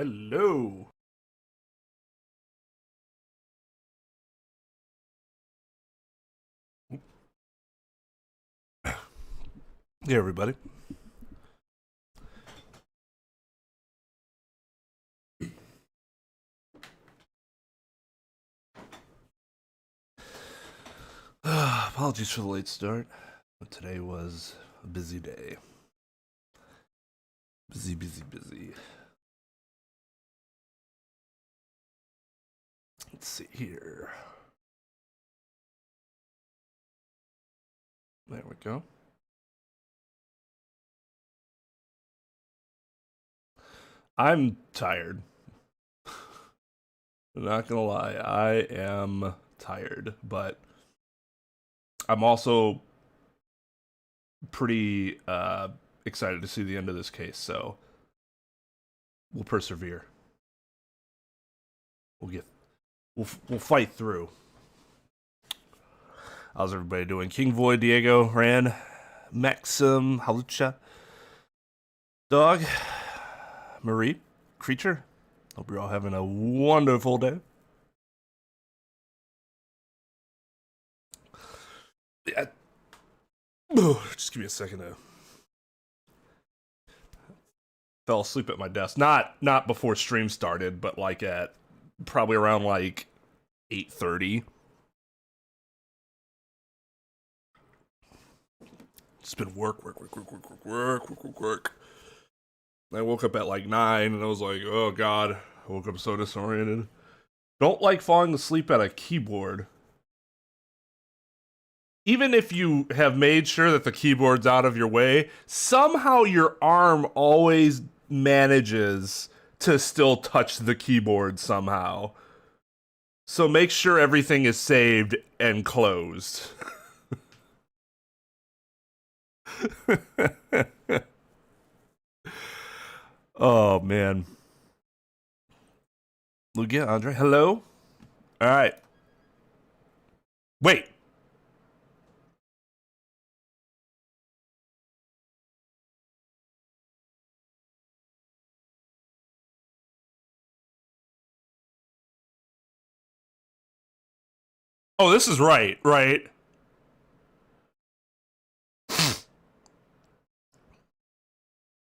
Hello. Hey, everybody. Apologies for the late start, but today was a busy day. Busy. Let's see here. There we go. I'm tired. I'm not gonna lie, I am tired, but I'm also pretty excited to see the end of this case, so we'll persevere. We'll fight through. How's everybody doing? King Void, Diego, Ran, Maxim, Halucha, Dog, Marie, Creature. Hope you're all having a wonderful day. Yeah. Just give me a second to... Fell asleep at my desk. Not before stream started, but like at probably around like 8:30. It's been work. I woke up at like 9 and I was like, oh god, I woke up so disoriented. Don't like falling asleep at a keyboard. Even if you have made sure that the keyboard's out of your way, somehow your arm always manages to still touch the keyboard somehow. So make sure everything is saved and closed. Oh, man. Lugia, Andre, hello? All right. Wait. Oh, this is right?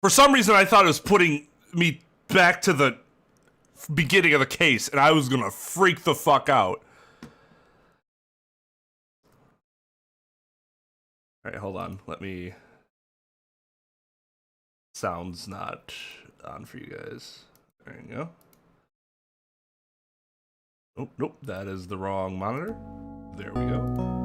For some reason, I thought it was putting me back to the beginning of the case, and I was gonna freak the fuck out. Alright, hold on. Let me... Sound's not on for you guys. There you go. Oh, nope, that is the wrong monitor. There we go.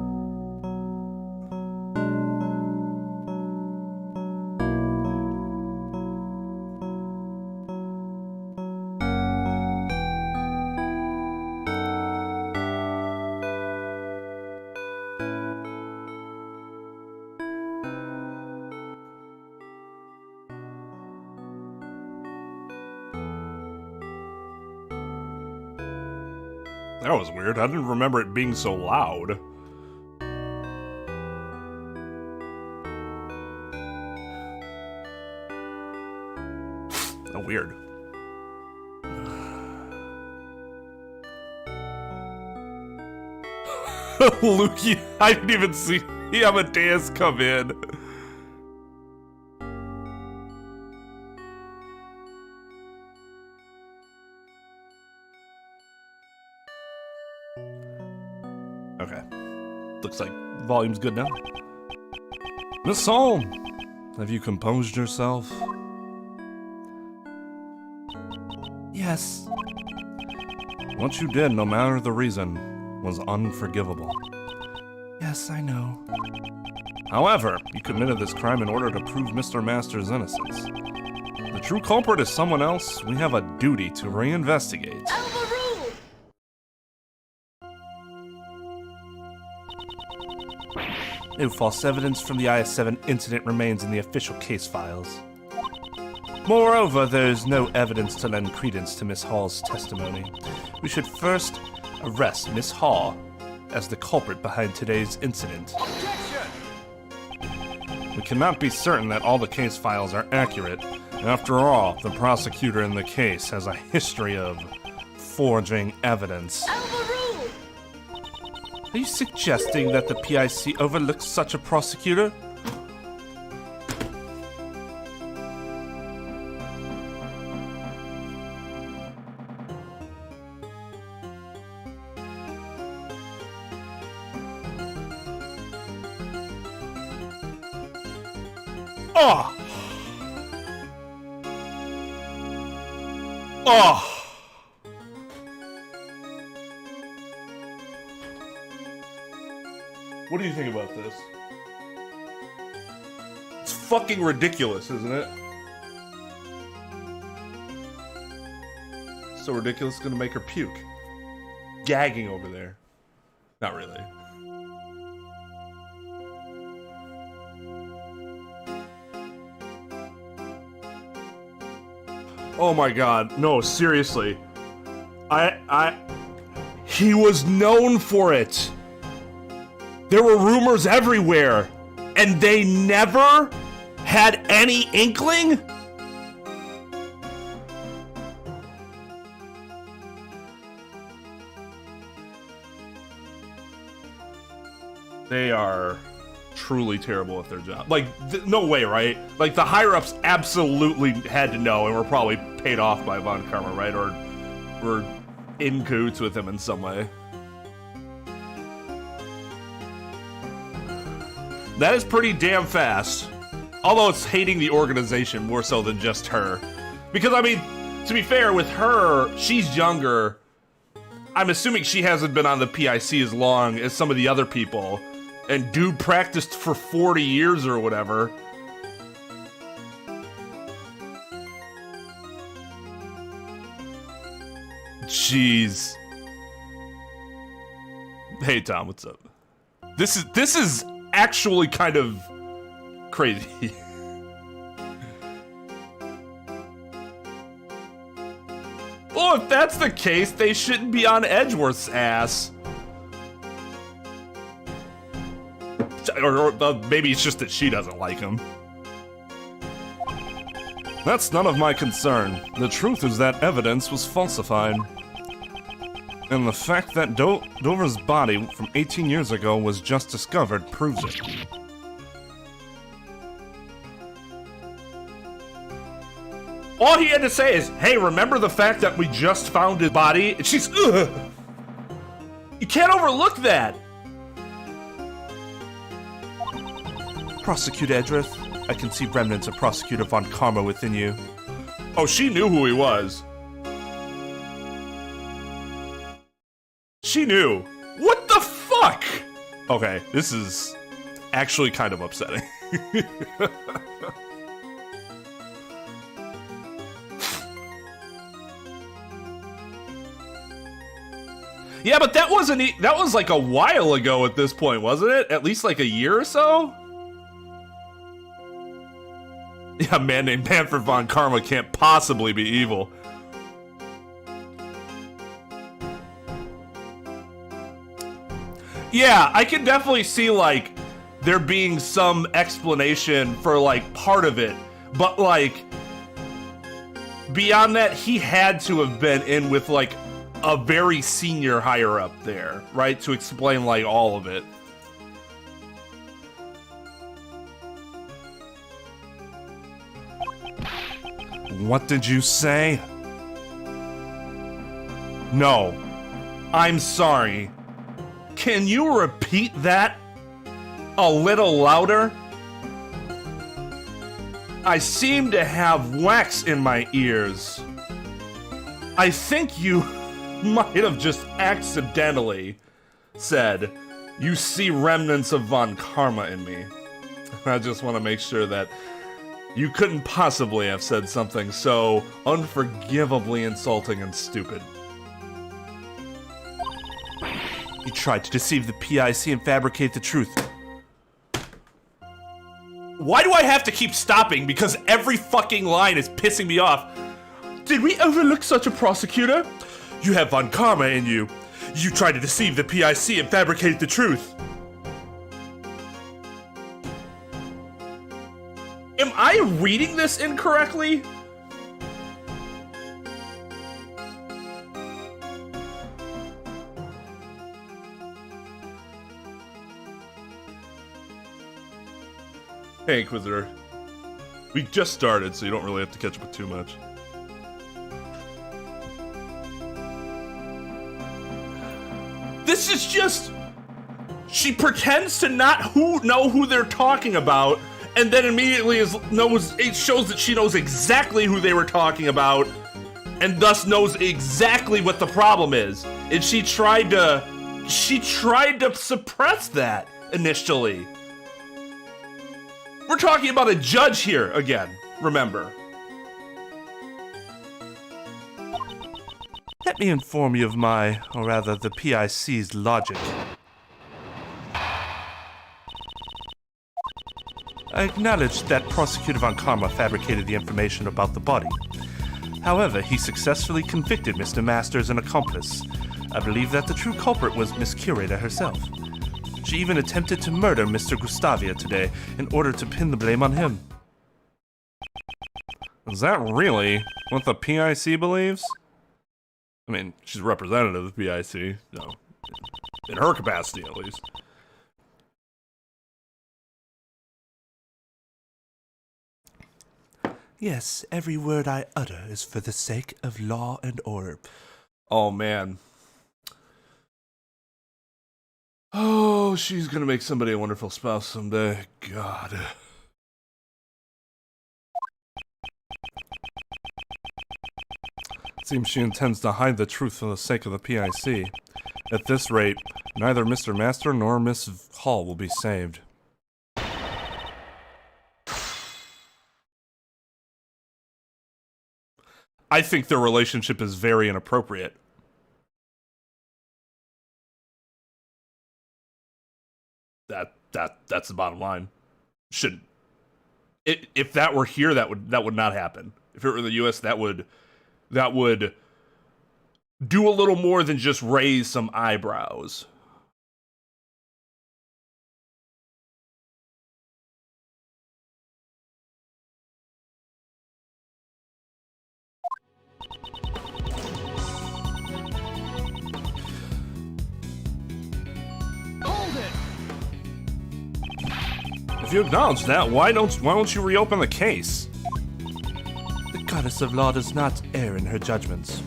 That was weird. I didn't remember it being so loud. Oh, weird. Lukey, I didn't even see Amadeus come in. Okay. Looks like volume's good now. Miss Holm, have you composed yourself? Yes. What you did, no matter the reason, was unforgivable. Yes, I know. However, you committed this crime in order to prove Mr. Master's innocence. The true culprit is someone else. We have a duty to reinvestigate. No false evidence from the IS-7 incident remains in the official case files. Moreover, there is no evidence to lend credence to Miss Hall's testimony. We should first arrest Miss Hall as the culprit behind today's incident. Objection! We cannot be certain that all the case files are accurate, After all, the prosecutor in the case has a history of forging evidence. Overruled! Are you suggesting that the PIC overlooks such a prosecutor? Oh! Oh! What do you think about this? It's fucking ridiculous, isn't it? So ridiculous, it's gonna make her puke. Gagging over there. Not really. Oh my god, no, seriously. He was known for it. There were rumors everywhere, and they never had any inkling? They are truly terrible at their job. Like, no way, right? Like, the higher-ups absolutely had to know and were probably paid off by Von Karma, right? Or were in cahoots with him in some way. That is pretty damn fast. Although it's hating the organization more so than just her. Because, I mean, to be fair, with her, she's younger. I'm assuming she hasn't been on the PIC as long as some of the other people. And dude practiced for 40 years or whatever. Jeez. Hey Tom, what's up? This is actually kind of crazy. Well, if that's the case, they shouldn't be on Edgeworth's ass. Or maybe it's just that she doesn't like him. That's none of my concern. The truth is that evidence was falsified. And the fact that Dover's body from 18 years ago was just discovered proves it. All he had to say is, hey, remember the fact that we just found his body? And she's, ugh! You can't overlook that! Prosecutor Edgeworth, I can see remnants of Prosecutor Von Karma within you. Oh, she knew who he was. She knew. What the fuck? Okay, this is actually kind of upsetting. Yeah, but that wasn't that was like a while ago at this point, wasn't it? At least like a year or so? Yeah, a man named Manfred Von Karma can't possibly be evil. Yeah, I can definitely see, like, there being some explanation for, like, part of it. But, like, beyond that, he had to have been in with, like, a very senior higher up there, right? To explain, like, all of it. What did you say? No. I'm sorry. Can you repeat that a little louder? I seem to have wax in my ears. I think you might have just accidentally said, you see remnants of Von Karma in me. I just want to make sure that you couldn't possibly have said something so unforgivably insulting and stupid. You tried to deceive the PIC and fabricate the truth. Why do I have to keep stopping? Because every fucking line is pissing me off. Did we overlook such a prosecutor? You have Von Karma in you. You tried to deceive the PIC and fabricate the truth. Am I reading this incorrectly? Hey, Inquisitor. We just started, so you don't really have to catch up with too much. This is just... She pretends to not know who they're talking about, and then immediately it shows that she knows exactly who they were talking about, and thus knows exactly what the problem is. And she tried to suppress that initially. We're talking about a judge here again, remember. Let me inform you of my, or rather the PIC's logic. I acknowledge that Prosecutor von Karma fabricated the information about the body. However, he successfully convicted Mr. Master as an accomplice. I believe that the true culprit was Miss Curator herself. She even attempted to murder Mr. Gustavia today in order to pin the blame on him. Is that really what the PIC believes? I mean, she's a representative of the PIC, so in her capacity at least. Yes, every word I utter is for the sake of law and order. Oh, man. Oh, she's gonna make somebody a wonderful spouse someday. God. It seems she intends to hide the truth for the sake of the PIC. At this rate, neither Mr. Master nor Miss Hall will be saved. I think their relationship is very inappropriate. That's the bottom line. If that were here, that would not happen. If it were in the US, that would do a little more than just raise some eyebrows. If you acknowledge that, why don't you reopen the case? The goddess of law does not err in her judgments.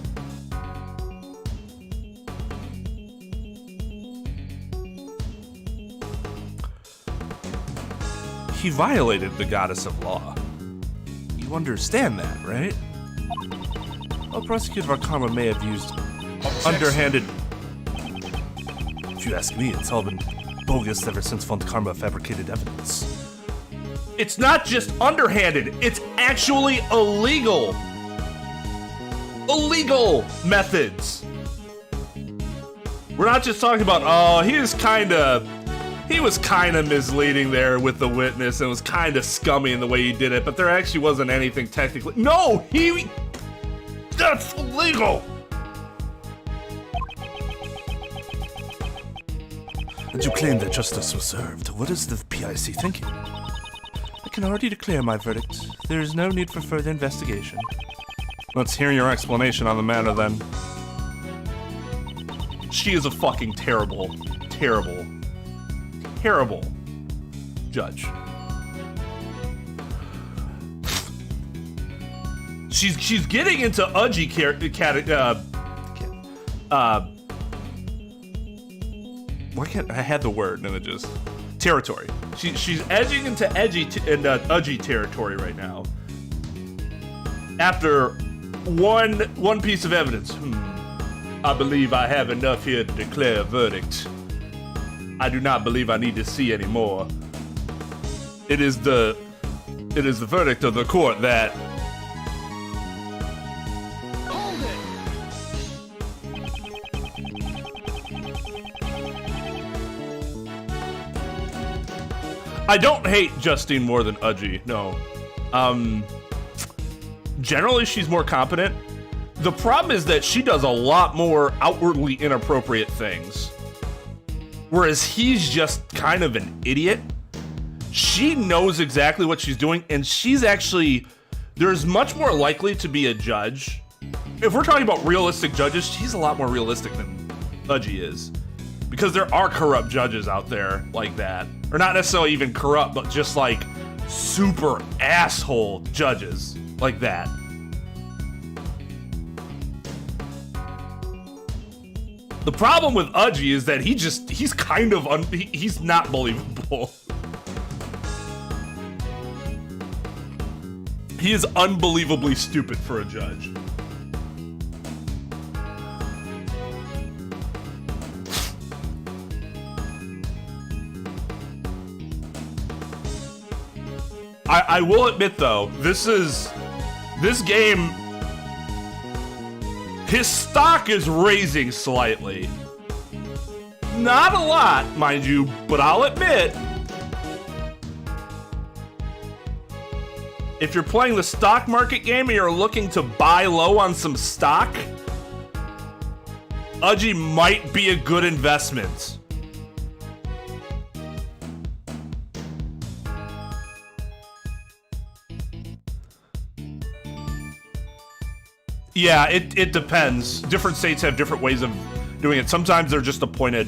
He violated the goddess of law. You understand that, right? Well, Prosecutor Karma may have used underhanded... If you ask me, it's all been bogus ever since Von Karma fabricated evidence. It's not just underhanded, it's actually illegal. Illegal methods. We're not just talking about, oh, he was kind of misleading there with the witness and was kind of scummy in the way he did it, but there actually wasn't anything technically. No, that's illegal. And you claim that justice was served. What is the PIC thinking? I can already declare my verdict. There is no need for further investigation. Let's hear your explanation on the matter, then. She is a fucking terrible, terrible, terrible judge. She's getting into Udgy why can't I had the word and it just territory. She's edging into Udgy territory right now. After one piece of evidence. I believe I have enough here to declare a verdict. I do not believe I need to see any more. It is the verdict of the court that I don't hate Justine more than Udgy, no. Generally, she's more competent. The problem is that she does a lot more outwardly inappropriate things. Whereas he's just kind of an idiot. She knows exactly what she's doing, and there's much more likely to be a judge. If we're talking about realistic judges, she's a lot more realistic than Udgy is. Because there are corrupt judges out there like that. Or not necessarily even corrupt, but just like super asshole judges like that. The problem with Udgy is that he's kind of, he's not believable. He is unbelievably stupid for a judge. I will admit though, this game, his stock is raising slightly. Not a lot, mind you, but I'll admit, if you're playing the stock market game and you're looking to buy low on some stock, Udgy might be a good investment. Yeah, it depends. Different states have different ways of doing it. Sometimes they're just appointed.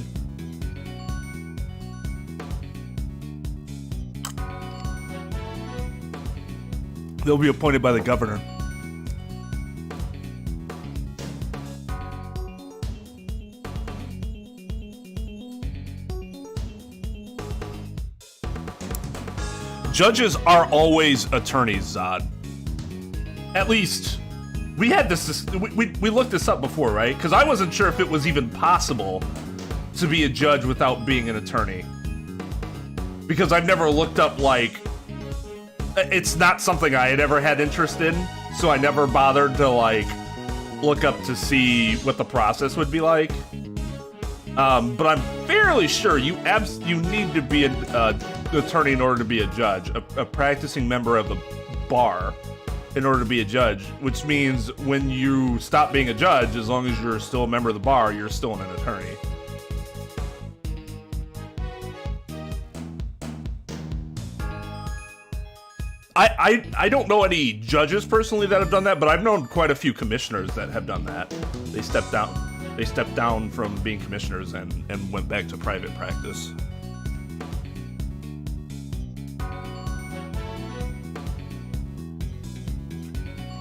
They'll be appointed by the governor. Judges are always attorneys, Zod. At least... We had this, we looked this up before, right? Because I wasn't sure if it was even possible to be a judge without being an attorney. Because I've never looked up, like, it's not something I had ever had interest in, so I never bothered to, like, look up to see what the process would be like. But I'm fairly sure you need to be an attorney in order to be a judge, a practicing member of the bar. In order to be a judge, which means when you stop being a judge, as long as you're still a member of the bar, you're still an attorney. I don't know any judges personally that have done that, but I've known quite a few commissioners that have done that. They stepped down from being commissioners and went back to private practice.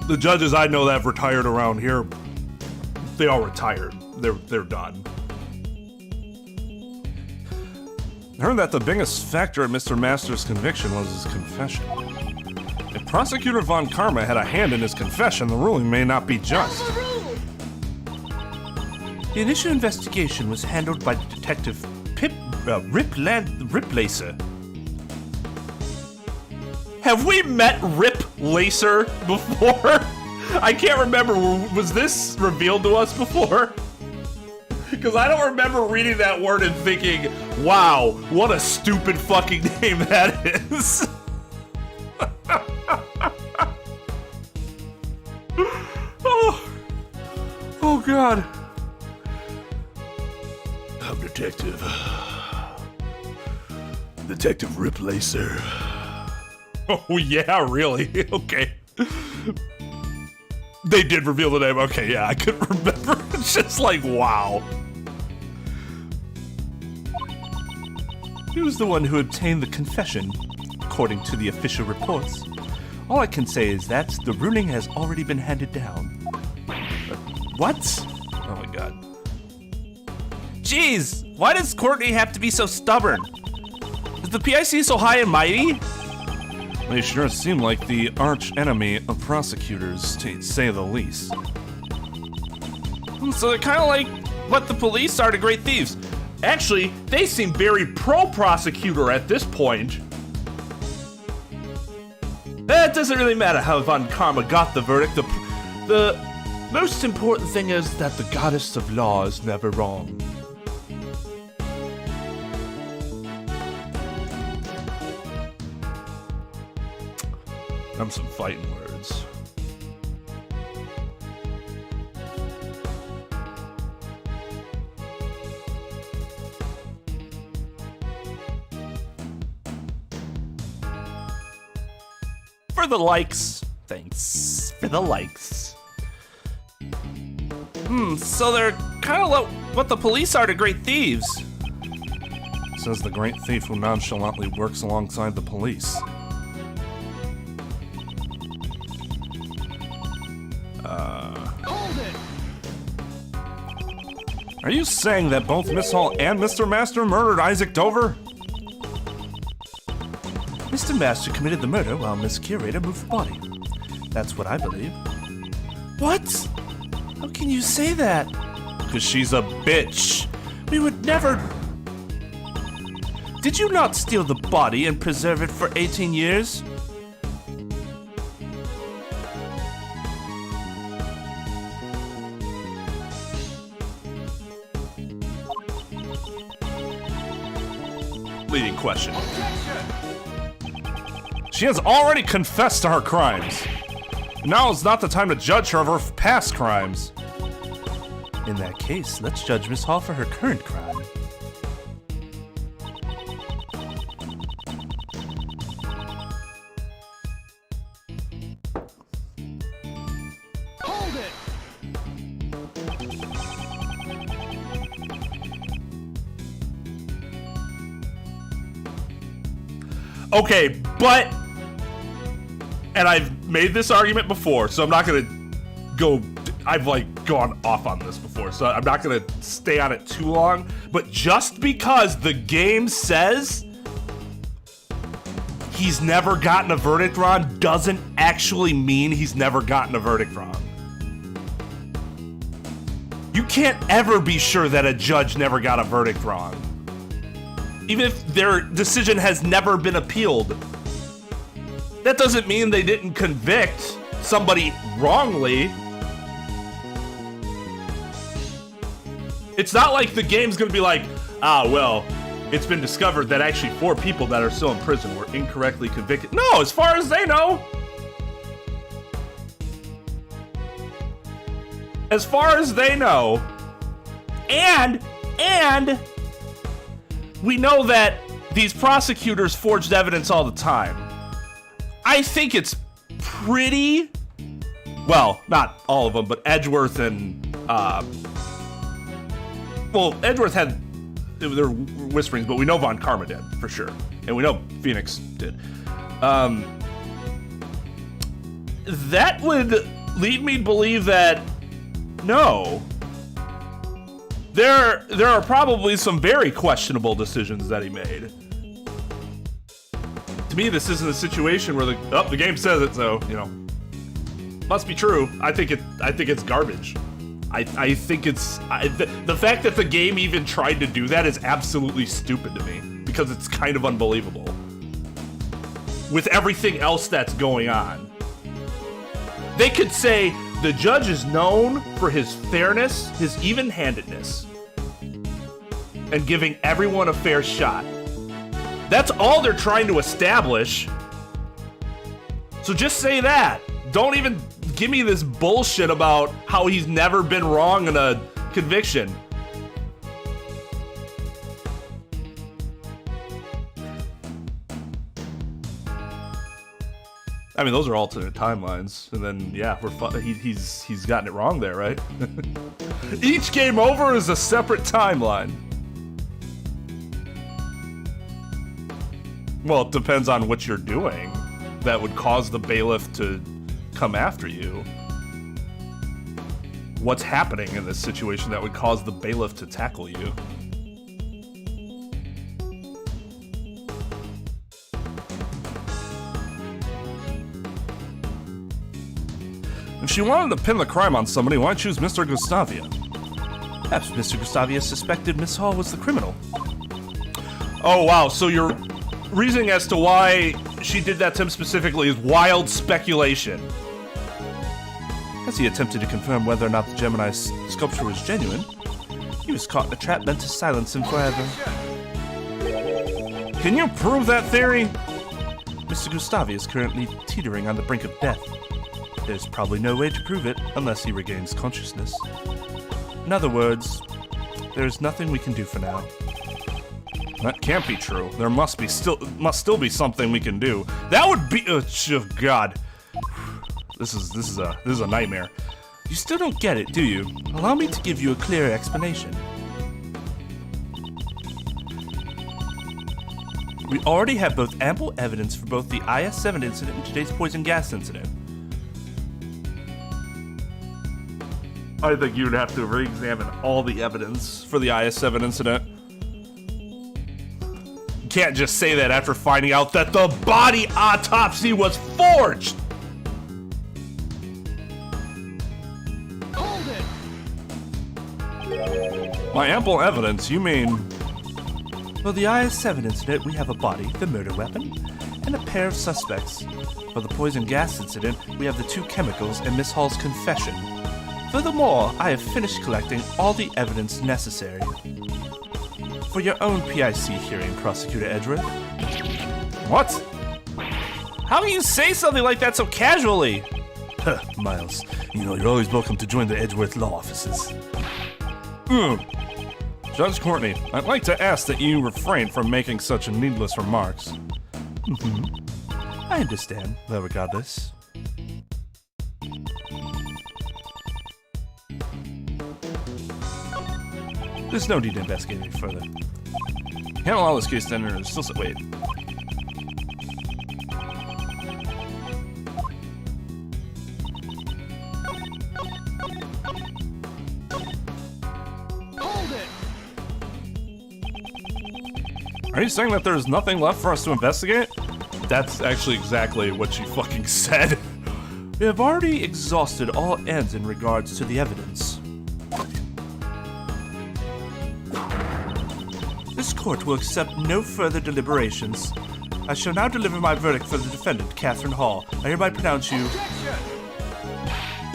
The judges I know that have retired around here, they all retired. They're done. I heard that the biggest factor in Mr. Master's conviction was his confession. If Prosecutor Von Karma had a hand in his confession, the ruling may not be just. The initial investigation was handled by Detective Rip Lacer. Have we met Rip Lacer before? I can't remember. Was this revealed to us before? Because I don't remember reading that word and thinking, wow, what a stupid fucking name that is. Oh God. I'm Detective Rip Lacer. Oh, yeah, really? Okay. They did reveal the name. Okay, yeah, I couldn't remember. It's just like, wow. He was the one who obtained the confession, according to the official reports. All I can say is that the ruling has already been handed down. What? Oh my God. Jeez, why does Courtney have to be so stubborn? Is the PIC so high and mighty? They sure seem like the arch enemy of prosecutors, to say the least. So they're kind of like what the police are to great thieves. Actually, they seem very pro-prosecutor at this point. It doesn't really matter how Von Karma got the verdict. The most important thing is that the goddess of law is never wrong. I'm some fighting words. For the likes. Thanks for the likes. So they're kind of like what the police are to great thieves. Says the great thief who nonchalantly works alongside the police. Are you saying that both Miss Hall and Mr. Master murdered Isaac Dover? Mr. Master committed the murder while Miss Curator moved the body. That's what I believe. What? How can you say that? Because she's a bitch. We would never... Did you not steal the body and preserve it for 18 years? Leading question. She has already confessed to her crimes. Now is not the time to judge her of her past crimes. In that case, let's judge Miss Hall for her current crime. Hold it! Okay, but... And I've made this argument before, so I'm not gonna go... I've, like, gone off on this before, so I'm not gonna stay on it too long. But just because the game says he's never gotten a verdict wrong doesn't actually mean he's never gotten a verdict wrong. You can't ever be sure that a judge never got a verdict wrong, even if their decision has never been appealed. That doesn't mean they didn't convict somebody wrongly. It's not like the game's gonna be like, well, it's been discovered that actually 4 people that are still in prison were incorrectly convicted. No, as far as they know. As far as they know. And we know that these prosecutors forged evidence all the time. I think it's pretty, well, not all of them, but Edgeworth and, well, Edgeworth had, there were whisperings, but we know Von Karma did, for sure. And we know Phoenix did. That would lead me to believe that, no. There are probably some very questionable decisions that he made. To me, this isn't a situation where the game says it, so, you know, must be true. I think it's garbage. I think it's the fact that the game even tried to do that is absolutely stupid to me, because it's kind of unbelievable with everything else that's going on. They could say the judge is known for his fairness, his even-handedness, and giving everyone a fair shot. That's all they're trying to establish. So just say that. Don't even give me this bullshit about how he's never been wrong in a conviction. I mean, those are alternate timelines, and then yeah, he's gotten it wrong there, right? Each game over is a separate timeline. Well, it depends on what you're doing that would cause the bailiff to come after you. What's happening in this situation that would cause the bailiff to tackle you? If she wanted to pin the crime on somebody, why choose Mr. Gustavia? Perhaps Mr. Gustavia suspected Miss Hall was the criminal. Oh wow, so your reasoning as to why she did that to him specifically is wild speculation. As he attempted to confirm whether or not the Gemini sculpture was genuine, he was caught in a trap meant to silence him forever. Can you prove that theory? Mr. Gustavia is currently teetering on the brink of death. There's probably no way to prove it unless he regains consciousness. In other words, there's nothing we can do for now. That can't be true. There must still be something we can do. That would be, oh God. This is a nightmare. You still don't get it, do you? Allow me to give you a clearer explanation. We already have both ample evidence for both the IS-7 incident and today's poison gas incident. I think you'd have to re-examine all the evidence for the IS-7 incident. You can't just say that after finding out that the body autopsy was forged! Hold it! By ample evidence, you mean... For the IS-7 incident, we have a body, the murder weapon, and a pair of suspects. For the poison gas incident, we have the 2 chemicals and Miss Hall's confession. Furthermore, I have finished collecting all the evidence necessary. For your own PIC hearing, Prosecutor Edgeworth. What? How can you say something like that so casually? Huh, Miles, you know you're always welcome to join the Edgeworth law offices. Judge Courtney, I'd like to ask that you refrain from making such needless remarks. I understand, though regardless. There's no need to investigate any further. Can't allow this case to enter. Still, wait. Hold it! Are you saying that there's nothing left for us to investigate? That's actually exactly what she fucking said. We have already exhausted all ends in regards to the evidence. This court will accept no further deliberations. I shall now deliver my verdict for the defendant, Catherine Hall. I hereby pronounce you...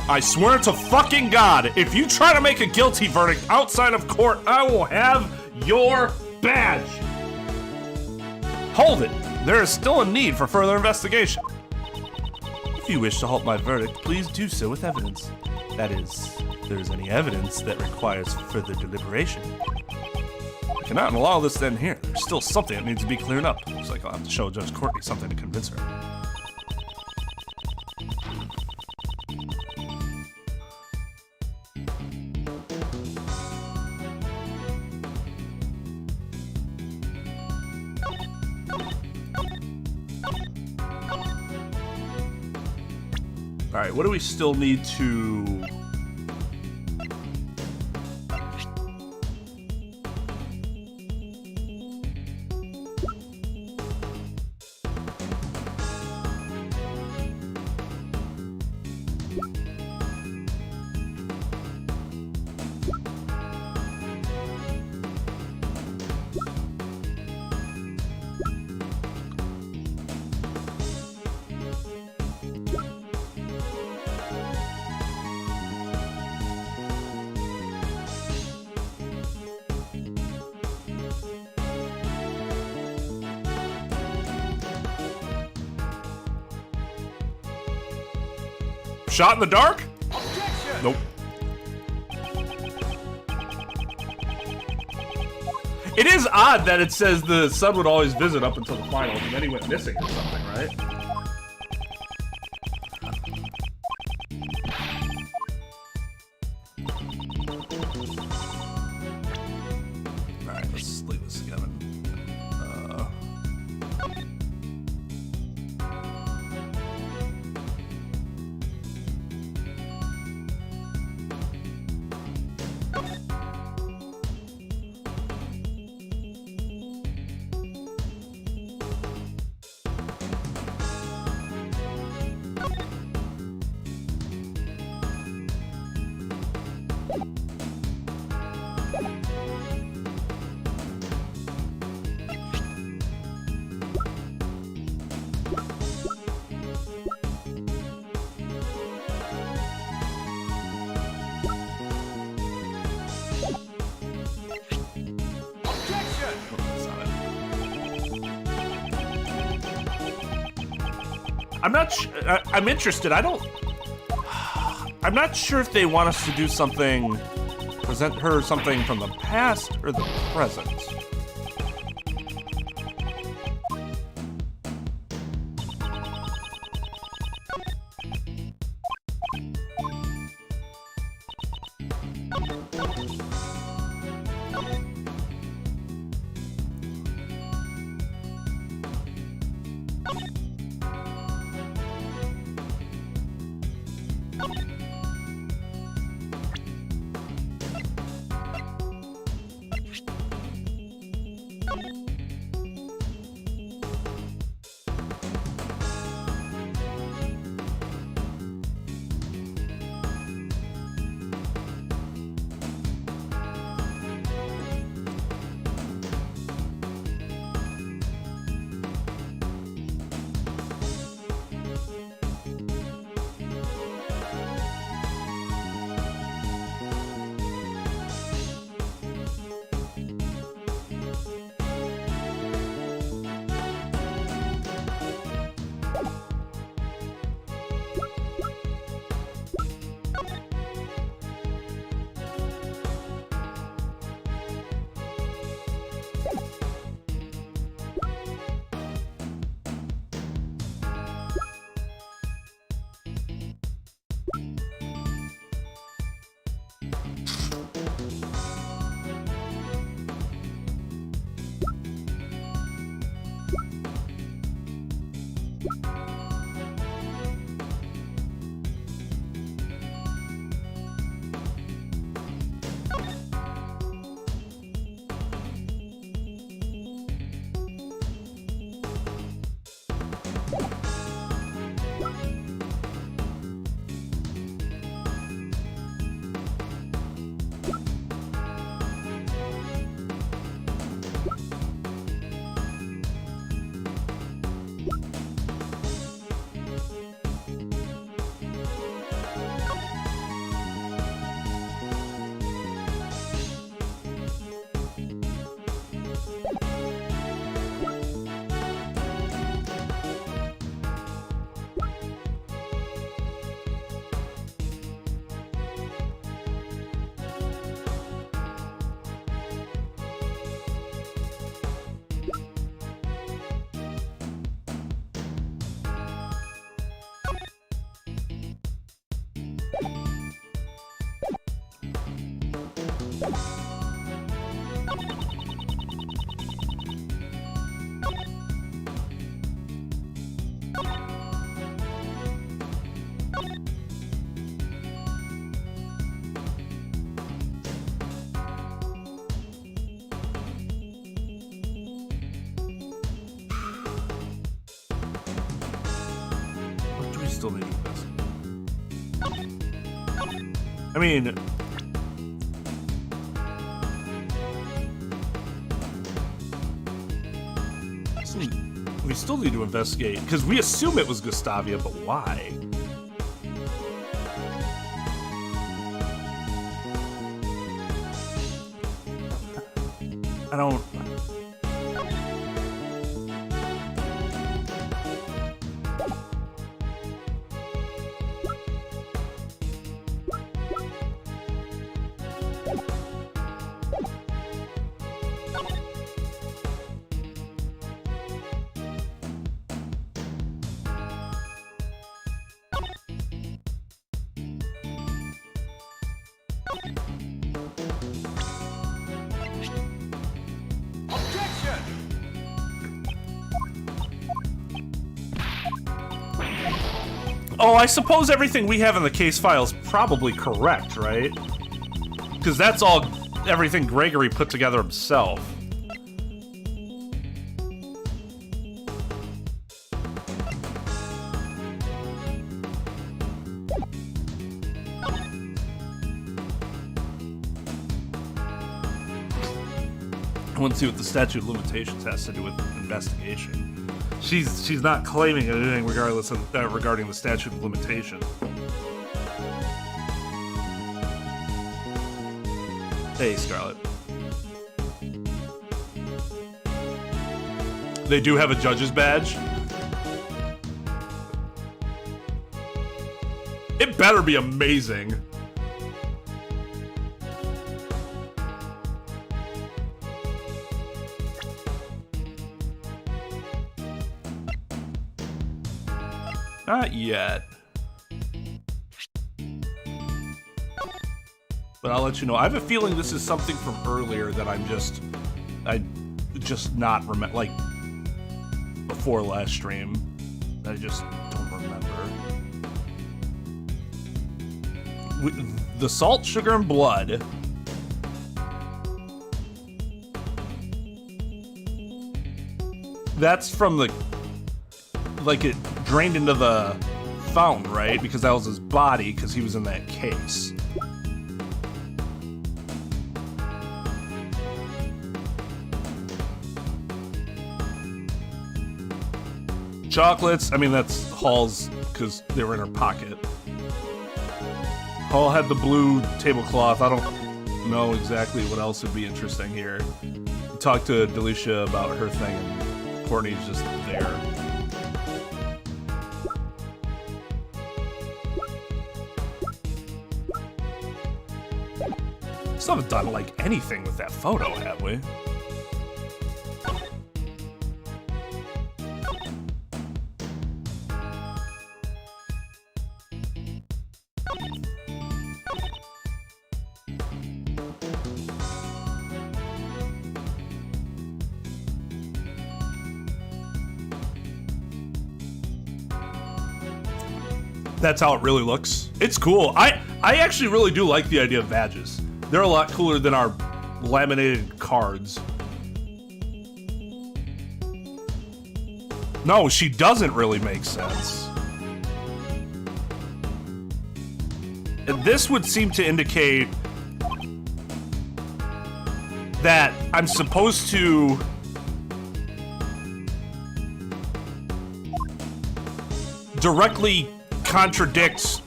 I swear to fucking God, if you try to make a guilty verdict outside of court, I will have your badge. Hold it. There is still a need for further investigation. If you wish to halt my verdict, please do so with evidence. That is, if there is any evidence that requires further deliberation. I cannot allow this to end here. There's still something that needs to be cleared up. Looks like I'll have to show Judge Courtney something to convince her. Alright, what do we still need to... Shot in the dark? Objection! Nope. It is odd that it says the son would always visit up until the finals, and then he went missing or something, right? Alright, let's leave this together. I'm interested. I'm not sure if they want us to do something, present her something from the past or the present. What do we still need to investigate? I mean, we still need to investigate because we assume it was Gustavia, but why? I don't. Oh, I suppose everything we have in the case file is probably correct, right? Because that's all, everything Gregory put together himself. I want to see what the statute of limitations has to do with investigation. She's not claiming anything regardless of regarding the statute of limitation. Hey, Scarlett. They do have a judge's badge. It better be amazing. Not yet. But I'll let you know. I have a feeling this is something from earlier that I just not remember, like before last stream. I just don't remember. The salt, sugar, and blood. That's from the, like, it drained into the fountain, right? Because that was his body, because he was in that case. Chocolates, I mean, that's Hall's, because they were in her pocket. Hall had the blue tablecloth. I don't know exactly what else would be interesting here. We talked to Delicia about her thing, and Courtney's just there. Still haven't done, like, anything with that photo, have we? That's how it really looks. It's cool. I actually really do like the idea of badges. They're a lot cooler than our laminated cards. No, she doesn't really make sense. And this would seem to indicate that I'm supposed to directly contradicts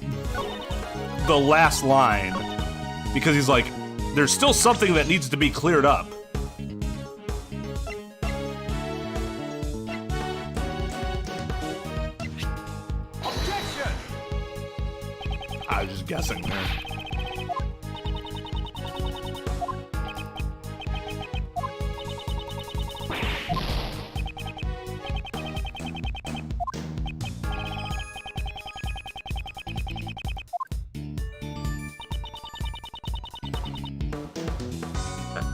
the last line, because he's like, there's still something that needs to be cleared up. Objection! I was just guessing there.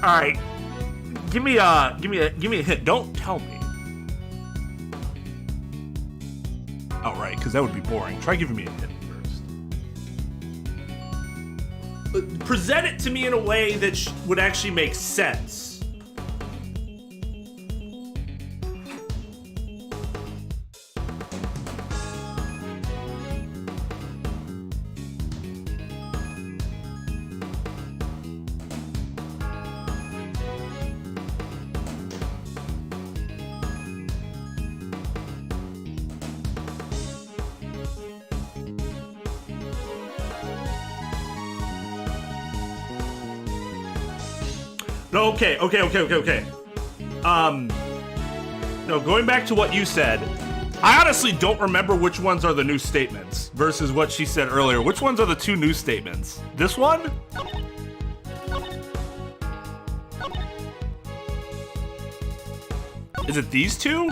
All right. Give me a hint. Don't tell me. All right, because that would be boring. Try giving me a hint first. Present it to me in a way that would actually make sense. Okay. No, going back to what you said, I honestly don't remember which ones are the new statements versus what she said earlier. Which ones are the two new statements? This one? Is it these two?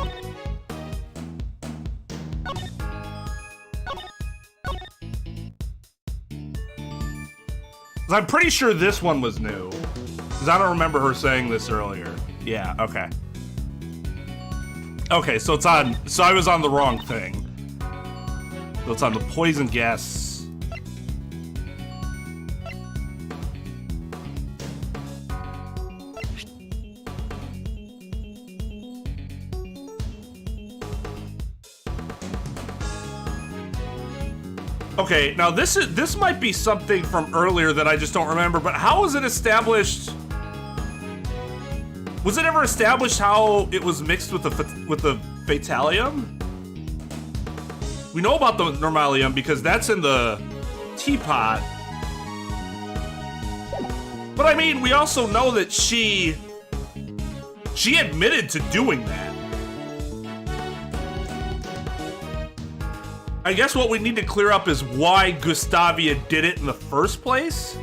I'm pretty sure this one was new. Because I don't remember her saying this earlier. Yeah, okay. Okay, so it's on... So I was on the wrong thing. So it's on the poison gas. Okay, now this might be something from earlier that I just don't remember, but how was it established? Was it ever established how it was mixed with the fatalium? We know about the normalium because that's in the teapot. But I mean, we also know that she admitted to doing that. I guess what we need to clear up is why Gustavia did it in the first place.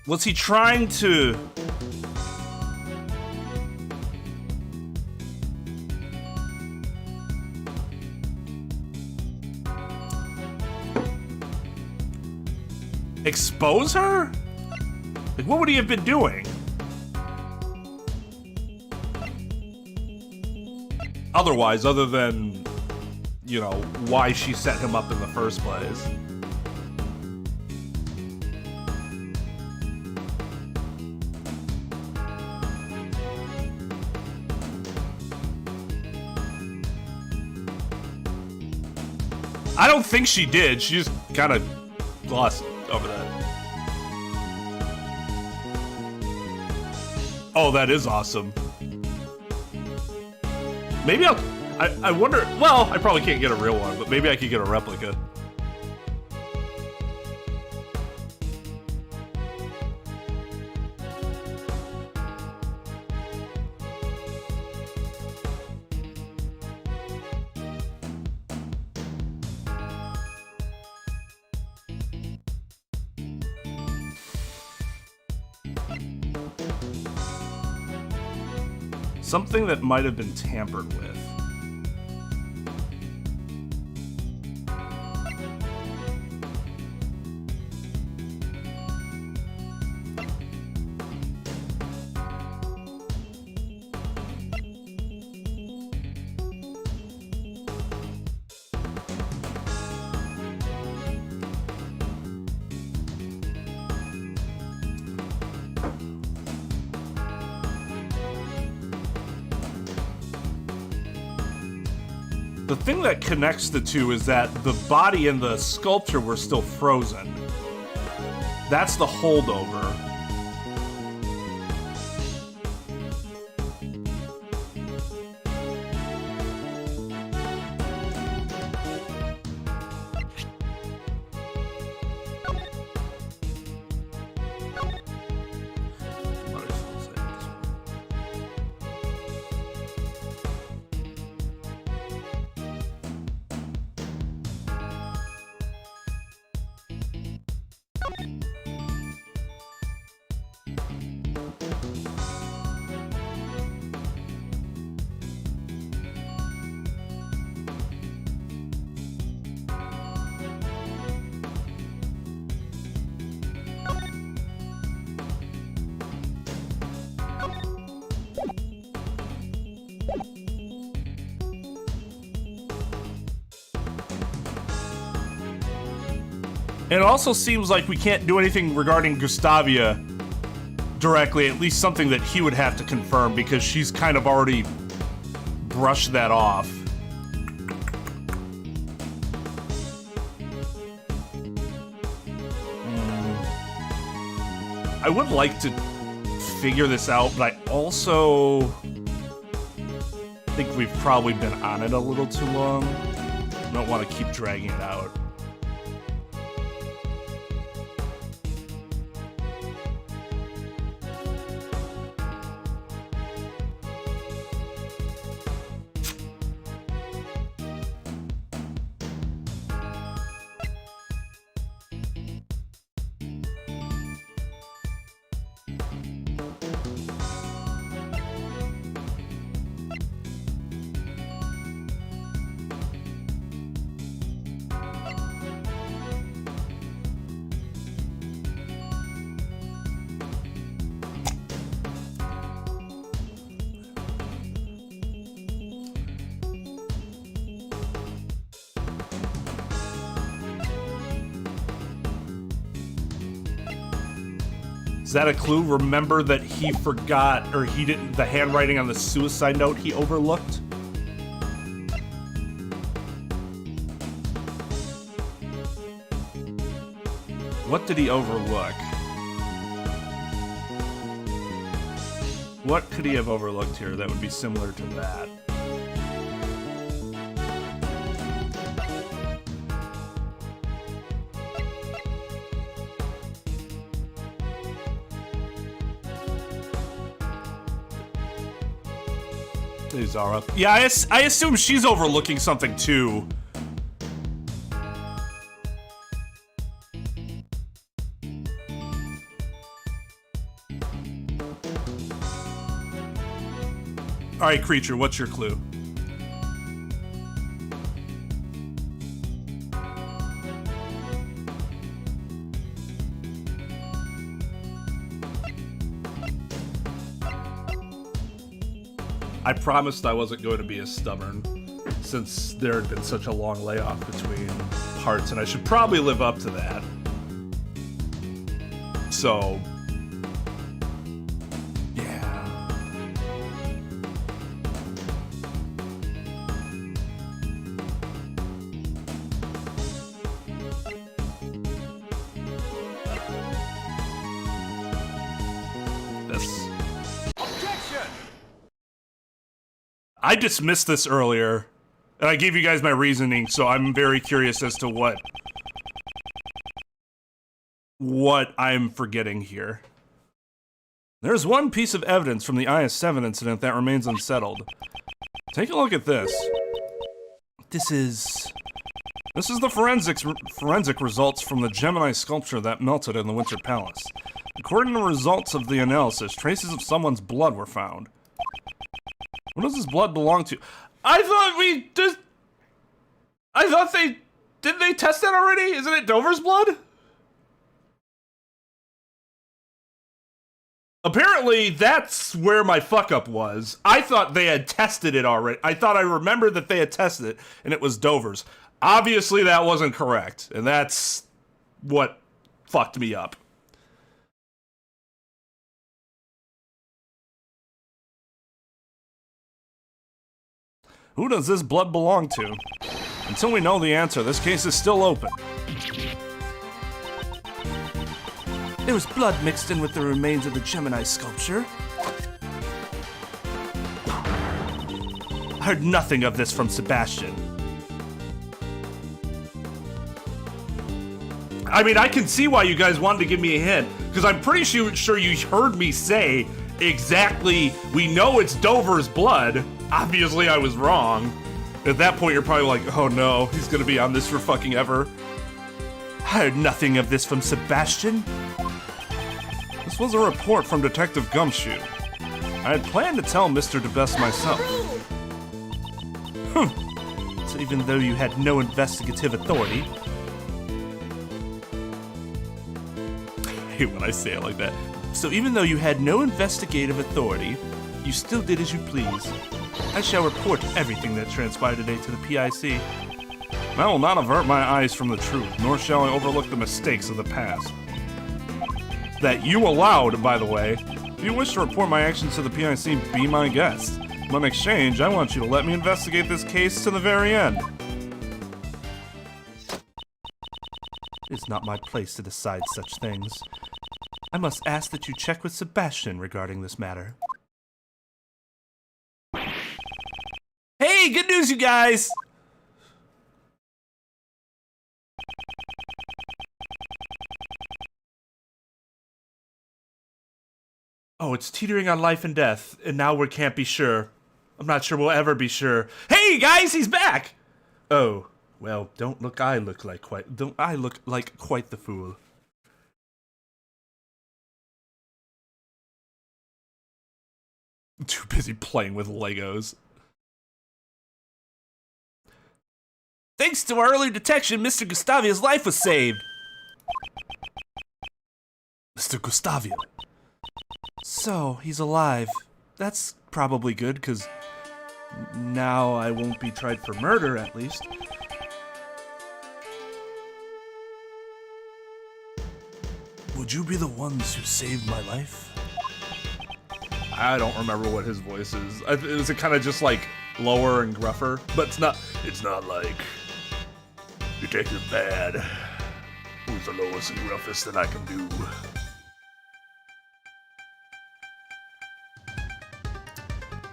Was he trying to... expose her? Like, what would he have been doing? Otherwise, other than, you know, why she set him up in the first place. I don't think she did. She just kind of glossed over that. Oh, that is awesome. Maybe I wonder, well, I probably can't get a real one, but maybe I could get a replica. Something that might have been tampered with. The thing that connects the two is that the body and the sculpture were still frozen. That's the holdover. And it also seems like we can't do anything regarding Gustavia directly, at least something that he would have to confirm, because she's kind of already brushed that off. I would like to figure this out, but I also think we've probably been on it a little too long. I don't want to keep dragging it out. Is that a clue? Remember that he forgot, or he didn't, the handwriting on the suicide note he overlooked? What did he overlook? What could he have overlooked here that would be similar to that? Zara. Yeah, I assume she's overlooking something too. All right, creature, what's your clue? I promised I wasn't going to be as stubborn since there had been such a long layoff between parts, and I should probably live up to that. So, yeah. This. Objection! I dismissed this earlier, and I gave you guys my reasoning, so I'm very curious as to what I'm forgetting here. There's one piece of evidence from the IS-7 incident that remains unsettled. Take a look at this. This is the forensic results from the Gemini sculpture that melted in the Winter Palace. According to the results of the analysis, traces of someone's blood were found. What does this blood belong to? I thought didn't they test that already? Isn't it Dover's blood? Apparently, that's where my fuck up was. I thought they had tested it already. I thought I remembered that they had tested it, and it was Dover's. Obviously, that wasn't correct, and that's what fucked me up. Who does this blood belong to? Until we know the answer, this case is still open. There was blood mixed in with the remains of the Gemini sculpture. I heard nothing of this from Sebastian. I mean, I can see why you guys wanted to give me a hint, because I'm pretty sure you heard me say exactly, we know it's Dover's blood. Obviously, I was wrong. At that point, you're probably like, oh no, he's gonna be on this for fucking ever. I heard nothing of this from Sebastian. This was a report from Detective Gumshoe. I had planned to tell Mr. DeBest myself. So even though you had no investigative authority... I hate when I say it like that. So even though you had no investigative authority, you still did as you please. I shall report everything that transpired today to the PIC. I will not avert my eyes from the truth, nor shall I overlook the mistakes of the past. That you allowed, by the way. If you wish to report my actions to the PIC, be my guest. But in exchange, I want you to let me investigate this case to the very end. It's not my place to decide such things. I must ask that you check with Sebastian regarding this matter. Hey, good news, you guys! Oh, it's teetering on life and death, and now we can't be sure. I'm not sure we'll ever be sure. Hey, guys, he's back! Oh, well, don't I look like quite the fool. I'm too busy playing with Legos. Thanks to our early detection, Mr. Gustavia's life was saved. Mr. Gustavia. So, he's alive. That's probably good, because now I won't be tried for murder, at least. Would you be the ones who saved my life? I don't remember what his voice is. It was kind of just like lower and gruffer, but it's not like Detective Bad, who's the lowest and roughest that I can do.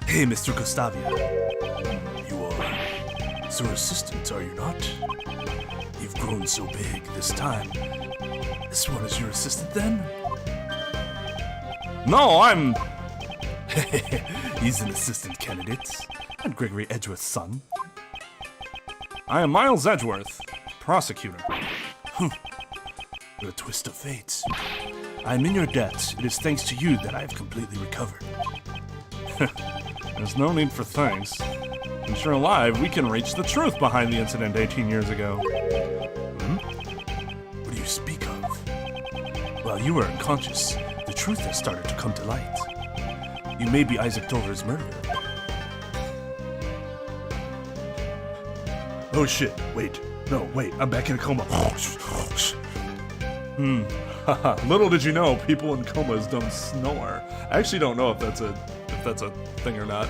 Hey, Mr. Gustavia. You are Sir Assistant, are you not? You've grown so big this time. This one is your assistant, then? No, I'm... He's an assistant candidate. I'm Gregory Edgeworth's son. I am Miles Edgeworth, prosecutor. The twist of fate. I am in your debt. It is thanks to you that I have completely recovered. There's no need for thanks. Since you're alive, we can reach the truth behind the incident 18 years ago. What do you speak of? While you were unconscious, the truth has started to come to light. You may be Isaac Dover's murderer. Oh shit, wait. No, wait, I'm back in a coma. Little did you know, people in comas don't snore. I actually don't know if that's a thing or not.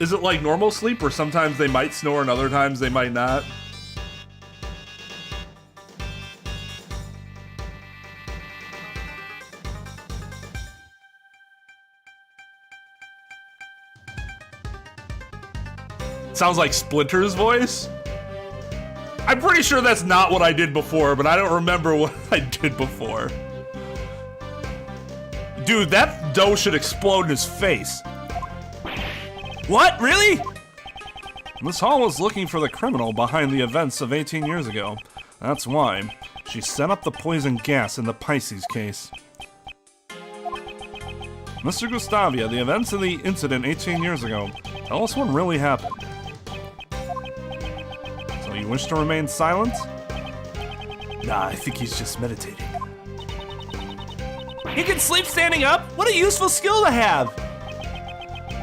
Is it like normal sleep, or sometimes they might snore and other times they might not? Sounds like Splinter's voice. I'm pretty sure that's not what I did before, but I don't remember what I did before. Dude, that dough should explode in his face. What? Really? Miss Hall was looking for the criminal behind the events of 18 years ago. That's why she set up the poison gas in the Pisces case. Mr. Gustavia, the events of the incident 18 years ago. Tell us what really happened. So you wish to remain silent? Nah, I think he's just meditating. He can sleep standing up? What a useful skill to have!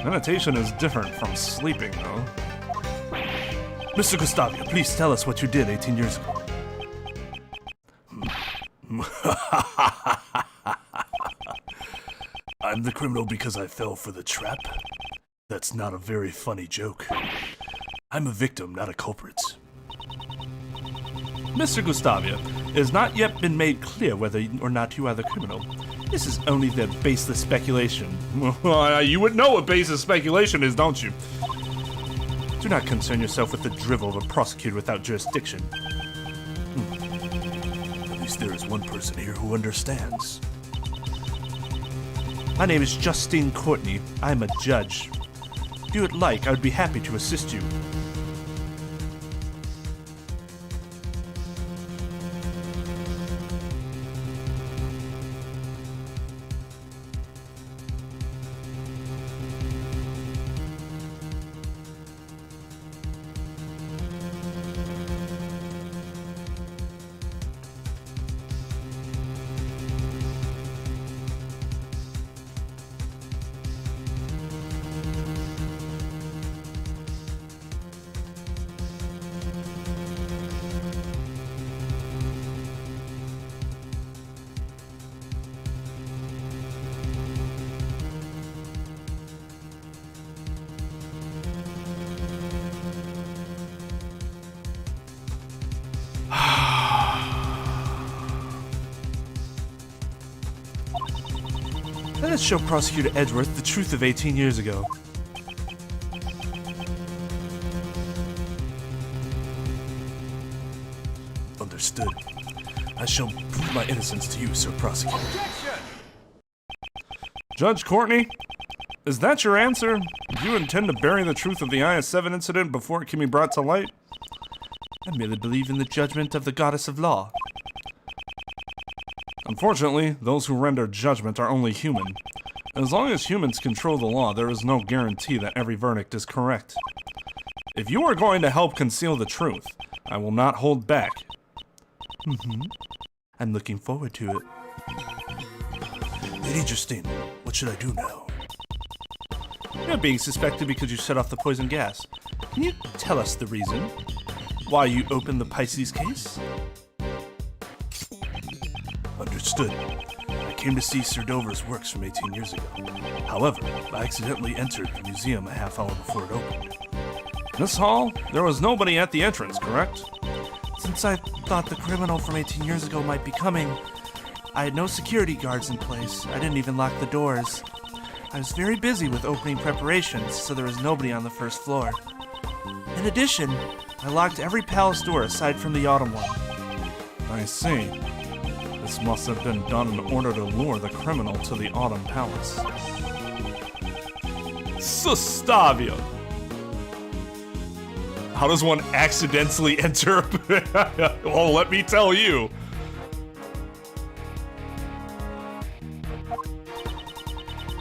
Meditation is different from sleeping, though. Mr. Gustavia, please tell us what you did 18 years ago. I'm the criminal because I fell for the trap? That's not a very funny joke. I'm a victim, not a culprit. Mr. Gustavia, it has not yet been made clear whether or not you are the criminal. This is only their baseless speculation. You would know what baseless speculation is, don't you? Do not concern yourself with the drivel of a prosecutor without jurisdiction. At least there is one person here who understands. My name is Justine Courtney. I am a judge. If you would like, I would be happy to assist you. Let us show Prosecutor Edgeworth the truth of 18 years ago. Understood. I shall prove my innocence to you, Sir Prosecutor. Objection! Judge Courtney, is that your answer? Do you intend to bury the truth of the IS-7 incident before it can be brought to light? I merely believe in the judgment of the goddess of law. Unfortunately, those who render judgment are only human. As long as humans control the law, there is no guarantee that every verdict is correct. If you are going to help conceal the truth, I will not hold back. I'm looking forward to it. Lady Justine, what should I do now? You're being suspected because you set off the poison gas. Can you tell us the reason? Why you opened the Pisces case? Understood. I came to see Sir Dover's works from 18 years ago. However, I accidentally entered the museum a half hour before it opened. Miss Hall, there was nobody at the entrance, correct? Since I thought the criminal from 18 years ago might be coming, I had no security guards in place. I didn't even lock the doors. I was very busy with opening preparations, so there was nobody on the first floor. In addition, I locked every palace door aside from the autumn one. I see. This must have been done in order to lure the criminal to the Autumn Palace. Gustavia! How does one accidentally enter? Well, let me tell you.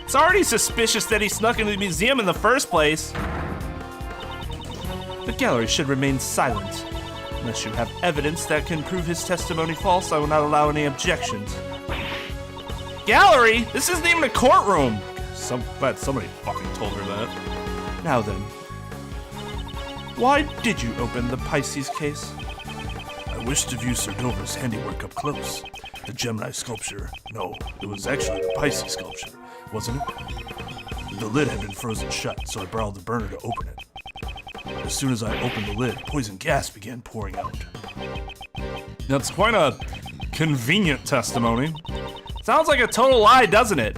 It's already suspicious that he snuck into the museum in the first place. The gallery should remain silent. Unless you have evidence that can prove his testimony false, I will not allow any objections. Gallery? This isn't even a courtroom! Bet somebody fucking told her that. Now then, why did you open the Pisces case? I wished to view Sir Dover's handiwork up close. The Gemini sculpture. No, it was actually the Pisces sculpture, wasn't it? The lid had been frozen shut, so I borrowed the burner to open it. As soon as I opened the lid, poison gas began pouring out. That's quite a convenient testimony. Sounds like a total lie, doesn't it?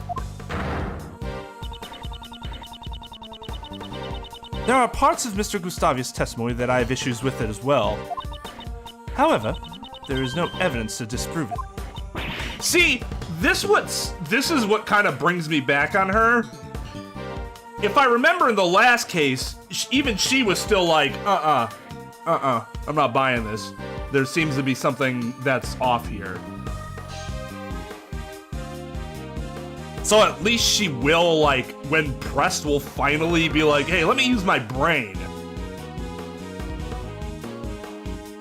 There are parts of Mr. Gustavia's testimony that I have issues with it as well. However, there is no evidence to disprove it. See, this is what kind of brings me back on her. If I remember in the last case, even she was still like, I'm not buying this. There seems to be something that's off here. So at least she will, like, when pressed, will finally be like, hey, let me use my brain.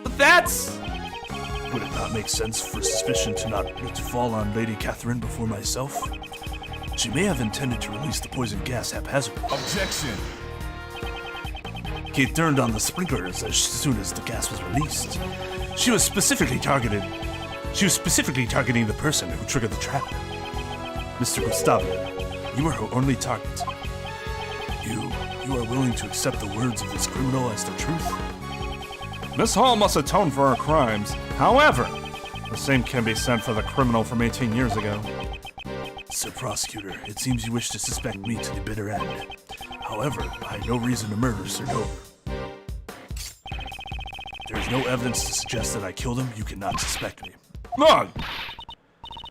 But that's... Would it not make sense for suspicion to fall on Lady Catherine before myself? She may have intended to release the poison gas haphazardly. Objection! Kate turned on the sprinklers as soon as the gas was released. She was specifically targeting the person who triggered the trap. Mr. Gustavia, you are her only target. You are willing to accept the words of this criminal as the truth? Miss Hall must atone for her crimes. However, the same can be said for the criminal from 18 years ago. Sir Prosecutor, it seems you wish to suspect me to the bitter end. However, I had no reason to murder Sir Dover. There is no evidence to suggest that I killed him. You cannot suspect me. None!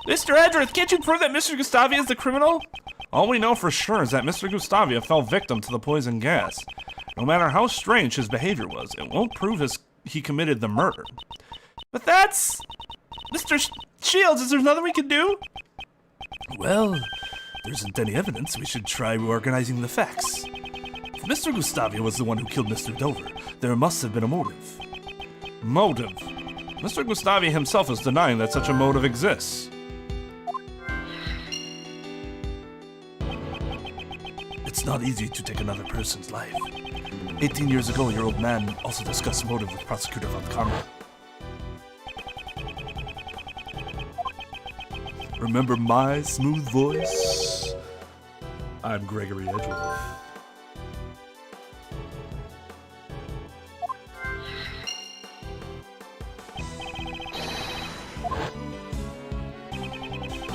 Mr. Edgeworth, can't you prove that Mr. Gustavia is the criminal? All we know for sure is that Mr. Gustavia fell victim to the poison gas. No matter how strange his behavior was, it won't prove he committed the murder. But that's... Mr. Shields, is there nothing we can do? Well, there isn't any evidence. We should try reorganizing the facts. If Mr. Gustavia was the one who killed Mr. Dover, there must have been a motive. Motive? Mr. Gustavia himself is denying that such a motive exists. It's not easy to take another person's life. 18 years ago, your old man also discussed motive with Prosecutor von Carmel. Remember my smooth voice? I'm Gregory Edgeworth.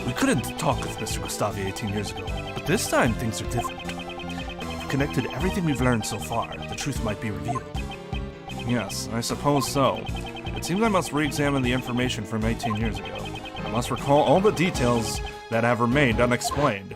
We couldn't talk with Mr. Gustavia 18 years ago, but this time things are different. We've connected everything we've learned so far. The truth might be revealed. Yes, I suppose so. It seems I must re-examine the information from 18 years ago. I must recall all the details that have remained unexplained.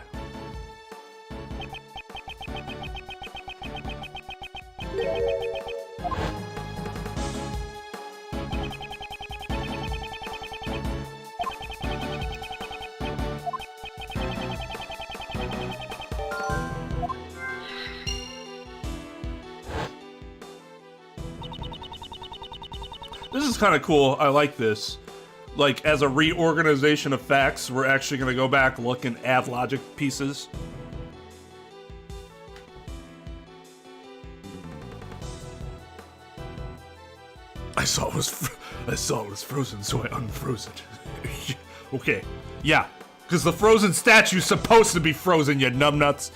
This is kind of cool. I like this. Like, as a reorganization of facts, we're actually going to go back, look, and add logic pieces. I saw it was frozen, so I unfroze it. Okay, yeah, because the frozen statue's supposed to be frozen, you numbnuts.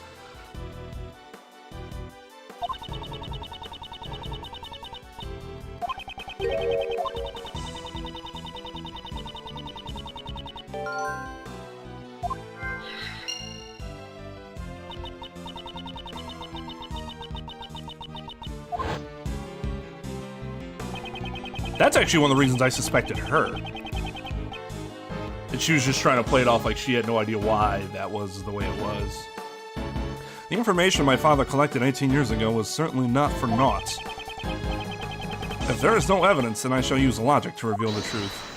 That's actually one of the reasons I suspected her. And she was just trying to play it off like she had no idea why that was the way it was. The information my father collected 18 years ago was certainly not for naught. If there is no evidence, then I shall use logic to reveal the truth.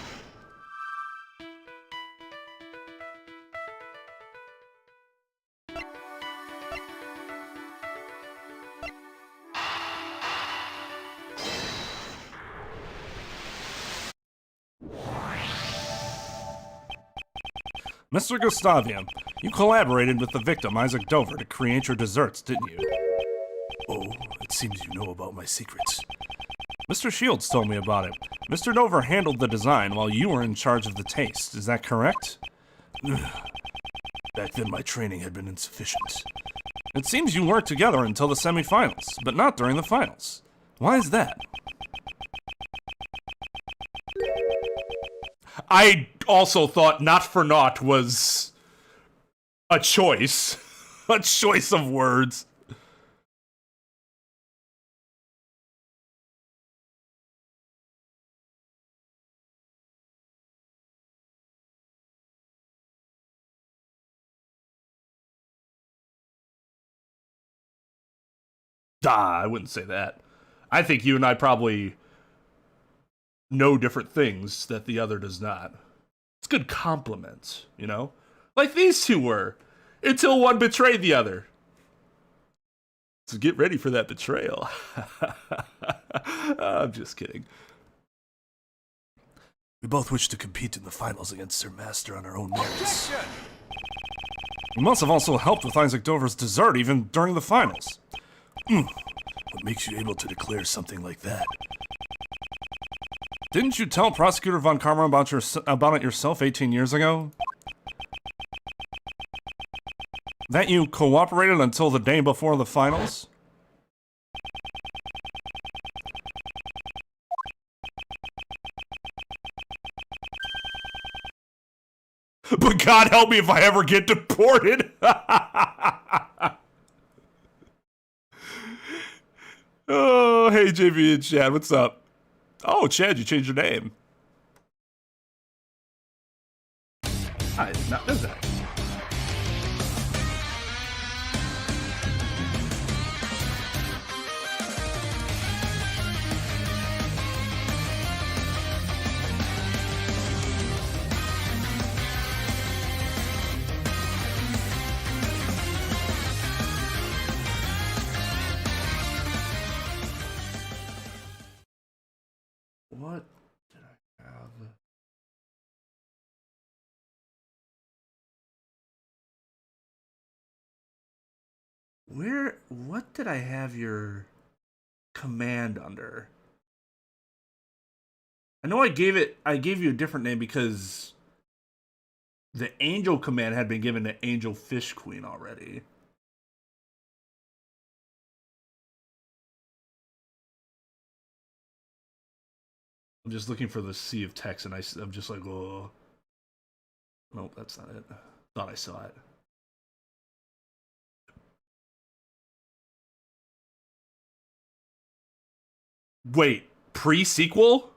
Mr. Gustavia, you collaborated with the victim, Isaac Dover, to create your desserts, didn't you? Oh, it seems you know about my secrets. Mr. Shields told me about it. Mr. Dover handled the design while you were in charge of the taste. Is that correct? Back then, my training had been insufficient. It seems you worked together until the semifinals, but not during the finals. Why is that? I also thought not for naught was a choice. A choice of words. I wouldn't say that. I think you and I probably know different things that the other does not. It's a good compliment, you know? Like these two were, until one betrayed the other. So get ready for that betrayal. I'm just kidding. We both wish to compete in the finals against Sir Master on our own merits. Objection! You must have also helped with Isaac Dover's dessert even during the finals. What makes you able to declare something like that? Didn't you tell Prosecutor von Karma about it yourself 18 years ago? That you cooperated until the day before the finals? But God help me if I ever get deported. Oh, hey JV and Chad, what's up? Oh, Chad, you changed your name. I did not know that. What did I have? What did I have your command under? I know I gave you a different name because the angel command had been given to Angel Fish Queen already. I'm just looking for the sea of text, and I'm just like, oh. Nope, that's not it. Thought I saw it. Wait, pre-sequel?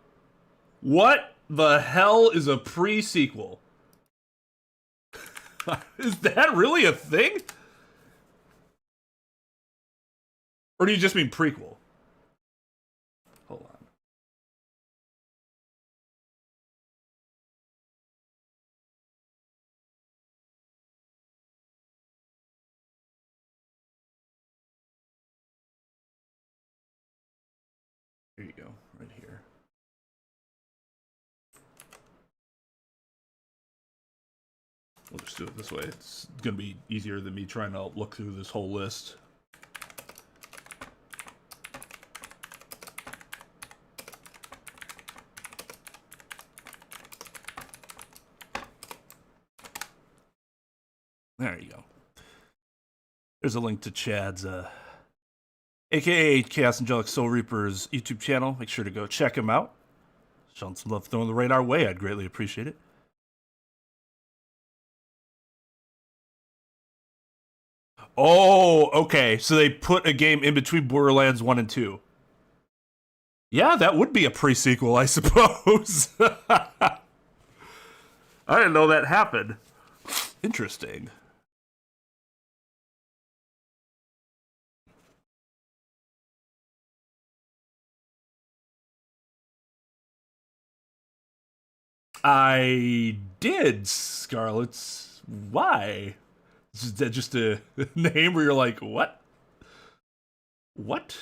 What the hell is a pre-sequel? Is that really a thing? Or do you just mean prequel? Hold on. Here you go, right here. We'll just do it this way. It's gonna be easier than me trying to look through this whole list. There you go. There's a link to Chad's, aka Chaos Angelic Soul Reaper's YouTube channel. Make sure to go check him out. Showing some love, throwing the raid our way. I'd greatly appreciate it. Oh, okay. So they put a game in between Borderlands 1 and 2. Yeah, that would be a pre-sequel, I suppose. I didn't know that happened. Interesting. I did, Scarlet's. Why? Is that just a name where you're like, what? What?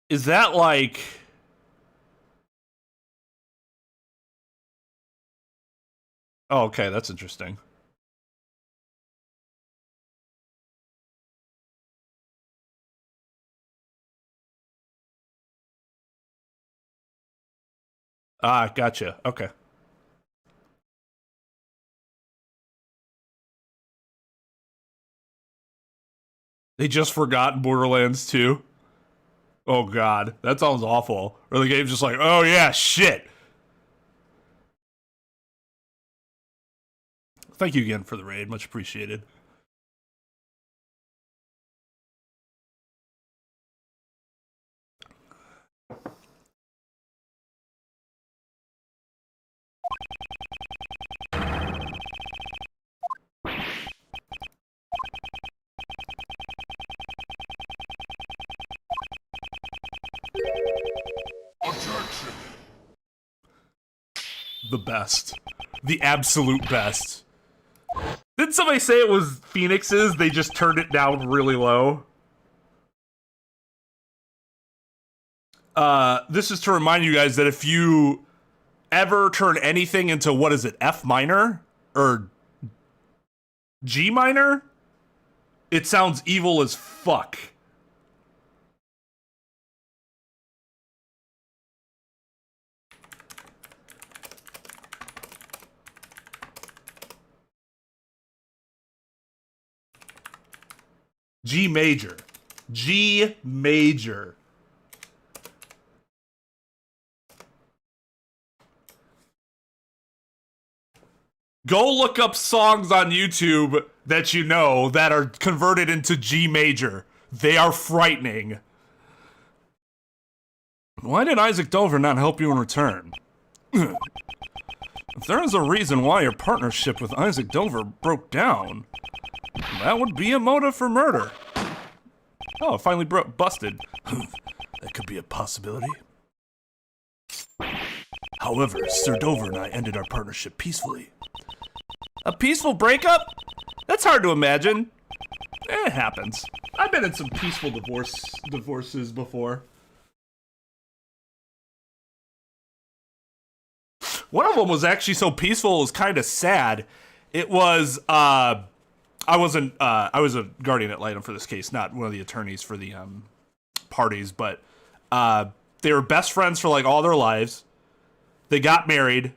Is that like... Oh, okay, that's interesting. Ah, gotcha. Okay. They just forgot Borderlands 2? Oh god, that sounds awful. Or the game's just like, oh yeah, shit. Thank you again for the raid, much appreciated. Objection. The best. The absolute best. Didn't somebody say it was Phoenix's? They just turned it down really low. This is to remind you guys that if you ever turn anything into, what is it, F minor? Or G minor? It sounds evil as fuck. G major. G major. Go look up songs on YouTube that you know that are converted into G major. They are frightening. Why did Isaac Dover not help you in return? If there is a reason why your partnership with Isaac Dover broke down, that would be a motive for murder. Oh, it finally busted. That could be a possibility. However, Sir Dover and I ended our partnership peacefully. A peaceful breakup? That's hard to imagine. It happens. I've been in some peaceful divorces before. One of them was actually so peaceful it was kind of sad. It was, I was a guardian ad litem for this case, not one of the attorneys for the parties, but they were best friends for like all their lives. They got married.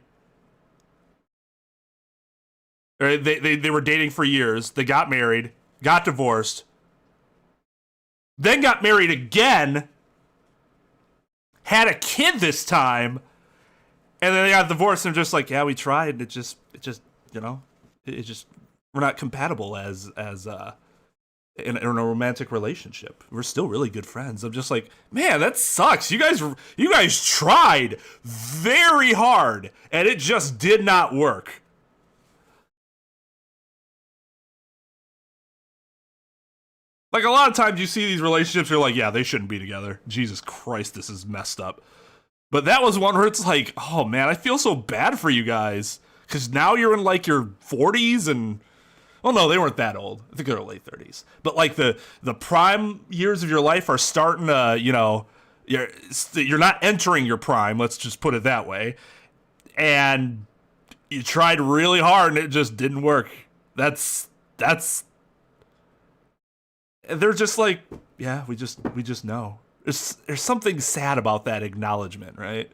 Or they were dating for years. They got married, got divorced, then got married again, had a kid this time, and then they got divorced and just like, yeah, we tried. It just, you know, we're not compatible as in a romantic relationship. We're still really good friends. I'm just like, man, that sucks. You guys tried very hard and it just did not work. Like, a lot of times you see these relationships, you're like, yeah, they shouldn't be together. Jesus Christ, this is messed up. But that was one where it's like, oh man, I feel so bad for you guys. Because now you're in like your 40s and, well, no, they weren't that old. I think they were late 30s. But like the prime years of your life are starting to, you know, you're not entering your prime, let's just put it that way. And you tried really hard and it just didn't work. That's they're just like, yeah, we just know. There's something sad about that acknowledgement, right?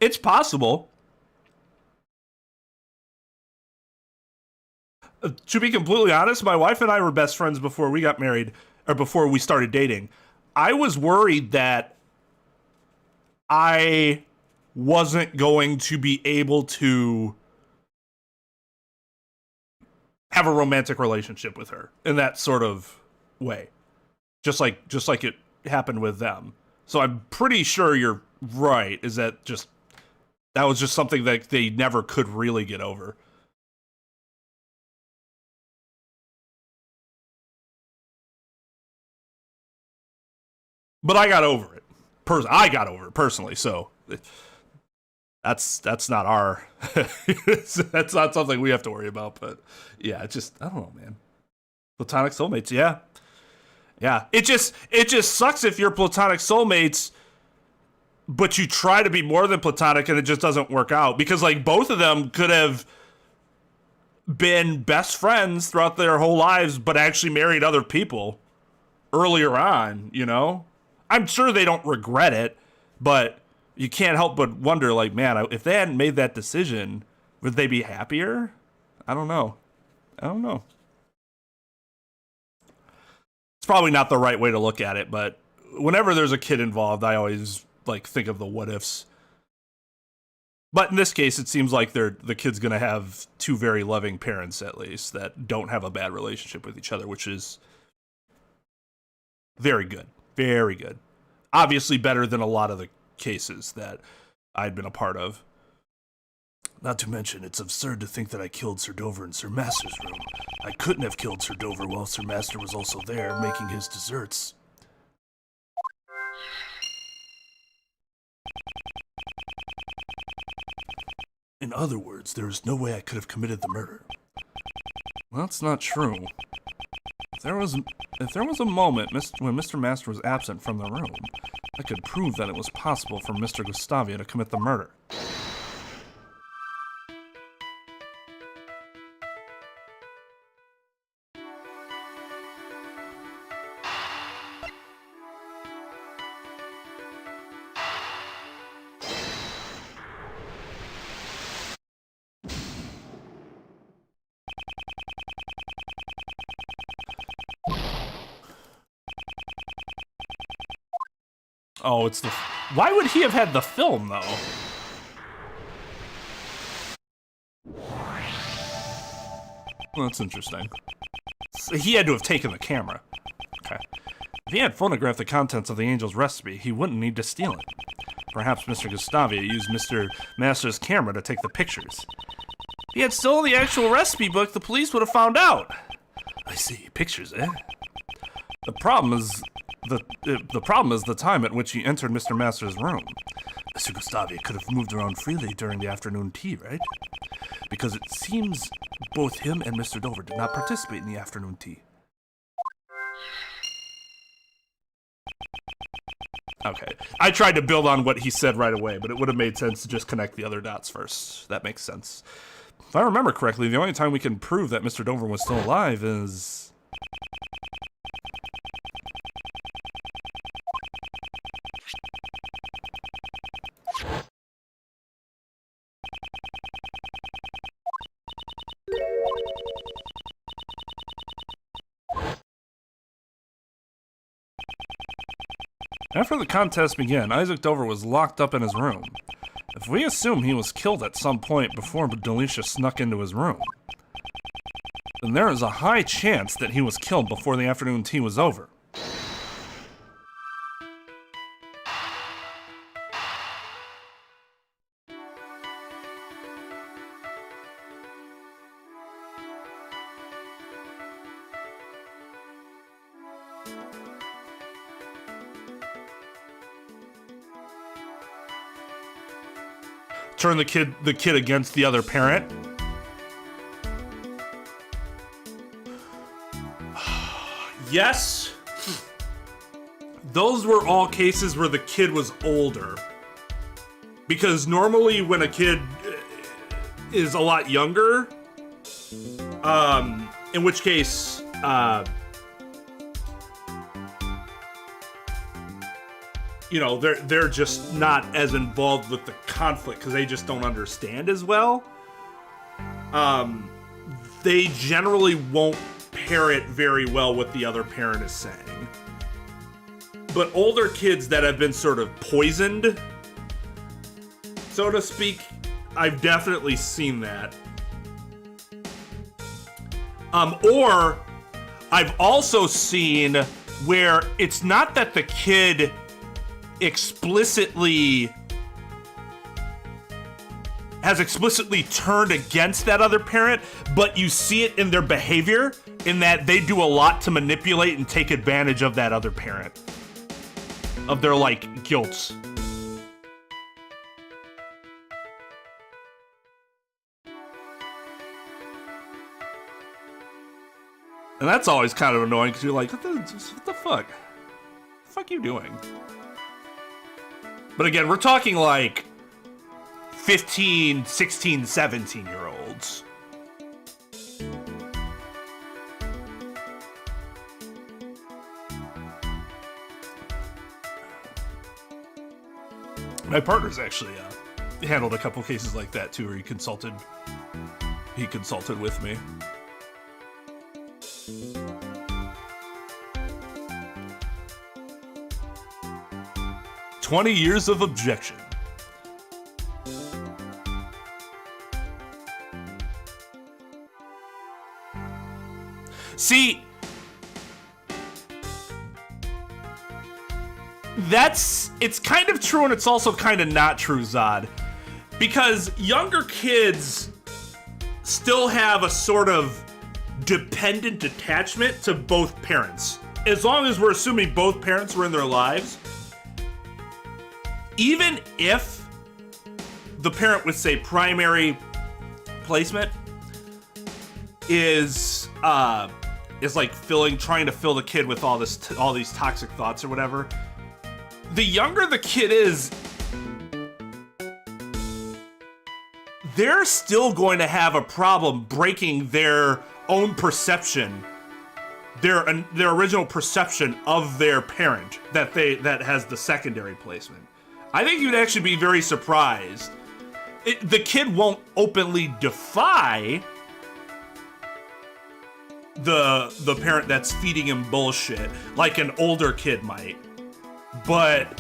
It's possible. To be completely honest, my wife and I were best friends before we got married, or before we started dating. I was worried that I wasn't going to be able to have a romantic relationship with her in that sort of way. Just like it happened with them. So I'm pretty sure you're right, is that was just something that they never could really get over. But I got over it. I got over it personally, so that's not our that's not something we have to worry about. But yeah, it just, I don't know, man. Platonic soulmates, yeah. Yeah. It just sucks if you're platonic soulmates, but you try to be more than platonic and it just doesn't work out. Because like both of them could have been best friends throughout their whole lives, but actually married other people earlier on, you know? I'm sure they don't regret it, but you can't help but wonder, like, man, if they hadn't made that decision, would they be happier? I don't know. It's probably not the right way to look at it, but whenever there's a kid involved, I always like think of the what ifs. But in this case, it seems like the kid's gonna have two very loving parents, at least, that don't have a bad relationship with each other, which is very good. Very good. Obviously better than a lot of the cases that I'd been a part of. Not to mention, it's absurd to think that I killed Sir Dover in Sir Master's room. I couldn't have killed Sir Dover while Sir Master was also there, making his desserts. In other words, there is no way I could have committed the murder. Well, that's not true. If there was a moment when Mr. Master was absent from the room, I could prove that it was possible for Mr. Gustavia to commit the murder. Oh, it's the... Why would he have had the film, though? Well, that's interesting. So he had to have taken the camera. Okay. If he had photographed the contents of the angel's recipe, he wouldn't need to steal it. Perhaps Mr. Gustavia used Mr. Master's camera to take the pictures. If he had stolen the actual recipe book, the police would have found out. I see. Pictures, eh? The problem is the time at which he entered Mr. Master's room. Mr. Gustavia could have moved around freely during the afternoon tea, right? Because it seems both him and Mr. Dover did not participate in the afternoon tea. Okay. I tried to build on what he said right away, but it would have made sense to just connect the other dots first. That makes sense. If I remember correctly, the only time we can prove that Mr. Dover was still alive is After the contest began, Isaac Dover was locked up in his room. If we assume he was killed at some point before Delisha snuck into his room, then there is a high chance that he was killed before the afternoon tea was over. Turn the kid against the other parent. Yes. Those were all cases where the kid was older. Because normally when a kid is a lot younger, in which case, you know, they're just not as involved with the conflict because they just don't understand as well. They generally won't parrot very well what the other parent is saying. But older kids that have been sort of poisoned, so to speak, I've definitely seen that. Or I've also seen where it's not that the kid has explicitly turned against that other parent, but you see it in their behavior, in that they do a lot to manipulate and take advantage of that other parent, of their, like, guilt. And that's always kind of annoying because you're like, what the fuck? The fuck you doing? But again, we're talking like 15, 16, 17-year-olds. My partner's actually handled a couple cases like that too, where he consulted with me. "20 years of objection." See, it's kind of true and it's also kind of not true, Zod. Because younger kids still have a sort of dependent attachment to both parents. As long as we're assuming both parents were in their lives, even if the parent with, say, primary placement is like trying to fill the kid with all these toxic thoughts or whatever, the younger the kid is, they're still going to have a problem breaking their own perception, their original perception of their parent that has the secondary placement. I think you'd actually be very surprised. The kid won't openly defy the parent that's feeding him bullshit like an older kid might, but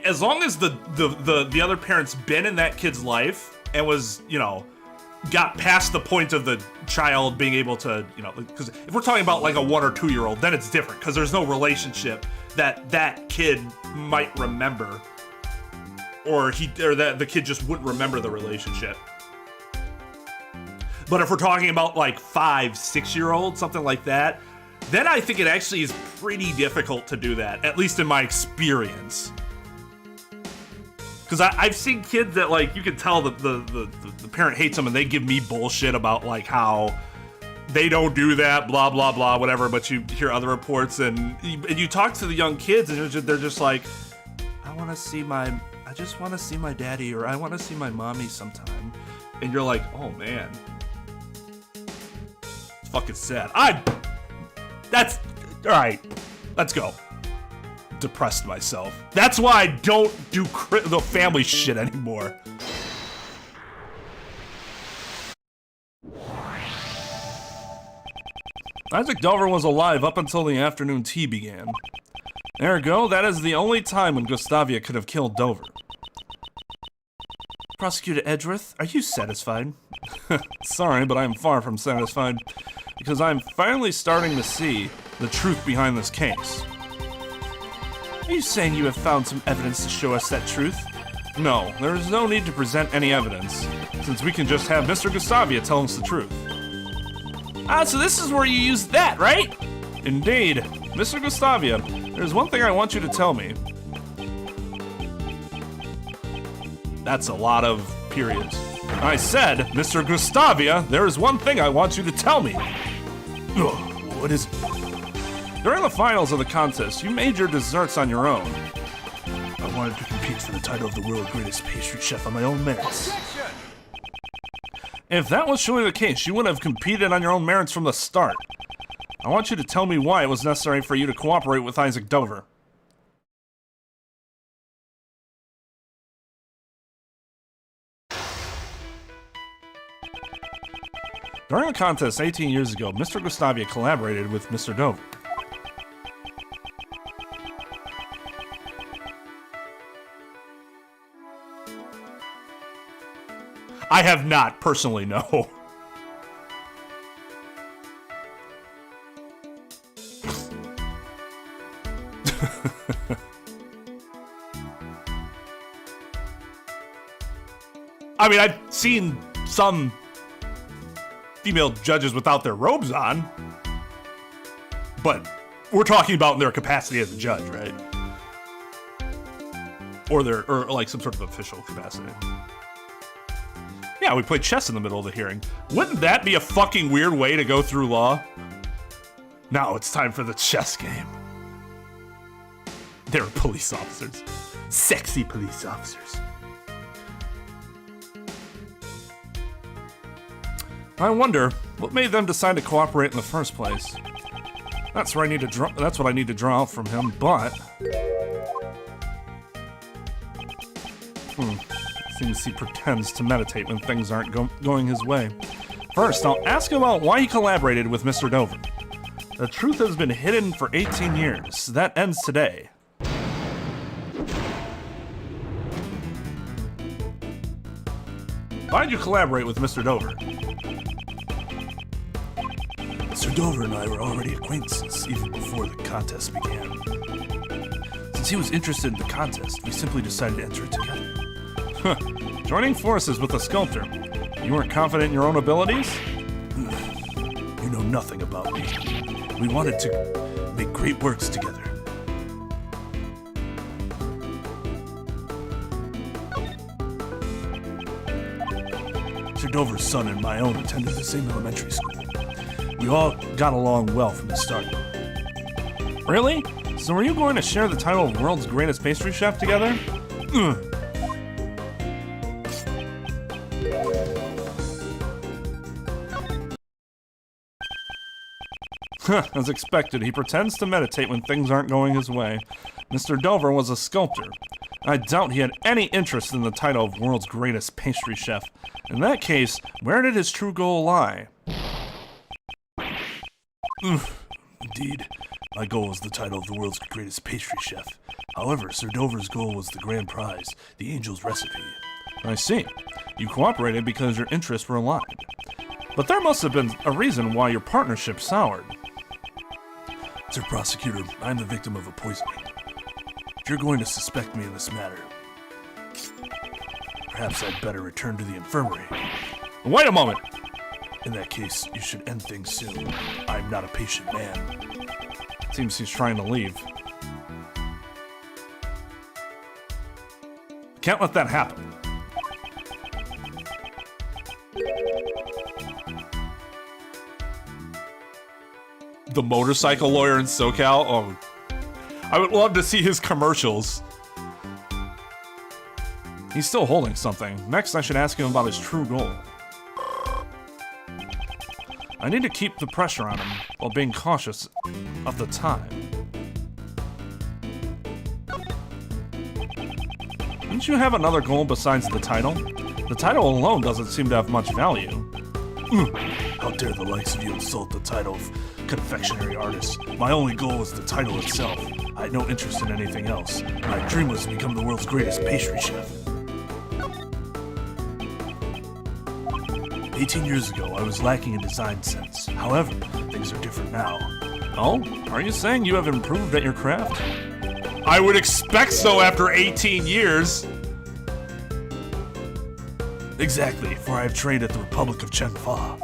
as long as the other parent's been in that kid's life and was, you know, got past the point of the child being able to, you know, because if we're talking about like a 1 or 2 year old, then it's different because there's no relationship that kid might remember, or that the kid just wouldn't remember the relationship. But if we're talking about like 5, 6 year old, something like that, then I think it actually is pretty difficult to do that, at least in my experience. Because I've seen kids that, like, you can tell that the parent hates them and they give me bullshit about like how they don't do that, blah, blah, blah, whatever. But you hear other reports and you talk to the young kids and they're just like, I just want to see my daddy, or I want to see my mommy sometime. And you're like, oh man, it's fucking sad. That's, all right, let's go. Depressed myself. That's why I don't do the family shit anymore. Isaac Dover was alive up until the afternoon tea began. Ergo, that is the only time when Gustavia could have killed Dover. Prosecutor Edgeworth, are you satisfied? Sorry, but I am far from satisfied, because I am finally starting to see the truth behind this case. Are you saying you have found some evidence to show us that truth? No, there is no need to present any evidence, since we can just have Mr. Gustavia tell us the truth. Ah, so this is where you use that, right? Indeed. Mr. Gustavia, there's one thing I want you to tell me. That's a lot of periods. I said, Mr. Gustavia, there is one thing I want you to tell me. Ugh, what is it? During the finals of the contest, you made your desserts on your own. I wanted to compete for the title of the world's greatest pastry chef on my own merits. Objection! If that was truly the case, you would have competed on your own merits from the start. I want you to tell me why it was necessary for you to cooperate with Isaac Dover. During a contest 18 years ago, Mr. Gustavia collaborated with Mr. Dover. I have not, personally, no. I mean, I've seen some female judges without their robes on, but we're talking about in their capacity as a judge, right? Or like some sort of official capacity. Yeah, we played chess in the middle of the hearing. Wouldn't that be a fucking weird way to go through law? Now it's time for the chess game. They were police officers. Sexy police officers. I wonder what made them decide to cooperate in the first place. That's what I need to draw out from him, but seems he pretends to meditate when things aren't going his way. First, I'll ask him about why he collaborated with Mr. Dover. The truth has been hidden for 18 years. That ends today. Why'd you collaborate with Mr. Dover? Sir Dover and I were already acquaintances even before the contest began. Since he was interested in the contest, we simply decided to enter it together. Huh. Joining forces with a sculptor. You weren't confident in your own abilities? You know nothing about me. We wanted to make great works together. Sir Dover's son and my own attended the same elementary school. We all got along well from the start. Really? So were you going to share the title of world's greatest pastry chef together? As expected, he pretends to meditate when things aren't going his way. Mr. Dover was a sculptor. I doubt he had any interest in the title of world's greatest pastry chef. In that case, where did his true goal lie? Indeed, my goal was the title of the world's greatest pastry chef. However, Sir Dover's goal was the grand prize, the angel's recipe. I see. You cooperated because your interests were aligned. But there must have been a reason why your partnership soured. Sir Prosecutor, I'm the victim of a poisoning. If you're going to suspect me in this matter, perhaps I'd better return to the infirmary. Wait a moment! In that case, you should end things soon. I'm not a patient man. Seems he's trying to leave. Can't let that happen. The motorcycle lawyer in SoCal? Oh, I would love to see his commercials. He's still holding something. Next, I should ask him about his true goal. I need to keep the pressure on him while being cautious of the time. Didn't you have another goal besides the title? The title alone doesn't seem to have much value. How dare the likes of you insult the title of confectionery artist. My only goal was the title itself. I had no interest in anything else. My dream was to become the world's greatest pastry chef. 18 years ago, I was lacking in design sense. However, things are different now. Oh, are you saying you have improved at your craft? I would expect so after 18 years. Exactly, for I have trained at the Republic of Chenfa.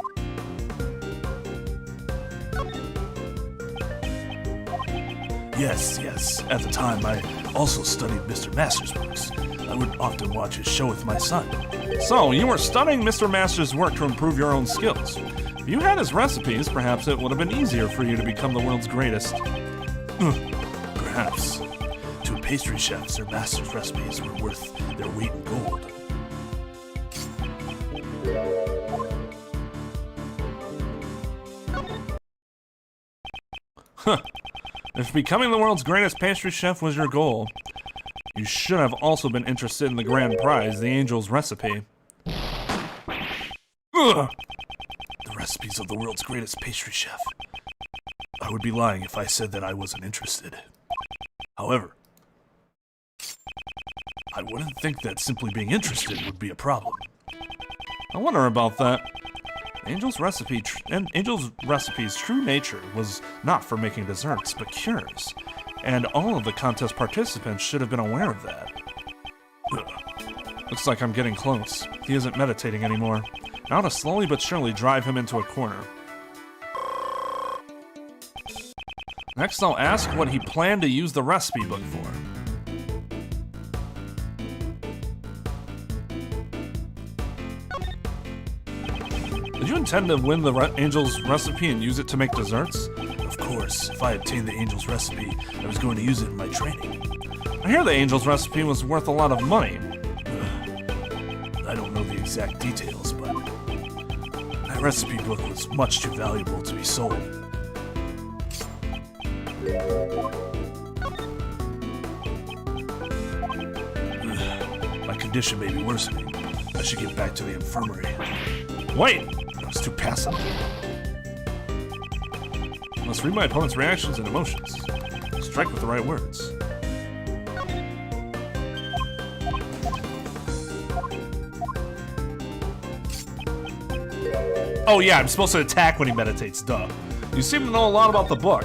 Yes. At the time, I also studied Mr. Master's works. I would often watch his show with my son. So, you were studying Mr. Master's work to improve your own skills. If you had his recipes, perhaps it would have been easier for you to become the world's greatest. Perhaps. To a pastry chef, Sir Master's recipes were worth their weight in gold. If becoming the world's greatest pastry chef was your goal, you should have also been interested in the grand prize, the Angel's recipe. The recipes of the world's greatest pastry chef. I would be lying if I said that I wasn't interested. However, I wouldn't think that simply being interested would be a problem. I wonder about that. Angel's recipe's true nature was not for making desserts, but cures. And all of the contest participants should have been aware of that. Looks like I'm getting close. He isn't meditating anymore. Now to slowly but surely drive him into a corner. Next, I'll ask what he planned to use the recipe book for. Did you intend to win the Angel's recipe and use it to make desserts? Of course, if I obtained the Angel's recipe, I was going to use it in my training. I hear the Angel's recipe was worth a lot of money. I don't know the exact details, but that recipe book was much too valuable to be sold. My condition may be worsening. I should get back to the infirmary. Wait! I was too passive. Must read my opponent's reactions and emotions. Strike with the right words. Oh yeah, I'm supposed to attack when he meditates, duh. You seem to know a lot about the book.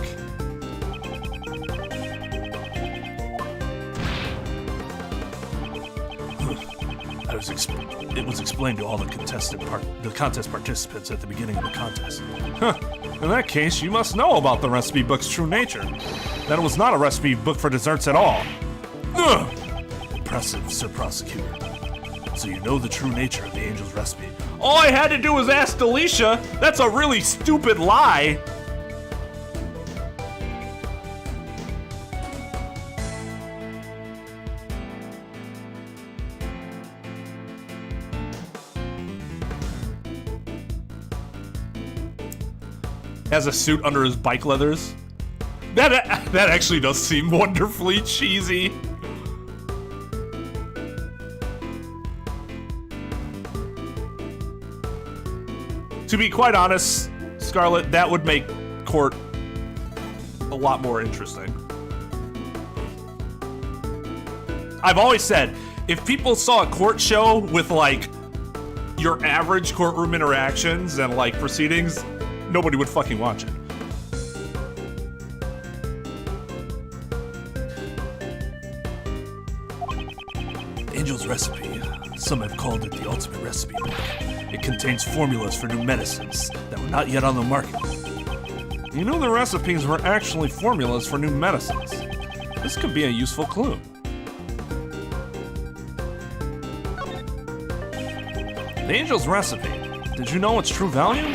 It was explained to all the contest participants at the beginning of the contest. Huh. In that case, you must know about the recipe book's true nature. That it was not a recipe book for desserts at all. Ugh! Impressive, Sir Prosecutor. So you know the true nature of the Angel's recipe. All I had to do was ask Delicia. That's a really stupid lie. Has a suit under his bike leathers. That actually does seem wonderfully cheesy. To be quite honest, Scarlett, that would make court a lot more interesting. I've always said, if people saw a court show with like your average courtroom interactions and like proceedings, nobody would fucking watch it. Angel's recipe. Some have called it the ultimate recipe book. It contains formulas for new medicines that were not yet on the market. You know the recipes were actually formulas for new medicines. This could be a useful clue. The Angel's recipe. Did you know its true value?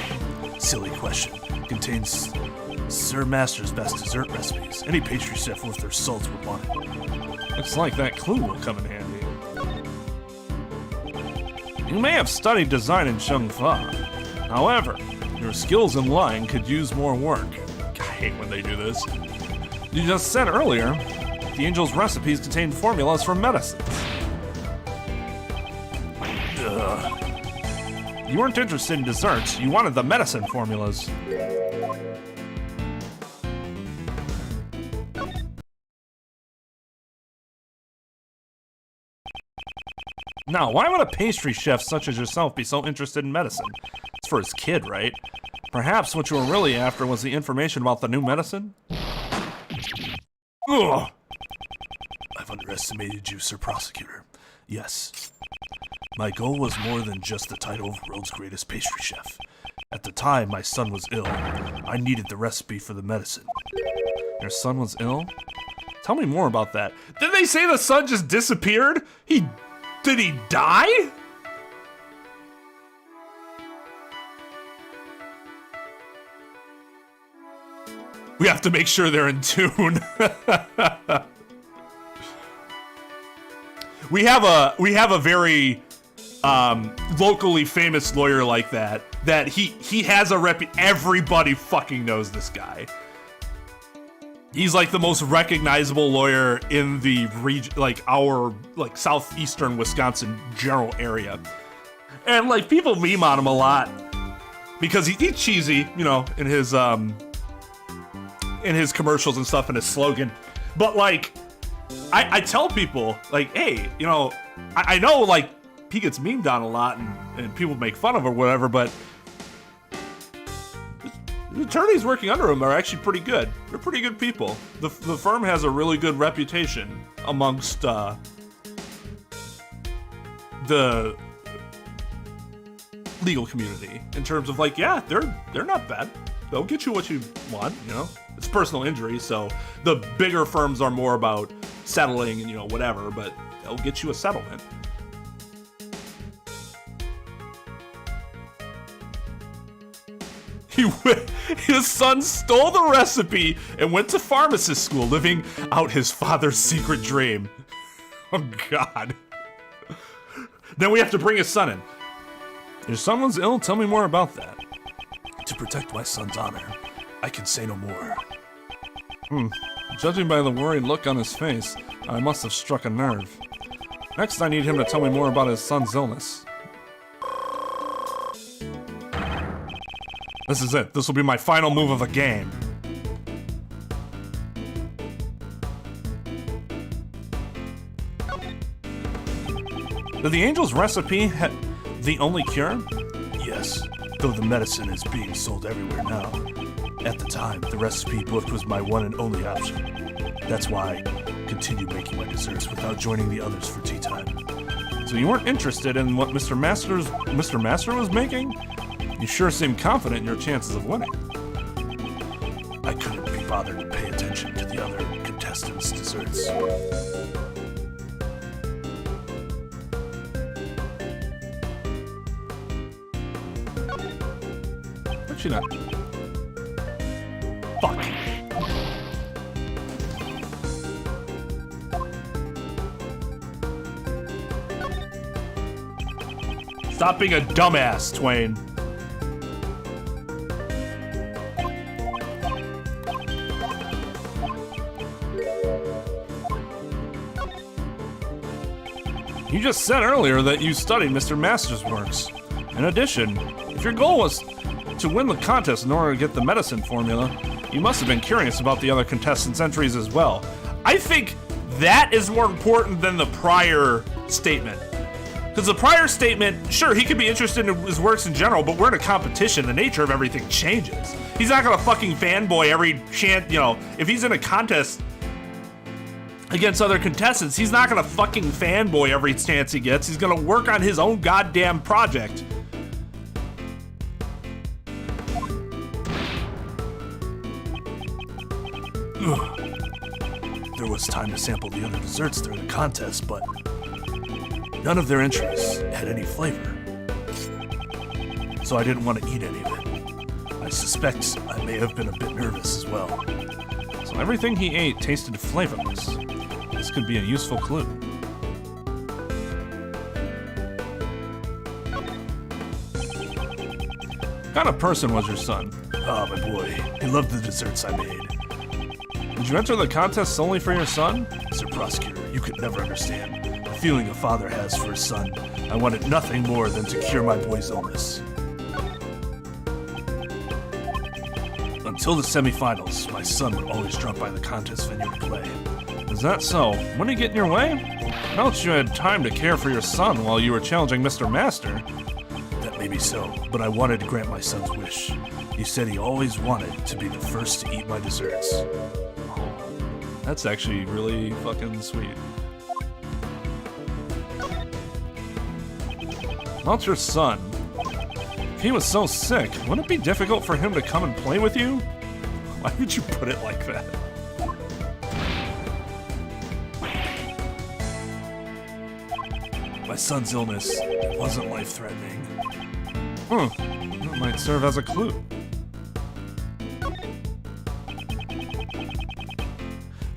Silly question. Contains Sir Master's best dessert recipes. Any pastry chef worth their salt would want it. Looks like that clue will come in handy. You may have studied design in Chengfa. However, your skills in lying could use more work. I hate when they do this. You just said earlier, the Angel's recipes contain formulas for medicines. You weren't interested in desserts, you wanted the medicine formulas. Now, why would a pastry chef such as yourself be so interested in medicine? It's for his kid, right? Perhaps what you were really after was the information about the new medicine? Ugh. I've underestimated you, Sir Prosecutor. Yes. My goal was more than just the title of world's greatest pastry chef. At the time, my son was ill. I needed the recipe for the medicine. Your son was ill? Tell me more about that. Did they say the son just disappeared? Did he die? We have to make sure they're in tune. we have a very locally famous lawyer like that he has a rep. Everybody fucking knows this guy. He's like the most recognizable lawyer in the region, like our southeastern Wisconsin general area, and like people meme on him a lot because he's cheesy, you know, in his commercials and stuff and his slogan. But like, I tell people like, hey, you know, I know like he gets memed on a lot and people make fun of him or whatever, but the attorneys working under him are actually pretty good. They're pretty good people. The firm has a really good reputation amongst the legal community in terms of like, yeah, they're not bad. They'll get you what you want, you know. It's personal injury, so the bigger firms are more about settling and, you know, whatever, but they'll get you a settlement. His son stole the recipe and went to pharmacist school, living out his father's secret dream. Oh, God. Then we have to bring his son in. If someone's ill, tell me more about that. To protect my son's honor, I can say no more. Judging by the worried look on his face, I must have struck a nerve. Next, I need him to tell me more about his son's illness. This is it. This will be my final move of the game. Did the angel's recipe the only cure? Yes, though the medicine is being sold everywhere now. At the time, the recipe book was my one and only option. That's why I continued making my desserts without joining the others for tea time. So you weren't interested in what Mr. Master was making? You sure seem confident in your chances of winning. I couldn't be bothered to pay attention to the other contestants' desserts. Actually not. Fuck. Stop being a dumbass, Twain. You just said earlier that you studied Mr. Master's works. In addition, if your goal was to win the contest in order to get the medicine formula, you must have been curious about the other contestants' entries as well. I think that is more important than the prior statement. Because the prior statement, sure, he could be interested in his works in general, but we're in a competition. The nature of everything changes. He's not gonna fucking fanboy every chance, you know, if he's in a contest against other contestants, he's not gonna fucking fanboy every chance he gets. He's gonna work on his own goddamn project. There was time to sample the other desserts during the contest, but none of their entries had any flavor. So I didn't want to eat any of it. I suspect I may have been a bit nervous as well. So everything he ate tasted flavorless. This could be a useful clue. What kind of person was your son? Ah, my boy. He loved the desserts I made. Did you enter the contest solely for your son? Sir Prosecutor, you could never understand the feeling a father has for his son. I wanted nothing more than to cure my boy's illness. Until the semifinals, my son would always drop by the contest venue to play. Is that so? Wouldn't he get in your way? Now that you had time to care for your son while you were challenging Mr. Master. That may be so, but I wanted to grant my son's wish. He said he always wanted to be the first to eat my desserts. That's actually really fucking sweet. Not your son. If he was so sick, wouldn't it be difficult for him to come and play with you? Why would you put it like that? My son's illness wasn't life-threatening. That might serve as a clue.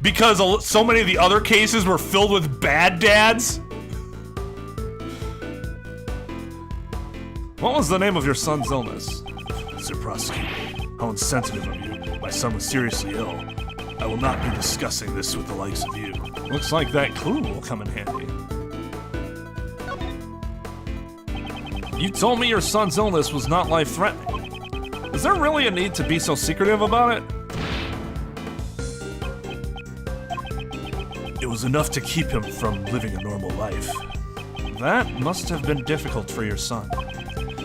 Because so many of the other cases were filled with bad dads? What was the name of your son's illness? Sir Prosecutor, how insensitive of you. My son was seriously ill. I will not be discussing this with the likes of you. Looks like that clue will come in handy. You told me your son's illness was not life-threatening. Is there really a need to be so secretive about it? It was enough to keep him from living a normal life. That must have been difficult for your son.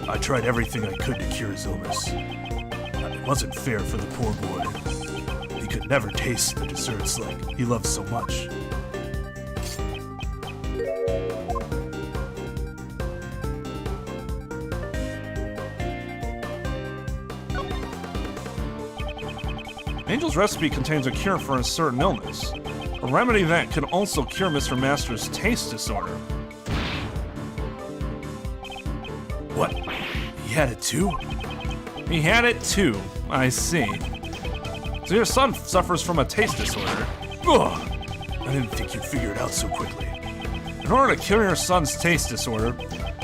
I tried everything I could to cure his illness. It wasn't fair for the poor boy. He could never taste the desserts like he loved so much. Angel's recipe contains a cure for a certain illness. A remedy that could also cure Mr. Master's taste disorder. What? He had it too? He had it too, I see. So your son suffers from a taste disorder. Ugh! I didn't think you'd figure it out so quickly. In order to cure your son's taste disorder,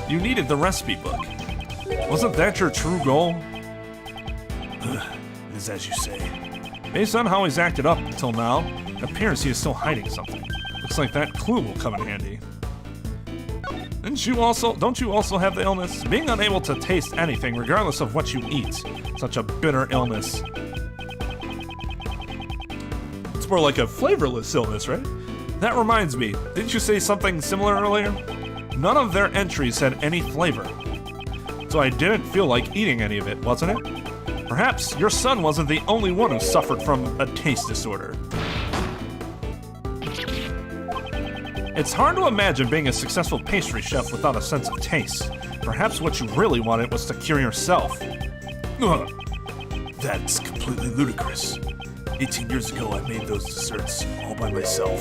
you needed the recipe book. Wasn't that your true goal? It is as you say. Based on how he's acted up until now, it appears he is still hiding something. Looks like that clue will come in handy. Don't you also have the illness? Being unable to taste anything regardless of what you eat. Such a bitter illness. It's more like a flavorless illness, right? That reminds me, didn't you say something similar earlier? None of their entries had any flavor. So I didn't feel like eating any of it, wasn't it? Perhaps your son wasn't the only one who suffered from a taste disorder. It's hard to imagine being a successful pastry chef without a sense of taste. Perhaps what you really wanted was to cure yourself. Ugh. That's completely ludicrous. 18 years ago, I made those desserts all by myself.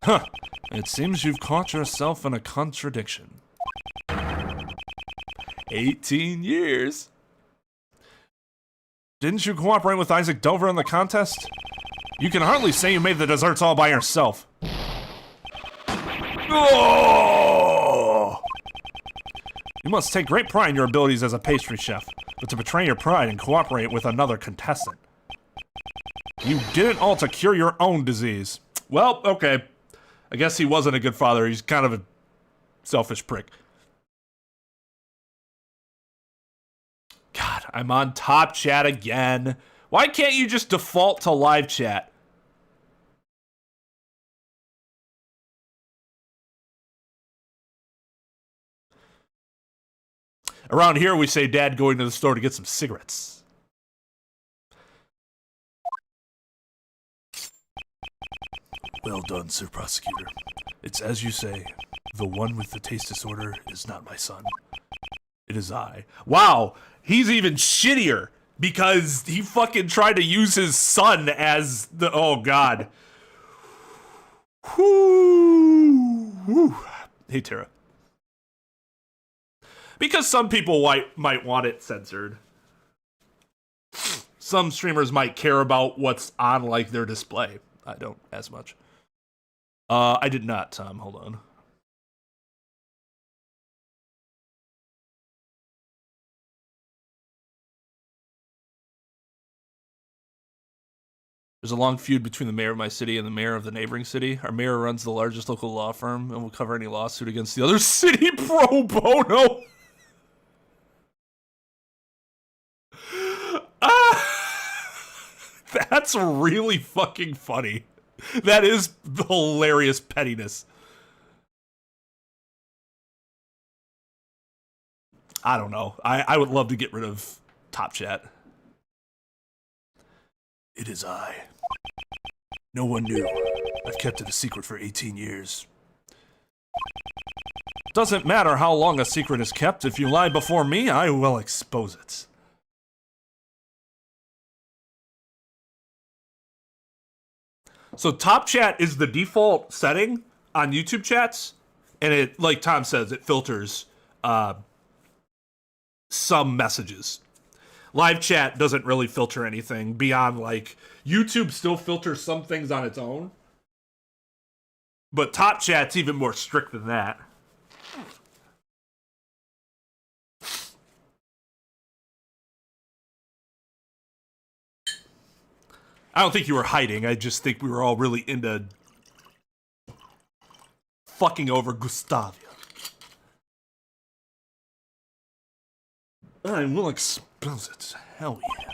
Huh. It seems you've caught yourself in a contradiction. 18 years. Didn't you cooperate with Isaac Dover in the contest? You can hardly say you made the desserts all by yourself. Oh! You must take great pride in your abilities as a pastry chef, but to betray your pride and cooperate with another contestant. You did it all to cure your own disease. Well, okay. I guess he wasn't a good father. He's kind of a selfish prick. God, I'm on top chat again. Why can't you just default to live chat? Around here, we say Dad going to the store to get some cigarettes. Well done, Sir Prosecutor. It's as you say. The one with the taste disorder is not my son. It is I. Wow, he's even shittier because he fucking tried to use his son as the... Oh, God. Whoo. Hey, Tara. Because some people might want it censored. Some streamers might care about what's on, like, their display. I don't as much. I did not, Tom. Hold on. There's a long feud between the mayor of my city and the mayor of the neighboring city. Our mayor runs the largest local law firm and will cover any lawsuit against the other city pro bono. That's really fucking funny. That is hilarious pettiness. I don't know. I would love to get rid of Top Chat. It is I. No one knew. I've kept it a secret for 18 years. Doesn't matter how long a secret is kept. If you lie before me, I will expose it. So Top Chat is the default setting on YouTube chats, and it, like Tom says, it filters some messages. Live chat doesn't really filter anything beyond, like, YouTube still filters some things on its own, but Top Chat's even more strict than that. I don't think you were hiding. I just think we were all really into fucking over Gustavia. I will expose it. Hell yeah.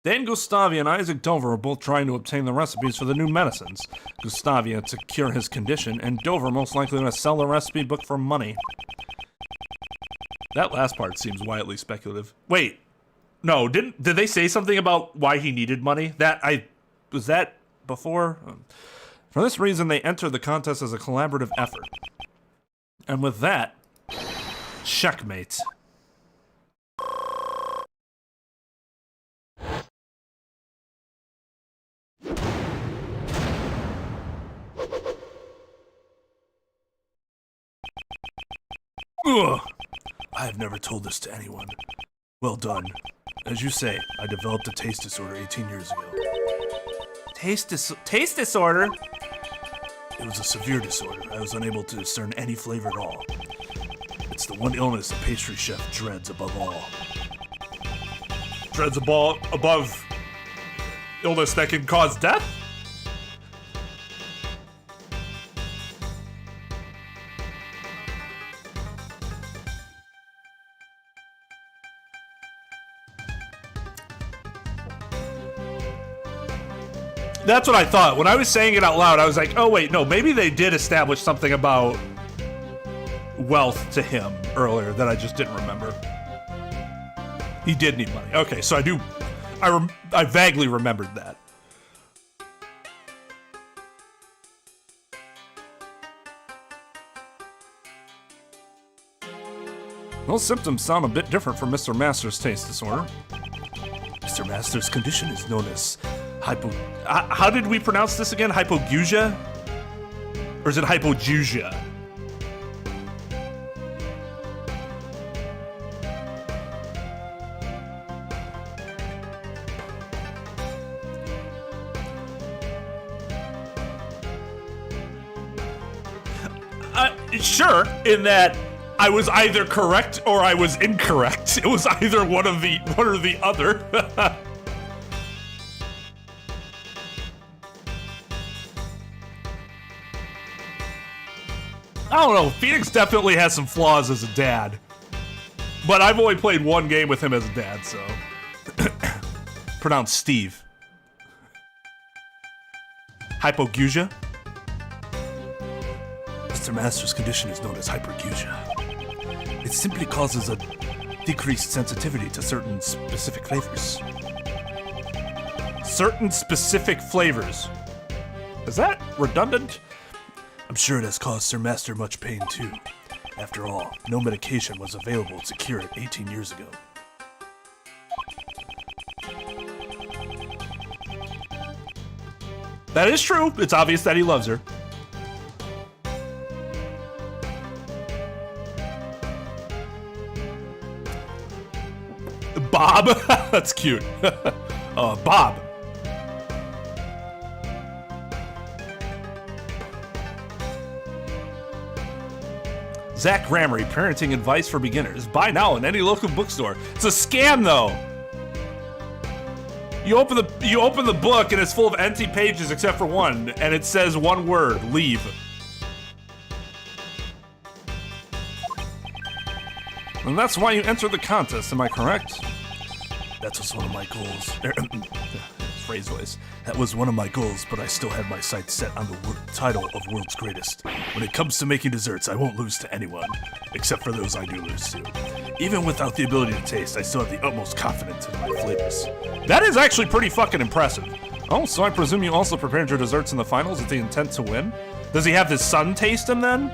Then Gustavia and Isaac Dover are both trying to obtain the recipes for the new medicines. Gustavia to cure his condition, and Dover most likely to sell the recipe book for money. That last part seems wildly speculative. Wait, no, did they say something about why he needed money? Was that before? For this reason, they entered the contest as a collaborative effort. And with that, checkmate. Ugh. I have never told this to anyone. Well done. As you say, I developed a taste disorder 18 years ago. Taste disorder? It was a severe disorder. I was unable to discern any flavor at all. It's the one illness a pastry chef dreads above all. Dreads above illness that can cause death? That's what I thought. When I was saying it out loud, I was like, oh wait, no, maybe they did establish something about wealth to him earlier that I just didn't remember. He did need money. Okay, so I vaguely remembered that. Those symptoms sound a bit different from Mr. Master's taste disorder. Mr. Master's condition is known as how did we pronounce this again? Hypogusia? Or is it hypogusia? Sure, in that I was either correct or I was incorrect. It was either one or the other. I don't know, Phoenix definitely has some flaws as a dad. But I've only played one game with him as a dad, so. Pronounced Steve. Hypogusia? Mr. Master's condition is known as hypergusia. It simply causes a decreased sensitivity to certain specific flavors. Certain specific flavors. Is that redundant? I'm sure it has caused Sir Master much pain too. After all, no medication was available to cure it 18 years ago. That is true. It's obvious that he loves her. Bob? That's cute. Bob. Zach Grammary, parenting advice for beginners. Buy now in any local bookstore. It's a scam, though. You open the book and it's full of empty pages except for one, and it says one word: leave. And that's why you entered the contest, am I correct? That was one of my goals. Phrase voice. That was one of my goals, but I still had my sights set on the title of World's Greatest. When it comes to making desserts, I won't lose to anyone, except for those I do lose to. Even without the ability to taste, I still have the utmost confidence in my flavors. That is actually pretty fucking impressive. Oh, so I presume you also prepared your desserts in the finals with the intent to win? Does he have his son taste them then?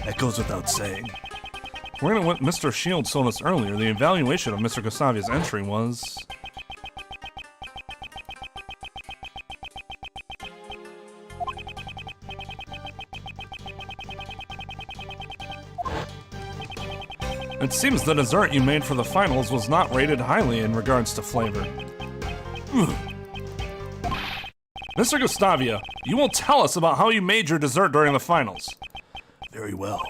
That goes without saying. According to what Mr. Shields told us earlier, the evaluation of Mr. Gustavia's entry was... It seems the dessert you made for the finals was not rated highly in regards to flavor. Mr. Gustavia, you will tell us about how you made your dessert during the finals. Very well.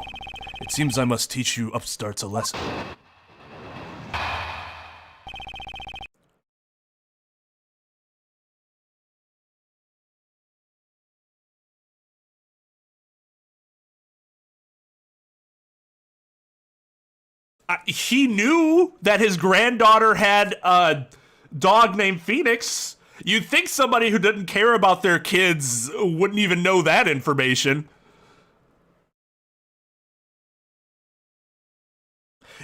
It seems I must teach you upstarts a lesson. He knew that his granddaughter had a dog named Phoenix. You'd think somebody who didn't care about their kids wouldn't even know that information.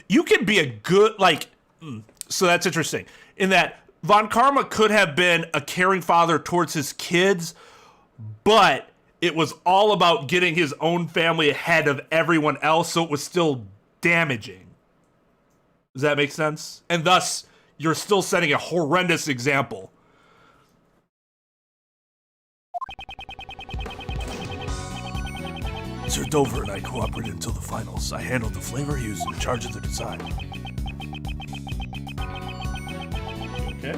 You can be a good, so that's interesting. In that, Von Karma could have been a caring father towards his kids, but it was all about getting his own family ahead of everyone else, so it was still damaging. Does that make sense? And thus, you're still setting a horrendous example. Sir Dover and I cooperated until the finals. I handled the flavor, he was in charge of the design. Okay.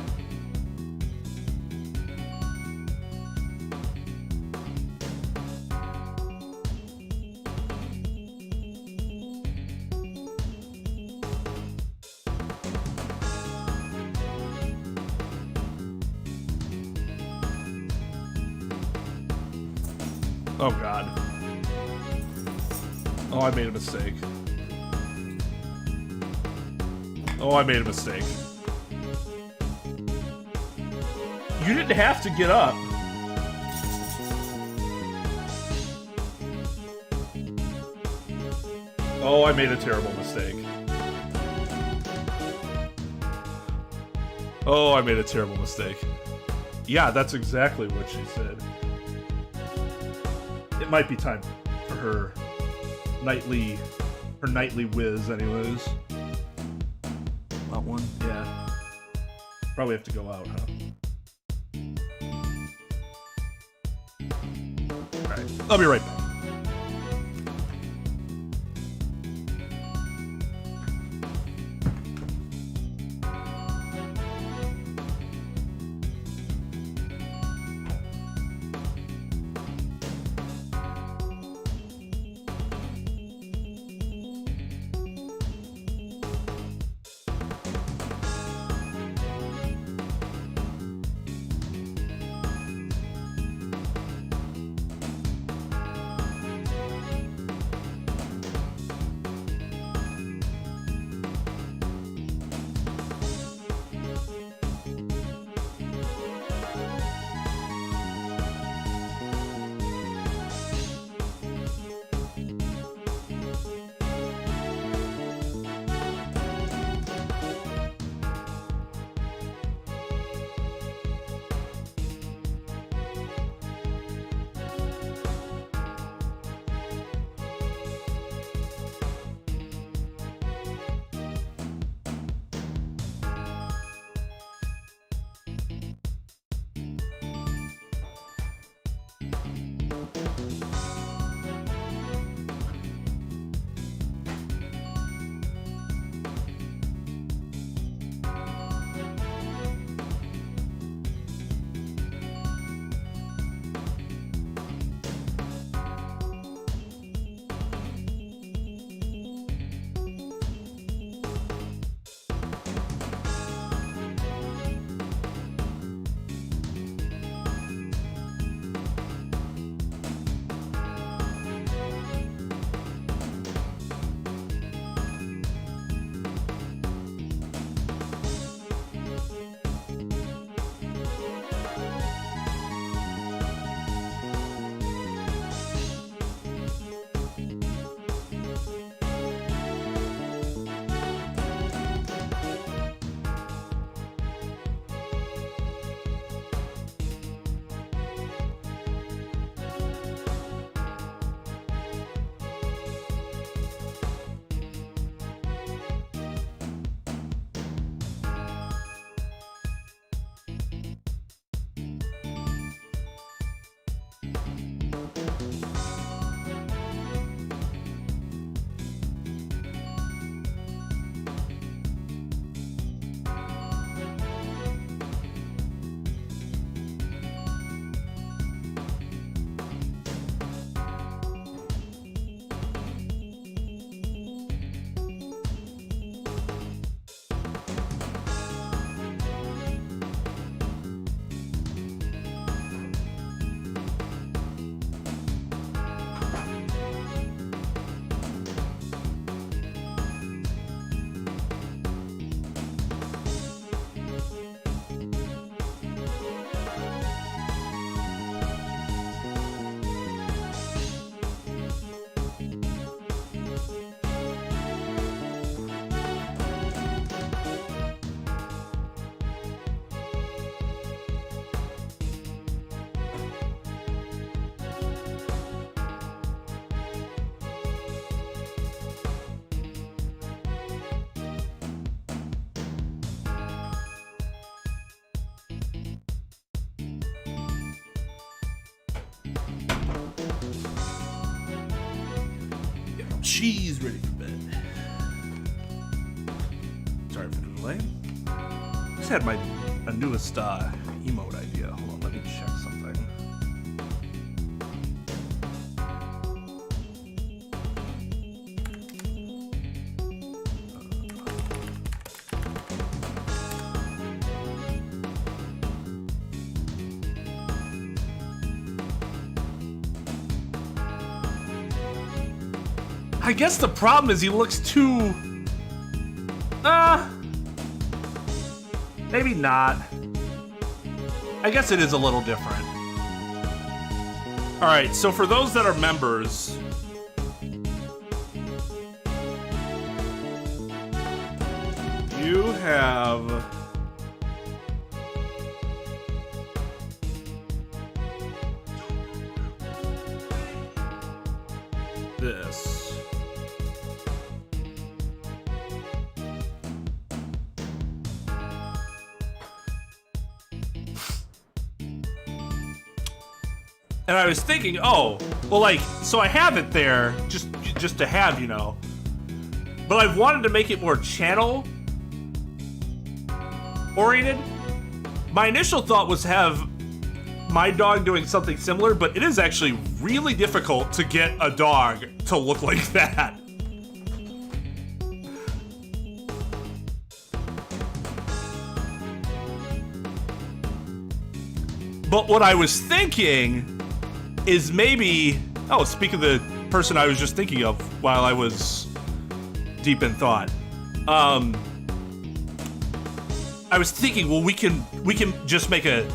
Oh God. Oh, I made a mistake. Oh, I made a mistake. You didn't have to get up. Oh, I made a terrible mistake. Oh, I made a terrible mistake. Yeah, that's exactly what she said. It might be time for her nightly whiz anyways. Want one? Yeah. Probably have to go out, huh? Alright, I'll be right back. she's ready for bed. Sorry for the delay. Just had a newest emote idea. Hold on, let me check something. I guess the problem is he looks too... maybe not. I guess it is a little different. Alright, so for those that are members... you have... this. And I was thinking, oh, well, like, so I have it there just to have, you know. But I've wanted to make it more channel oriented. My initial thought was have my dog doing something similar, but it is actually really difficult to get a dog to look like that. But what I was thinking is maybe... oh, speak of the person I was just thinking of while I was deep in thought. I was thinking, well, we can just make a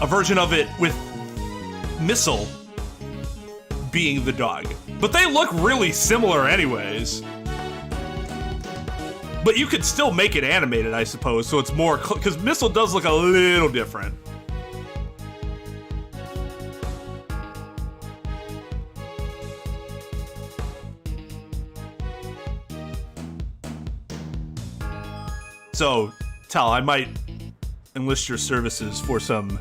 version of it with Missile being the dog. But they look really similar anyways. But you could still make it animated, I suppose, so it's more... because Missile does look a little different. So, Tal, I might enlist your services for some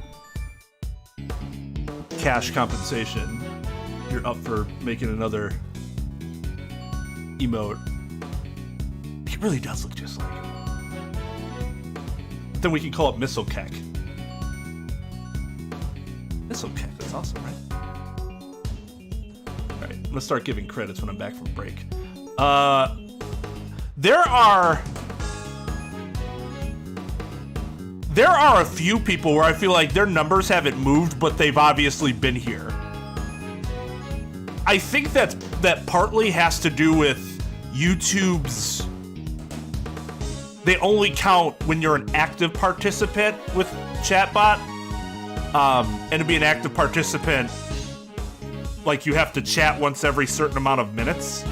cash compensation. You're up for making another emote. It really does look just like him. Then we can call it Missile Keck. Missile Keck, that's awesome, right? Alright, I'm gonna start giving credits when I'm back from break. There are a few people where I feel like their numbers haven't moved, but they've obviously been here. I think that partly has to do with YouTube's... they only count when you're an active participant with Chatbot. And to be an active participant, like, you have to chat once every certain amount of minutes.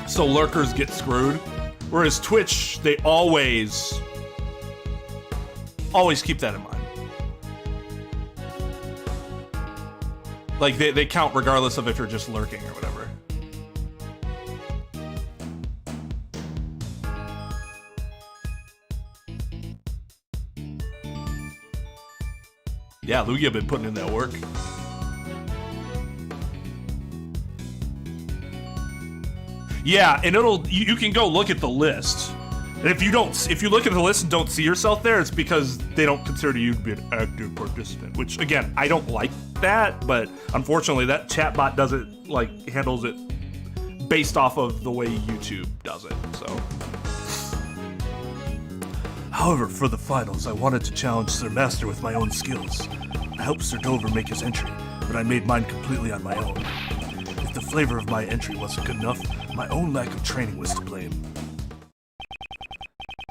So lurkers get screwed. Whereas Twitch, they always keep that in mind. Like, they count regardless of if you're just lurking or whatever. Yeah, Lugia been putting in that work. Yeah, and you can go look at the list. And if you look at the list and don't see yourself there, it's because they don't consider you to be an active participant. Which, again, I don't like that, but unfortunately that chatbot doesn't, like, handles it based off of the way YouTube does it, so. However, for the finals, I wanted to challenge Sir Master with my own skills. I helped Sir Dover make his entry, but I made mine completely on my own. If the flavor of my entry wasn't good enough, my own lack of training was to blame.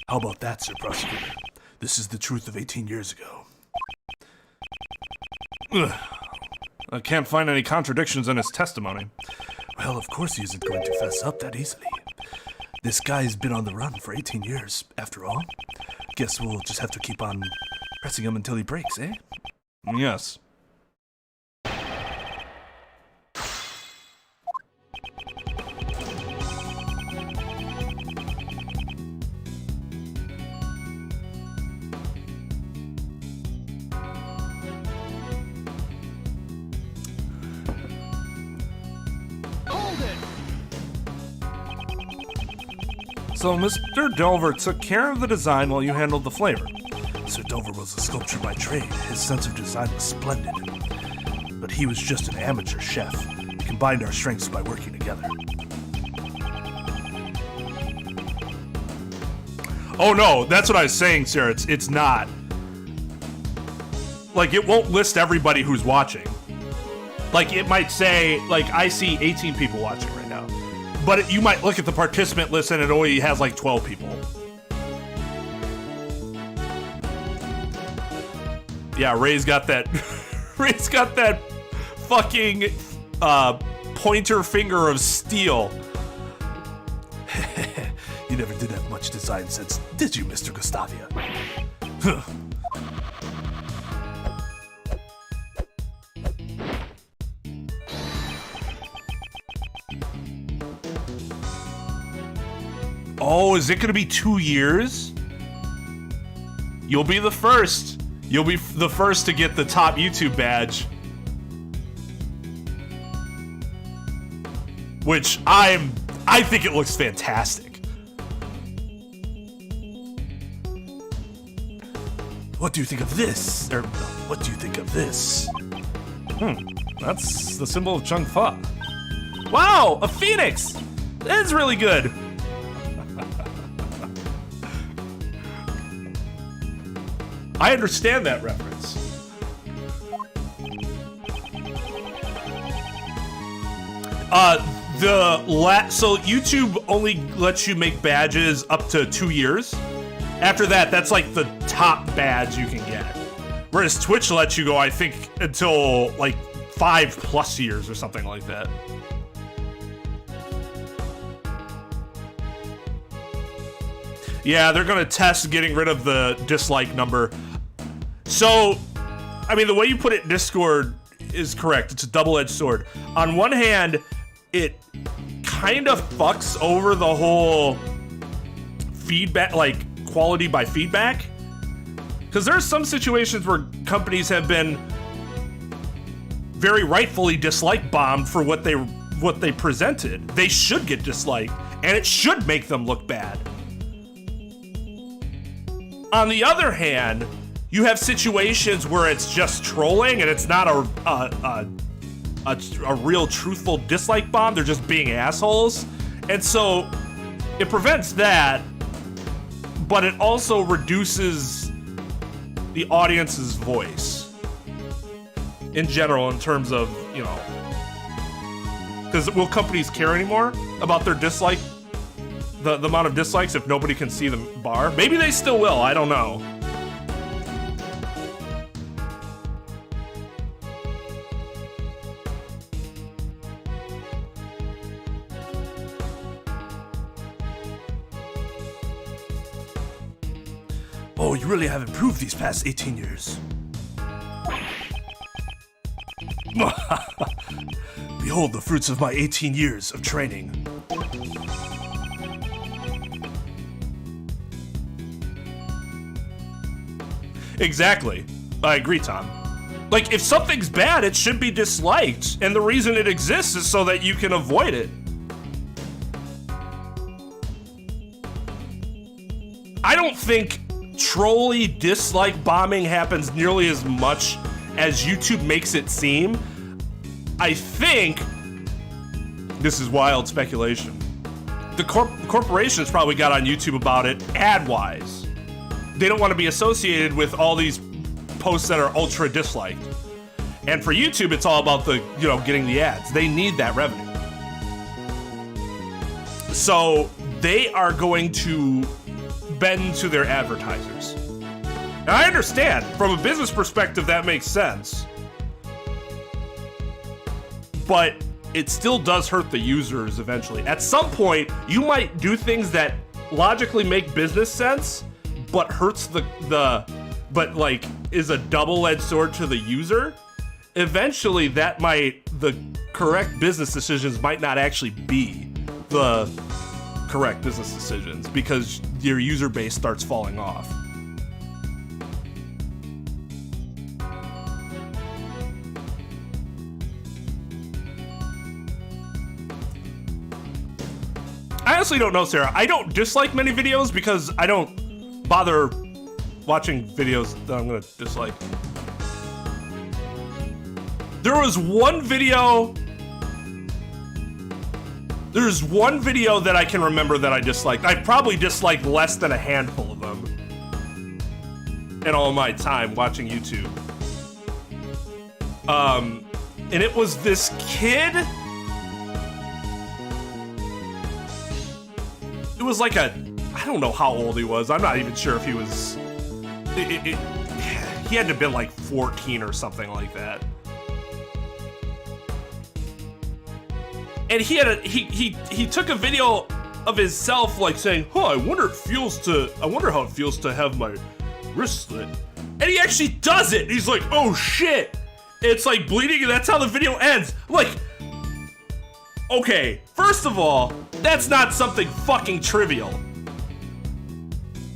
How about that, Sir Prosecutor? This is the truth of 18 years ago. Ugh. I can't find any contradictions in his testimony. Well, of course he isn't going to fess up that easily. This guy's been on the run for 18 years, after all. Guess we'll just have to keep on pressing him until he breaks, eh? Yes. So Mr. Delver took care of the design while you handled the flavor. Sir Delver was a sculptor by trade. His sense of design was splendid. But he was just an amateur chef. We combined our strengths by working together. Oh no, that's what I was saying, Sarah. It's not. Like, it won't list everybody who's watching. Like, it might say, like, I see 18 people watching right now. But you might look at the participant list and it only has like 12 people. Yeah, Ray's got that. Ray's got that fucking pointer finger of steel. You never did have much design sense, did you, Mr. Gustavia? Oh, is it gonna be 2 years? You'll be the first. You'll be the first to get the top YouTube badge. Which I think it looks fantastic. What do you think of this? Or what do you think of this? That's the symbol of Chung Fa. Wow, a phoenix! That is really good. I understand that reference. So YouTube only lets you make badges up to 2 years. After that, that's like the top badge you can get. Whereas Twitch lets you go, I think, until like 5+ years or something like that. Yeah, they're gonna test getting rid of the dislike number. So, I mean, the way you put it in Discord is correct. It's a double-edged sword. On one hand, it kind of fucks over the whole feedback, like quality by feedback. Because there are some situations where companies have been very rightfully dislike bombed for what they presented. They should get disliked, and it should make them look bad. On the other hand, you have situations where it's just trolling and it's not a real truthful dislike bomb. They're just being assholes. And so it prevents that, but it also reduces the audience's voice in general in terms of, you know, because will companies care anymore about their dislike? The amount of dislikes if nobody can see the bar? Maybe they still will, I don't know. Oh, you really have improved these past 18 years. Behold the fruits of my 18 years of training. Exactly. I agree, Tom. Like, if something's bad, it should be disliked, and the reason it exists is so that you can avoid it. I don't think trolly dislike bombing happens nearly as much as YouTube makes it seem. I think, this is wild speculation, the corporations probably got on YouTube about it ad-wise. They don't want to be associated with all these posts that are ultra disliked. And for YouTube, it's all about the, you know, getting the ads. They need that revenue. So they are going to bend to their advertisers. Now, I understand, from a business perspective, that makes sense. But it still does hurt the users eventually. At some point, you might do things that logically make business sense, but hurts but like is a double-edged sword to the user. Eventually the correct business decisions might not actually be the correct business decisions because your user base starts falling off. honestly don't know, Sarah. I don't dislike many videos because I don't bother watching videos that I'm gonna dislike. There was one video. There's one video that I can remember that I disliked. I probably disliked less than a handful of them in all my time watching YouTube. And it was this kid. It was like I don't know how old he was. I'm not even sure if he was, he had to have been like 14 or something like that. And he took a video of himself like saying, "Oh, I wonder how it feels to have my wrist slit." And he actually does it. He's like, "Oh shit." It's like bleeding and that's how the video ends. I'm like, okay, first of all, that's not something fucking trivial.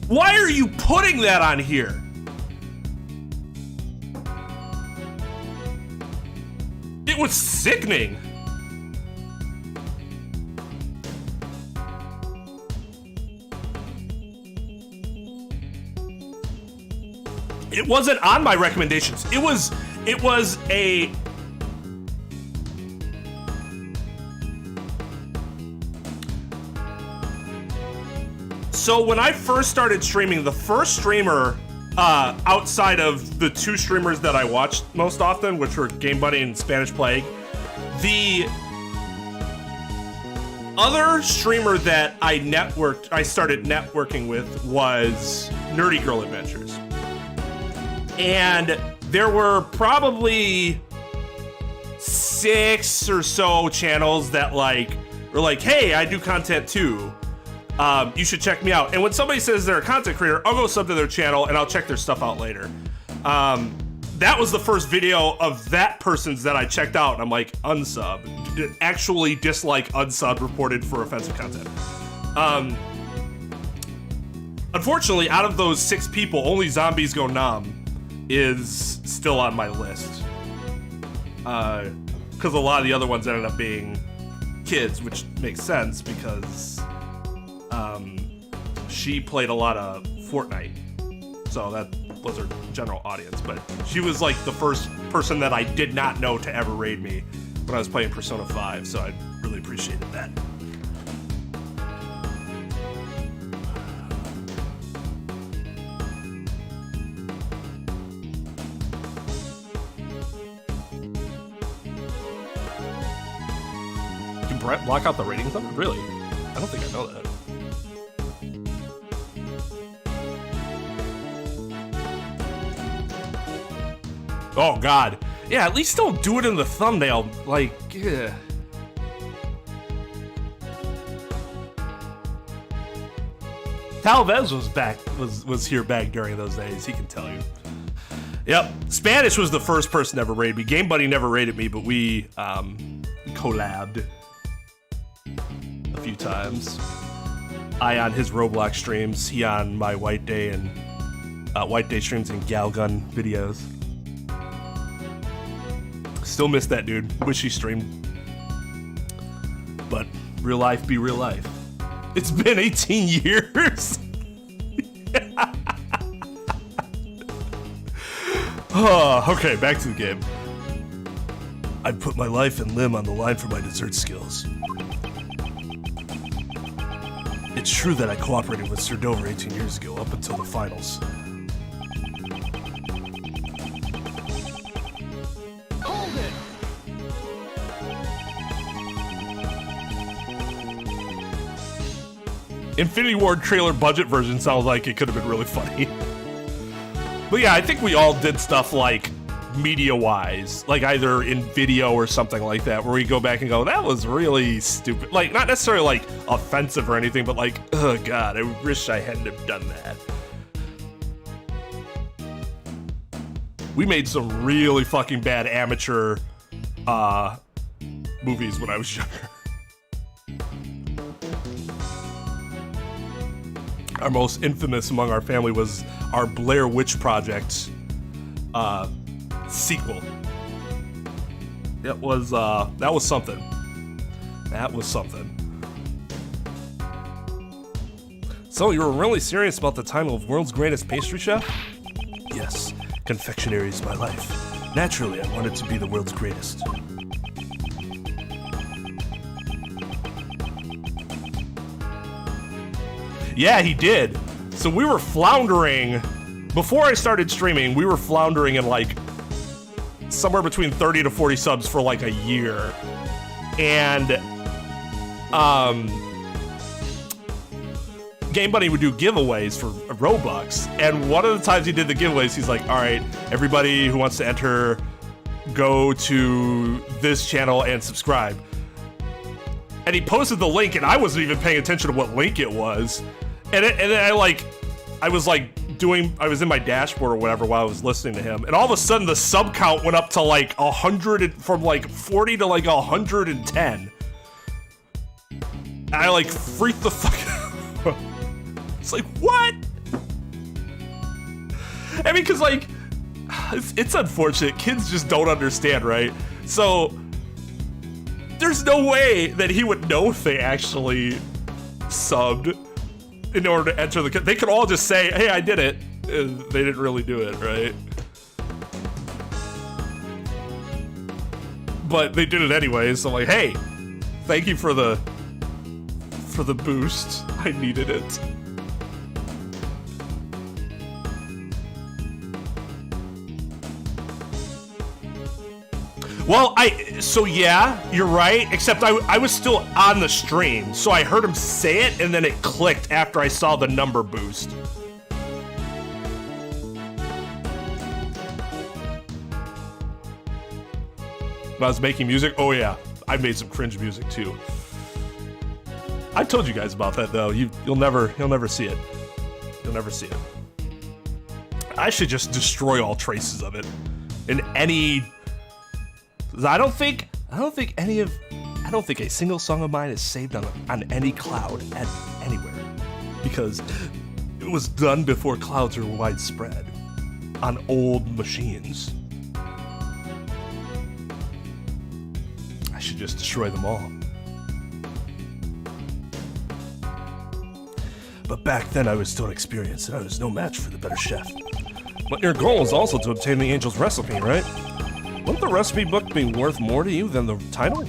Why are you putting that on here? It was sickening. It wasn't on my recommendations. It was a... So when I first started streaming, the first streamer outside of the two streamers that I watched most often, which were Game Buddy and Spanish Plague, the other streamer that I started networking with was Nerdy Girl Adventures. And there were probably 6 or so channels that were like, hey, I do content too. You should check me out. And when somebody says they're a content creator, I'll go sub to their channel and I'll check their stuff out later. That was the first video of that person's that I checked out. And I'm like, unsub. Actually dislike unsub reported for offensive content. Unfortunately, out of those 6 people, only Zombies Go Numb is still on my list. Because a lot of the other ones ended up being kids, which makes sense because she played a lot of Fortnite. So that was her general audience. But she was like the first person that I did not know to ever raid me when I was playing Persona 5. So I really appreciated that. Can Brett block out the ratings number? Really? I don't think I know that. Oh God. Yeah, at least don't do it in the thumbnail. Like, yeah. Talvez was here back during those days. He can tell you. Yep. Spanish was the first person to ever raid me. Game Buddy never raided me, but we collabed a few times. I on his Roblox streams, he on my White Day and White Day streams and Galgun videos. Still miss that dude. Wish he streamed. But real life be real life. It's been 18 years. Oh, okay, back to the game. I'd put my life and limb on the line for my dessert skills. It's true that I cooperated with Sir Dover 18 years ago up until the finals. Hold it! Infinity Ward trailer budget version sounds like it could have been really funny. But yeah, I think we all did stuff like media-wise, like either in video or something like that, where we go back and go, that was really stupid. Like, not necessarily like offensive or anything, but like, oh God, I wish I hadn't have done that. We made some really fucking bad amateur movies when I was younger. Our most infamous among our family was our Blair Witch Project sequel. That was something. That was something. So you were really serious about the title of world's greatest pastry chef? Yes, confectionery is my life. Naturally, I wanted to be the world's greatest. Yeah, he did. So we were floundering. Before I started streaming, we were floundering in like somewhere between 30 to 40 subs for like a year. And Game Buddy would do giveaways for Robux. And one of the times he did the giveaways, he's like, all right, everybody who wants to enter, go to this channel and subscribe. And he posted the link, and I wasn't even paying attention to what link it was. And then I was in my dashboard or whatever while I was listening to him, and all of a sudden the sub count went up to like 100, from like 40 to like 110. I like freaked the fuck out. It's like, what? I mean, cause like, it's unfortunate. Kids just don't understand, right? So there's no way that he would know if they actually subbed in order to enter the. They could all just say, "Hey, I did it." And they didn't really do it, right? But they did it anyway. So I'm like, "Hey, thank you for the boost. I needed it." Well, so yeah, you're right, except I was still on the stream, so I heard him say it, and then it clicked after I saw the number boost. When I was making music, oh yeah, I made some cringe music too. I told you guys about that though. You'll never see it. You'll never see it. I should just destroy all traces of it in any. I don't think a single song of mine is saved on any cloud at anywhere, because it was done before clouds were widespread on old machines. I should just destroy them all. But back then I was still inexperienced and I was no match for the better chef. But your goal is also to obtain the angel's recipe, right? Wouldn't the recipe book be worth more to you than the title?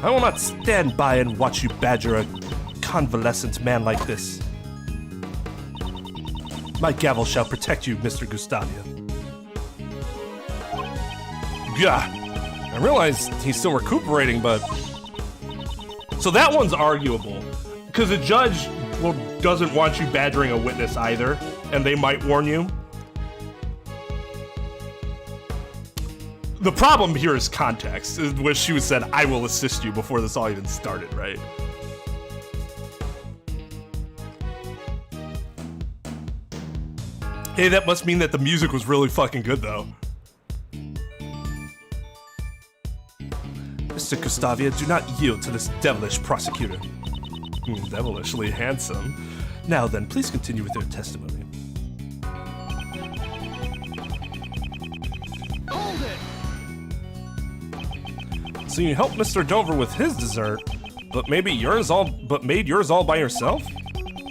I will not stand by and watch you badger a convalescent man like this. My gavel shall protect you, Mr. Gustavia. Yeah, I realize he's still recuperating, but... So that one's arguable, because the judge doesn't want you badgering a witness either, and they might warn you. The problem here is context, where she said, "I will assist you," before this all even started, right? Hey, that must mean that the music was really fucking good, though. Mr. Gustavia, do not yield to this devilish prosecutor. Devilishly handsome. Now then, please continue with your testimony. So you helped Mr. Dover with his dessert, but made yours all by yourself?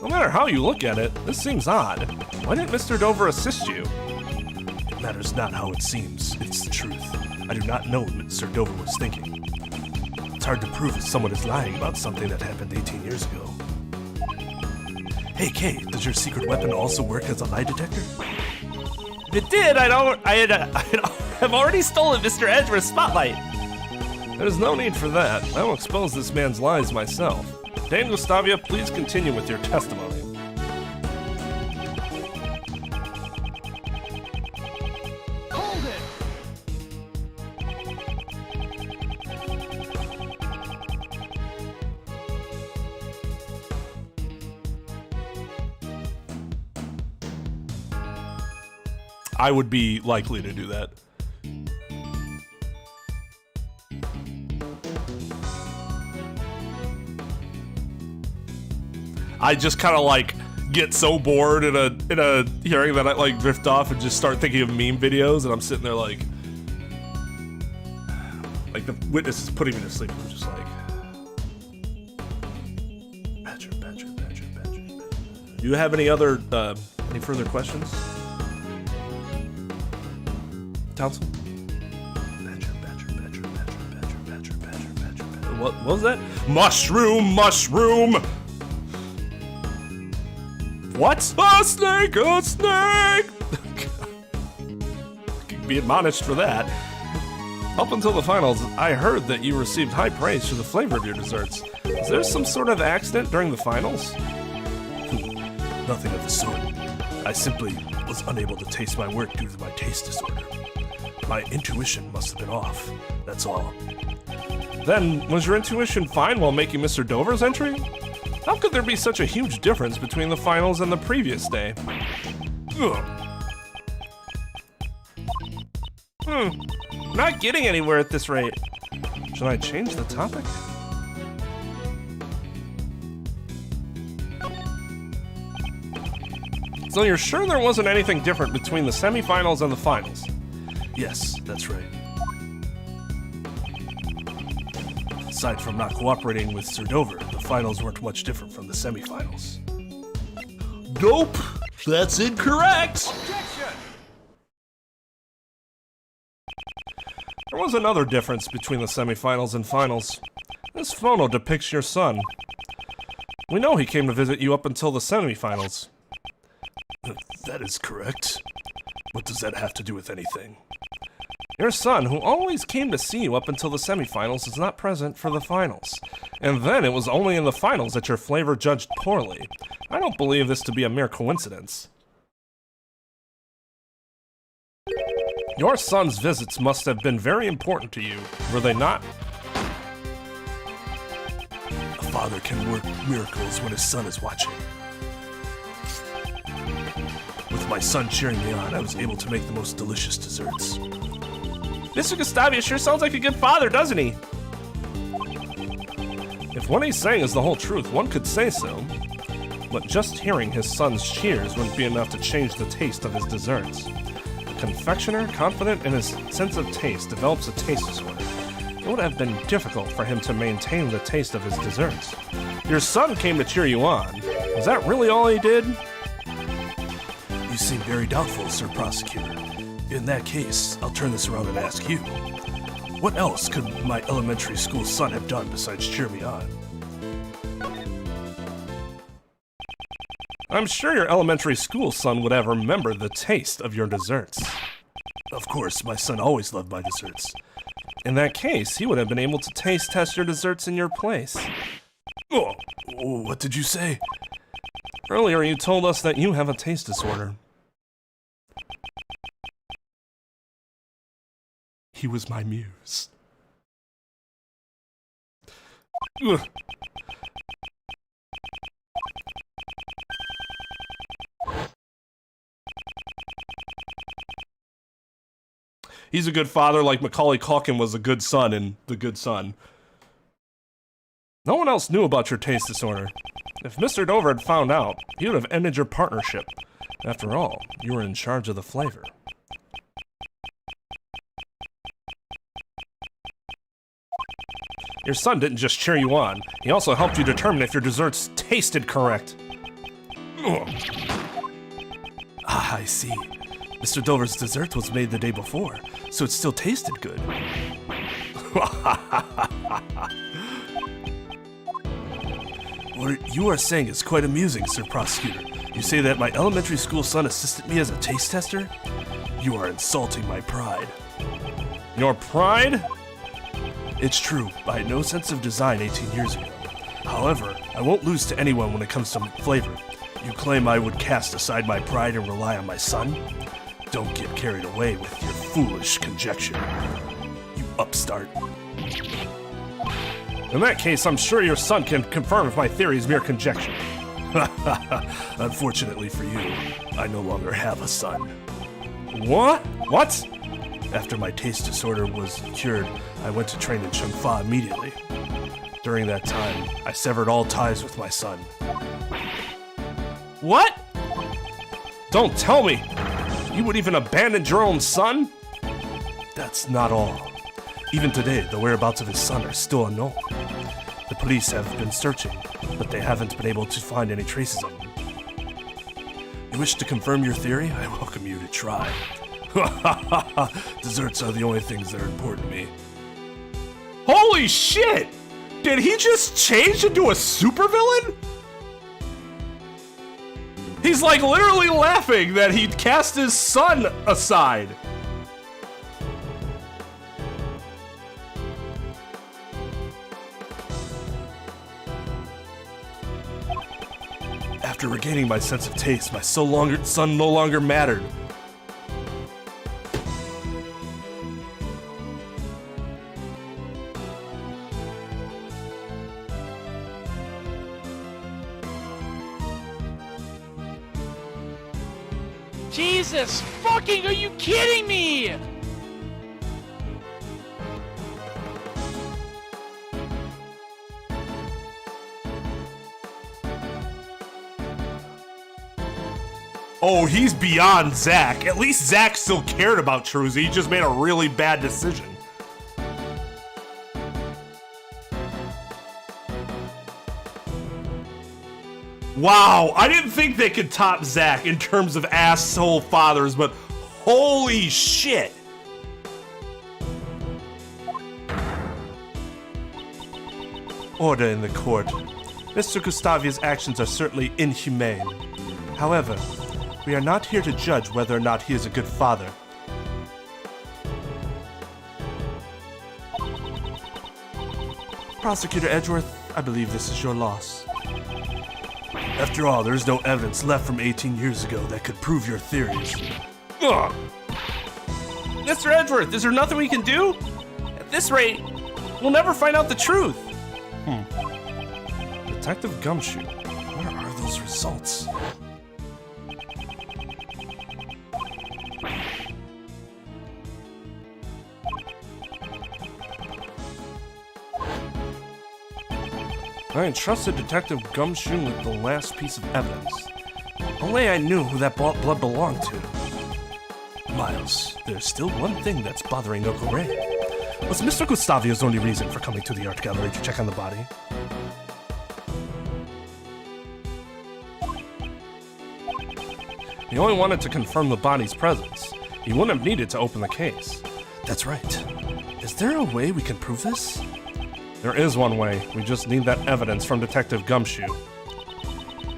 No matter how you look at it, this seems odd. Why didn't Mr. Dover assist you? It matters not how it seems, it's the truth. I do not know what Mr. Dover was thinking. It's hard to prove if someone is lying about something that happened 18 years ago. Hey Kay, does your secret weapon also work as a lie detector? If it did, I'd have already stolen Mr. Edgeworth's spotlight. There's no need for that. I will expose this man's lies myself. Dame Gustavia, please continue with your testimony. Hold it! I would be likely to do that. I just kind of like get so bored in a hearing that I like drift off and just start thinking of meme videos, and I'm sitting there like the witness is putting me to sleep. I'm just like, Do you have any further questions? Counsel? What was that? Mushroom! What? A snake! Be admonished for that. Up until the finals, I heard that you received high praise for the flavor of your desserts. Is there some sort of accident during the finals? Nothing of the sort. I simply was unable to taste my work due to my taste disorder. My intuition must have been off, that's all. Then, was your intuition fine while making Mr. Dover's entry? How could there be such a huge difference between the finals and the previous day? Not getting anywhere at this rate. Should I change the topic? So you're sure there wasn't anything different between the semifinals and the finals? Yes, that's right. Aside from not cooperating with Sir Dover, the finals weren't much different from the semifinals. Nope, that's incorrect. There was another difference between the semifinals and finals. This photo depicts your son. We know he came to visit you up until the semifinals. That is correct. What does that have to do with anything? Your son, who always came to see you up until the semifinals, is not present for the finals. And then it was only in the finals that your flavor judged poorly. I don't believe this to be a mere coincidence. Your son's visits must have been very important to you, were they not? A father can work miracles when his son is watching. With my son cheering me on, I was able to make the most delicious desserts. Mr. Gustavia sure sounds like a good father, doesn't he? If what he's saying is the whole truth, one could say so. But just hearing his son's cheers wouldn't be enough to change the taste of his desserts. A confectioner, confident in his sense of taste, develops a taste disorder. It would have been difficult for him to maintain the taste of his desserts. Your son came to cheer you on. Was that really all he did? You seem very doubtful, Sir Prosecutor. In that case, I'll turn this around and ask you. What else could my elementary school son have done besides cheer me on? I'm sure your elementary school son would have remembered the taste of your desserts. Of course, my son always loved my desserts. In that case, he would have been able to taste test your desserts in your place. Oh, what did you say? Earlier, you told us that you have a taste disorder. He was my muse. Ugh. He's a good father like Macaulay Culkin was a good son in The Good Son. No one else knew about your taste disorder. If Mr. Dover had found out, he would have ended your partnership. After all, you were in charge of the flavor. Your son didn't just cheer you on, he also helped you determine if your desserts tasted correct. Ugh. Ah, I see. Mr. Dover's dessert was made the day before, so it still tasted good. What you are saying is quite amusing, Sir Prosecutor. You say that my elementary school son assisted me as a taste tester? You are insulting my pride. Your pride? It's true, I had no sense of design 18 years ago. However, I won't lose to anyone when it comes to flavor. You claim I would cast aside my pride and rely on my son? Don't get carried away with your foolish conjecture, you upstart. In that case, I'm sure your son can confirm if my theory is mere conjecture. Unfortunately for you, I no longer have a son. What? What? After my taste disorder was cured, I went to train in Chengfa immediately. During that time, I severed all ties with my son. What? Don't tell me! You would even abandon your own son? That's not all. Even today, the whereabouts of his son are still unknown. The police have been searching, but they haven't been able to find any traces of him. You wish to confirm your theory? I welcome you to try. Desserts are the only things that are important to me. Holy shit! Did he just change into a supervillain? He's like literally laughing that he cast his son aside. After regaining my sense of taste, my son no longer mattered. Jesus fucking, are you kidding me? Oh, he's beyond Zach. At least Zach still cared about Truzy. He just made a really bad decision. Wow, I didn't think they could top Zach in terms of asshole fathers, but holy shit. Order in the court. Mr. Gustavia's actions are certainly inhumane. However, we are not here to judge whether or not he is a good father. Prosecutor Edgeworth, I believe this is your loss. After all, there's no evidence left from 18 years ago that could prove your theories. Ugh. Mr. Edgeworth, is there nothing we can do? At this rate, we'll never find out the truth. Detective Gumshoe, where are those results? I entrusted Detective Gumshoe with the last piece of evidence. Only I knew who that blood belonged to. Miles, there's still one thing that's bothering Uncle Ray. Was Mr. Gustavia's only reason for coming to the art gallery to check on the body? He only wanted to confirm the body's presence. He wouldn't have needed to open the case. That's right. Is there a way we can prove this? There is one way. We just need that evidence from Detective Gumshoe.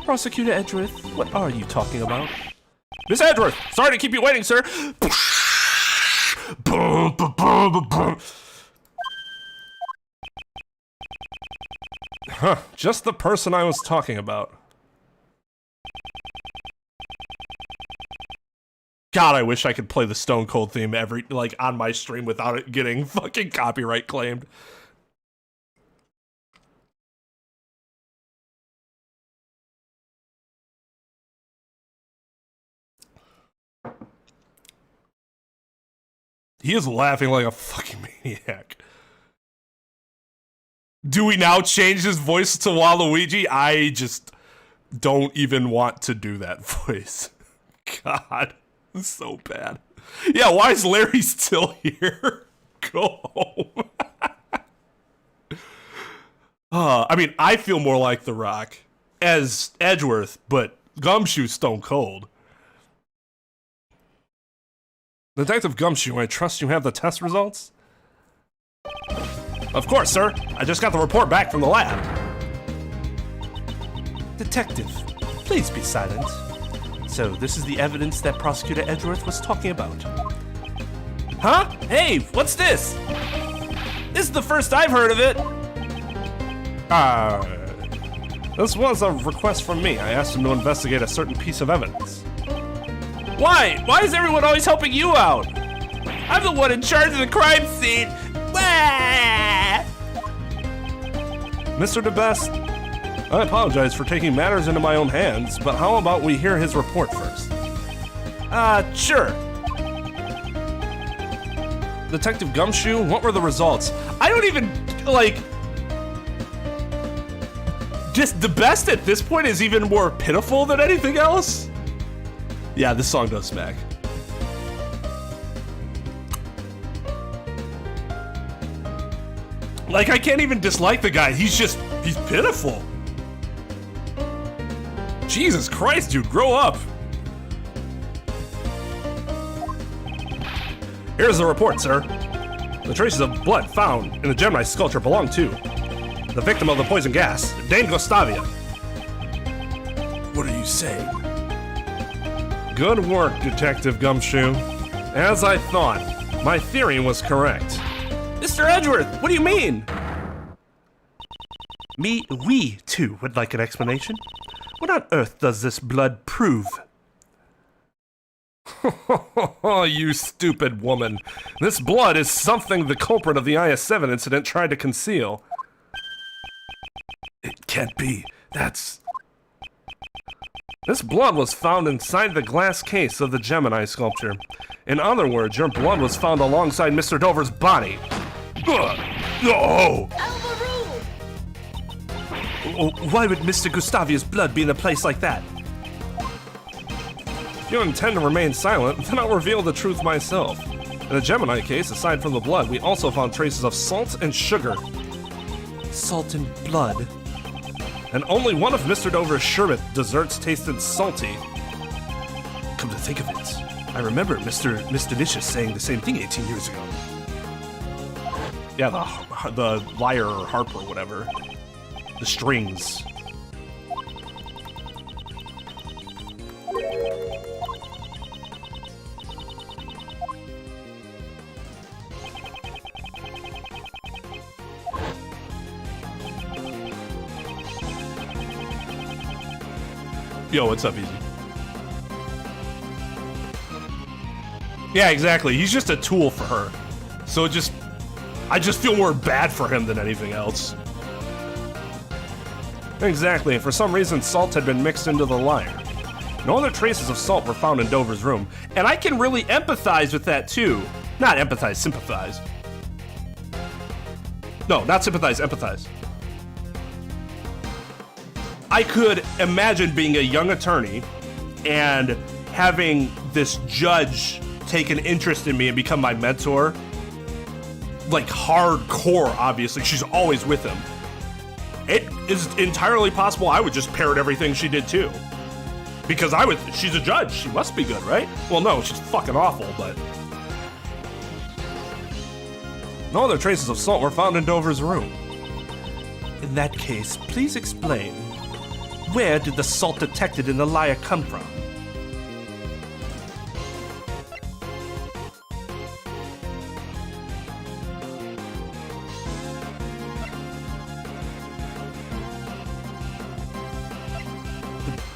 Prosecutor Edgeworth, what are you talking about? Miss Edgeworth, sorry to keep you waiting, sir. Huh, just the person I was talking about. God, I wish I could play the Stone Cold theme on my stream without it getting fucking copyright claimed. He is laughing like a fucking maniac. Do we now change his voice to Waluigi? I just don't even want to do that voice. God, it's so bad. Yeah, why is Larry still here? Go home. I mean, I feel more like The Rock as Edgeworth, but Gumshoe's Stone Cold. Detective Gumshoe, I trust you have the test results? Of course, sir. I just got the report back from the lab. Detective, please be silent. So, this is the evidence that Prosecutor Edgeworth was talking about. Huh? Hey, what's this? This is the first I've heard of it. This was a request from me. I asked him to investigate a certain piece of evidence. Why? Why is everyone always helping you out? I'm the one in charge of the crime scene. Wah! Mr. DeBest, I apologize for taking matters into my own hands, but how about we hear his report first? Sure. Detective Gumshoe, what were the results? I don't even, just the best at this point is even more pitiful than anything else. Yeah, this song does smack. I can't even dislike the guy. He's pitiful. Jesus Christ, dude, grow up. Here's the report, sir. The traces of blood found in the Gemini sculpture belong to the victim of the poison gas, Dame Gustavia. What are you saying? Good work, Detective Gumshoe. As I thought, my theory was correct. Mr. Edgeworth, what do you mean? We too would like an explanation. What on earth does this blood prove? Oh, you stupid woman. This blood is something the culprit of the IS-7 incident tried to conceal. It can't be. This blood was found inside the glass case of the Gemini sculpture. In other words, your blood was found alongside Mr. Dover's body. No! Why would Mr. Gustavia's blood be in a place like that? If you intend to remain silent, then I'll reveal the truth myself. In the Gemini case, aside from the blood, we also found traces of salt and sugar. Salt and blood. And only one of Mr. Dover's sherbet desserts tasted salty. Come to think of it, I remember Mr. Delicious saying the same thing 18 years ago. Yeah, the lyre or harp or whatever. The strings. Yo, what's up, Easy? Yeah, exactly. He's just a tool for her. So I just feel more bad for him than anything else. Exactly, and for some reason salt had been mixed into the lyre. No other traces of salt were found in Dover's room, and I can really empathize with that too. Not empathize, sympathize. No, not sympathize, empathize. I could imagine being a young attorney and having this judge take an interest in me and become my mentor. Like hardcore, obviously. She's always with him. It is entirely possible I would just parrot everything she did too. Because she's a judge. She must be good, right? Well, no, she's fucking awful, but... No other traces of salt were found in Dover's room. In that case, please explain. Where did the salt detected in the lyre come from?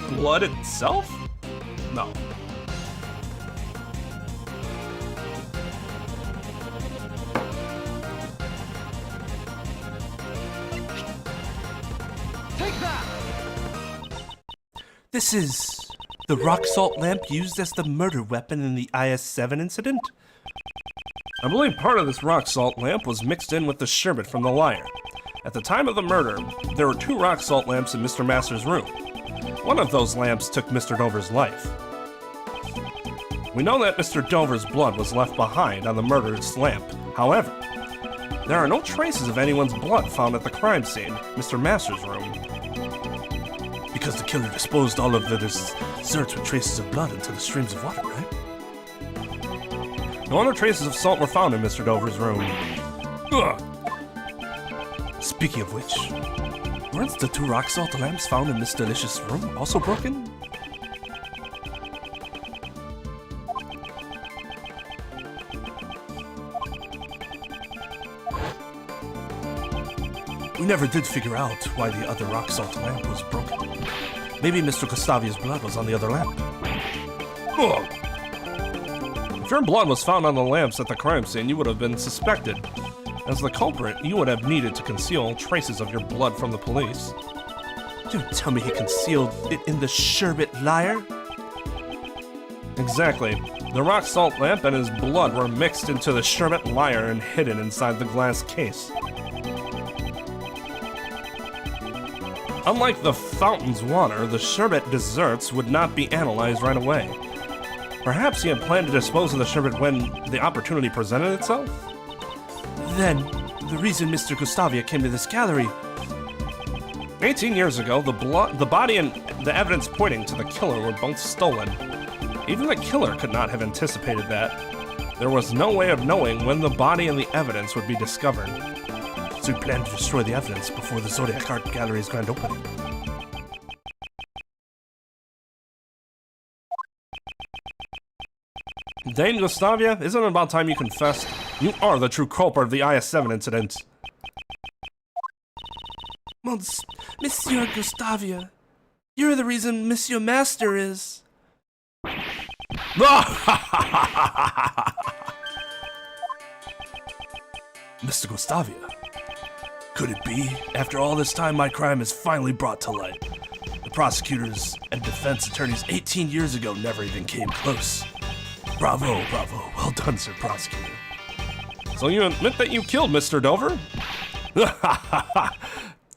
The blood itself? No. Take that! This is the rock salt lamp used as the murder weapon in the IS-7 incident? I believe part of this rock salt lamp was mixed in with the sherbet from the lyre. At the time of the murder, there were 2 rock salt lamps in Mr. Masters' room. One of those lamps took Mr. Dover's life. We know that Mr. Dover's blood was left behind on the murderous lamp. However, there are no traces of anyone's blood found at the crime scene, Mr. Masters' room. Because the killer disposed all of the desserts with traces of blood into the streams of water, right? No other traces of salt were found in Mr. Dover's room. Ugh. Speaking of which, weren't the 2 rock salt lamps found in Miss Delicious' room also broken? We never did figure out why the other rock salt lamp was broken. Maybe Mr. Gustavia's blood was on the other lamp. Ugh. If your blood was found on the lamps at the crime scene, you would have been suspected. As the culprit, you would have needed to conceal traces of your blood from the police. Don't tell me he concealed it in the sherbet lyre? Exactly. The rock salt lamp and his blood were mixed into the sherbet lyre and hidden inside the glass case. Unlike the fountain's water, the sherbet desserts would not be analyzed right away. Perhaps he had planned to dispose of the sherbet when the opportunity presented itself? Then, the reason Mr. Gustavia came to this gallery... 18 years ago, the body and the evidence pointing to the killer were both stolen. Even the killer could not have anticipated that. There was no way of knowing when the body and the evidence would be discovered. So we plan to destroy the evidence before the Zodiac Art Gallery's grand opening. Dane Gustavia, isn't it about time you confessed? You are the true culprit of the IS-7 incident. Monsieur Gustavia, you're the reason Monsieur Master is... Mr. Gustavia, could it be, after all this time, my crime is finally brought to light? The prosecutors and defense attorneys 18 years ago never even came close. Bravo, bravo. Well done, Sir Prosecutor. So you admit that you killed Mr. Dover?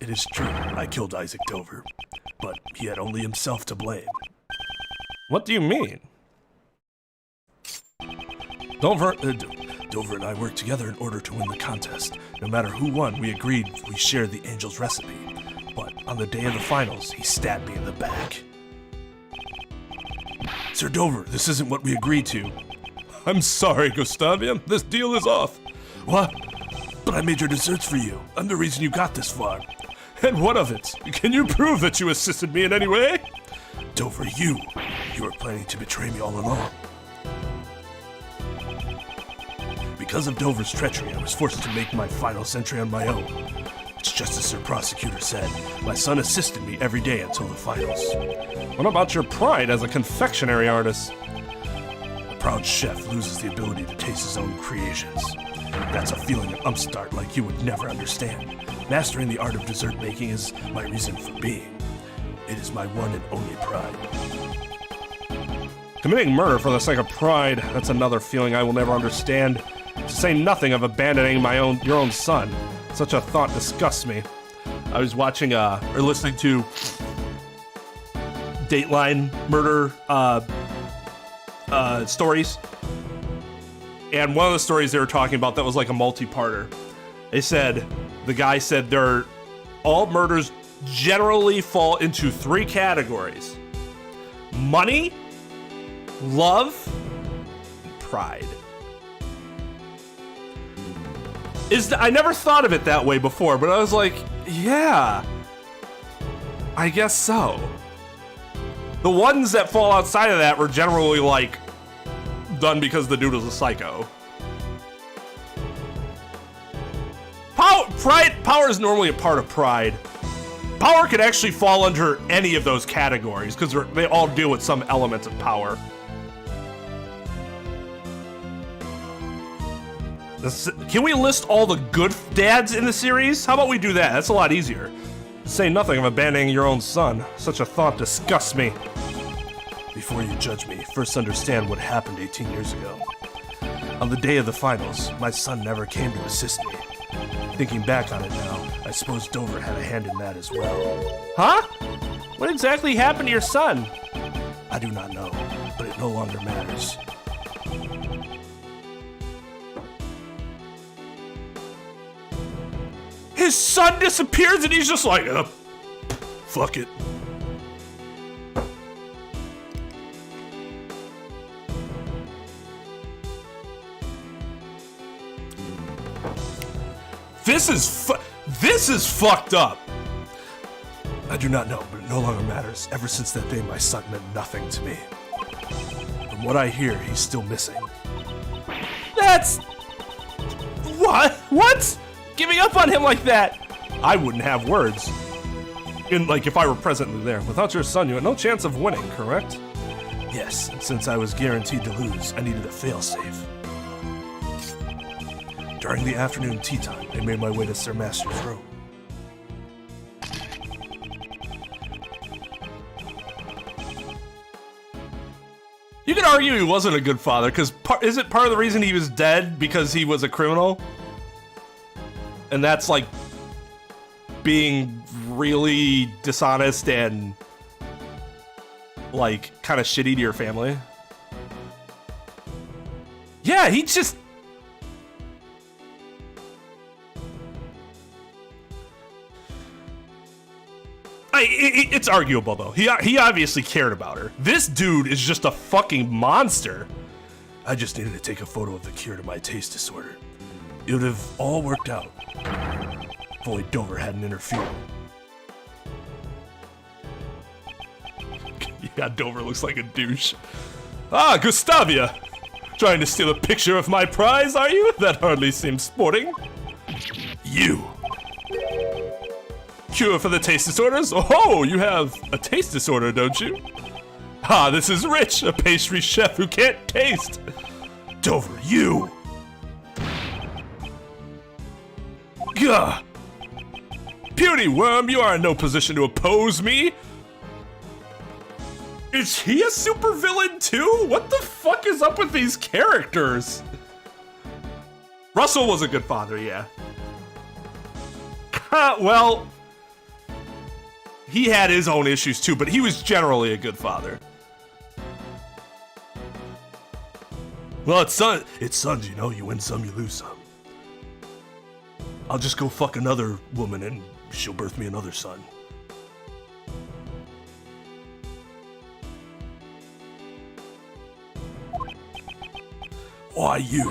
It is true, I killed Isaac Dover, but he had only himself to blame. What do you mean? Dover and I worked together in order to win the contest. No matter who won, we agreed we shared the angel's recipe. But on the day of the finals, he stabbed me in the back. Sir Dover, this isn't what we agreed to. I'm sorry, Gustavia. This deal is off. What? But I made your desserts for you. I'm the reason you got this far. And what of it? Can you prove that you assisted me in any way? Dover, you were planning to betray me all along. Because of Dover's treachery, I was forced to make my final entry on my own. It's just as Sir Prosecutor said. My son assisted me every day until the finals. What about your pride as a confectionery artist? A proud chef loses the ability to taste his own creations. That's a feeling an upstart like you would never understand. Mastering the art of dessert making is my reason for being. It is my one and only pride. Committing murder for the sake of pride, that's another feeling I will never understand. To say nothing of abandoning your own son. Such a thought disgusts me. I was watching, or listening to Dateline murder, stories. And one of the stories they were talking about that was like a multi-parter. The guy said all murders generally fall into 3 categories. Money, love, and pride. I never thought of it that way before, but I was like, yeah, I guess so. The ones that fall outside of that were generally like done because the dude was a psycho. Power is normally a part of pride. Power could actually fall under any of those categories because they all deal with some element of power. Can we list all the good dads in the series? How about we do that? That's a lot easier. To say nothing of abandoning your own son. Such a thought disgusts me. Before you judge me, first understand what happened 18 years ago. On the day of the finals, my son never came to assist me. Thinking back on it now, I suppose Dover had a hand in that as well. Huh? What exactly happened to your son? I do not know, but it no longer matters. His son disappears and he's just like, fuck it. This is fucked up. I do not know, but it no longer matters. Ever since that day, my son meant nothing to me. From what I hear, he's still missing. That's... What? Giving up on him like that? I wouldn't have words. If I were presently there. Without your son, you had no chance of winning, correct? Yes, and since I was guaranteed to lose, I needed a failsafe. During the afternoon tea time, I made my way to Sir Master's room. You could argue he wasn't a good father, because is it part of the reason he was dead because he was a criminal? And that's like being really dishonest and like kind of shitty to your family. Yeah, he just... It's arguable though. He obviously cared about her. This dude is just a fucking monster. I just needed to take a photo of the cure to my taste disorder. It would have all worked out if only Dover hadn't interfered. Yeah, Dover looks like a douche. Ah, Gustavia! Trying to steal a picture of my prize, are you? That hardly seems sporting. You! Cure for the taste disorders? Oh, you have a taste disorder, don't you? Ah, this is Rich, a pastry chef who can't taste. Dover, you! Gah! Puny worm, you are in no position to oppose me. Is he a supervillain too? What the fuck is up with these characters? Russell was a good father, yeah. Well, he had his own issues too, but he was generally a good father. Well, it's sons, you know, you win some, you lose some. I'll just go fuck another woman and she'll birth me another son. Why you?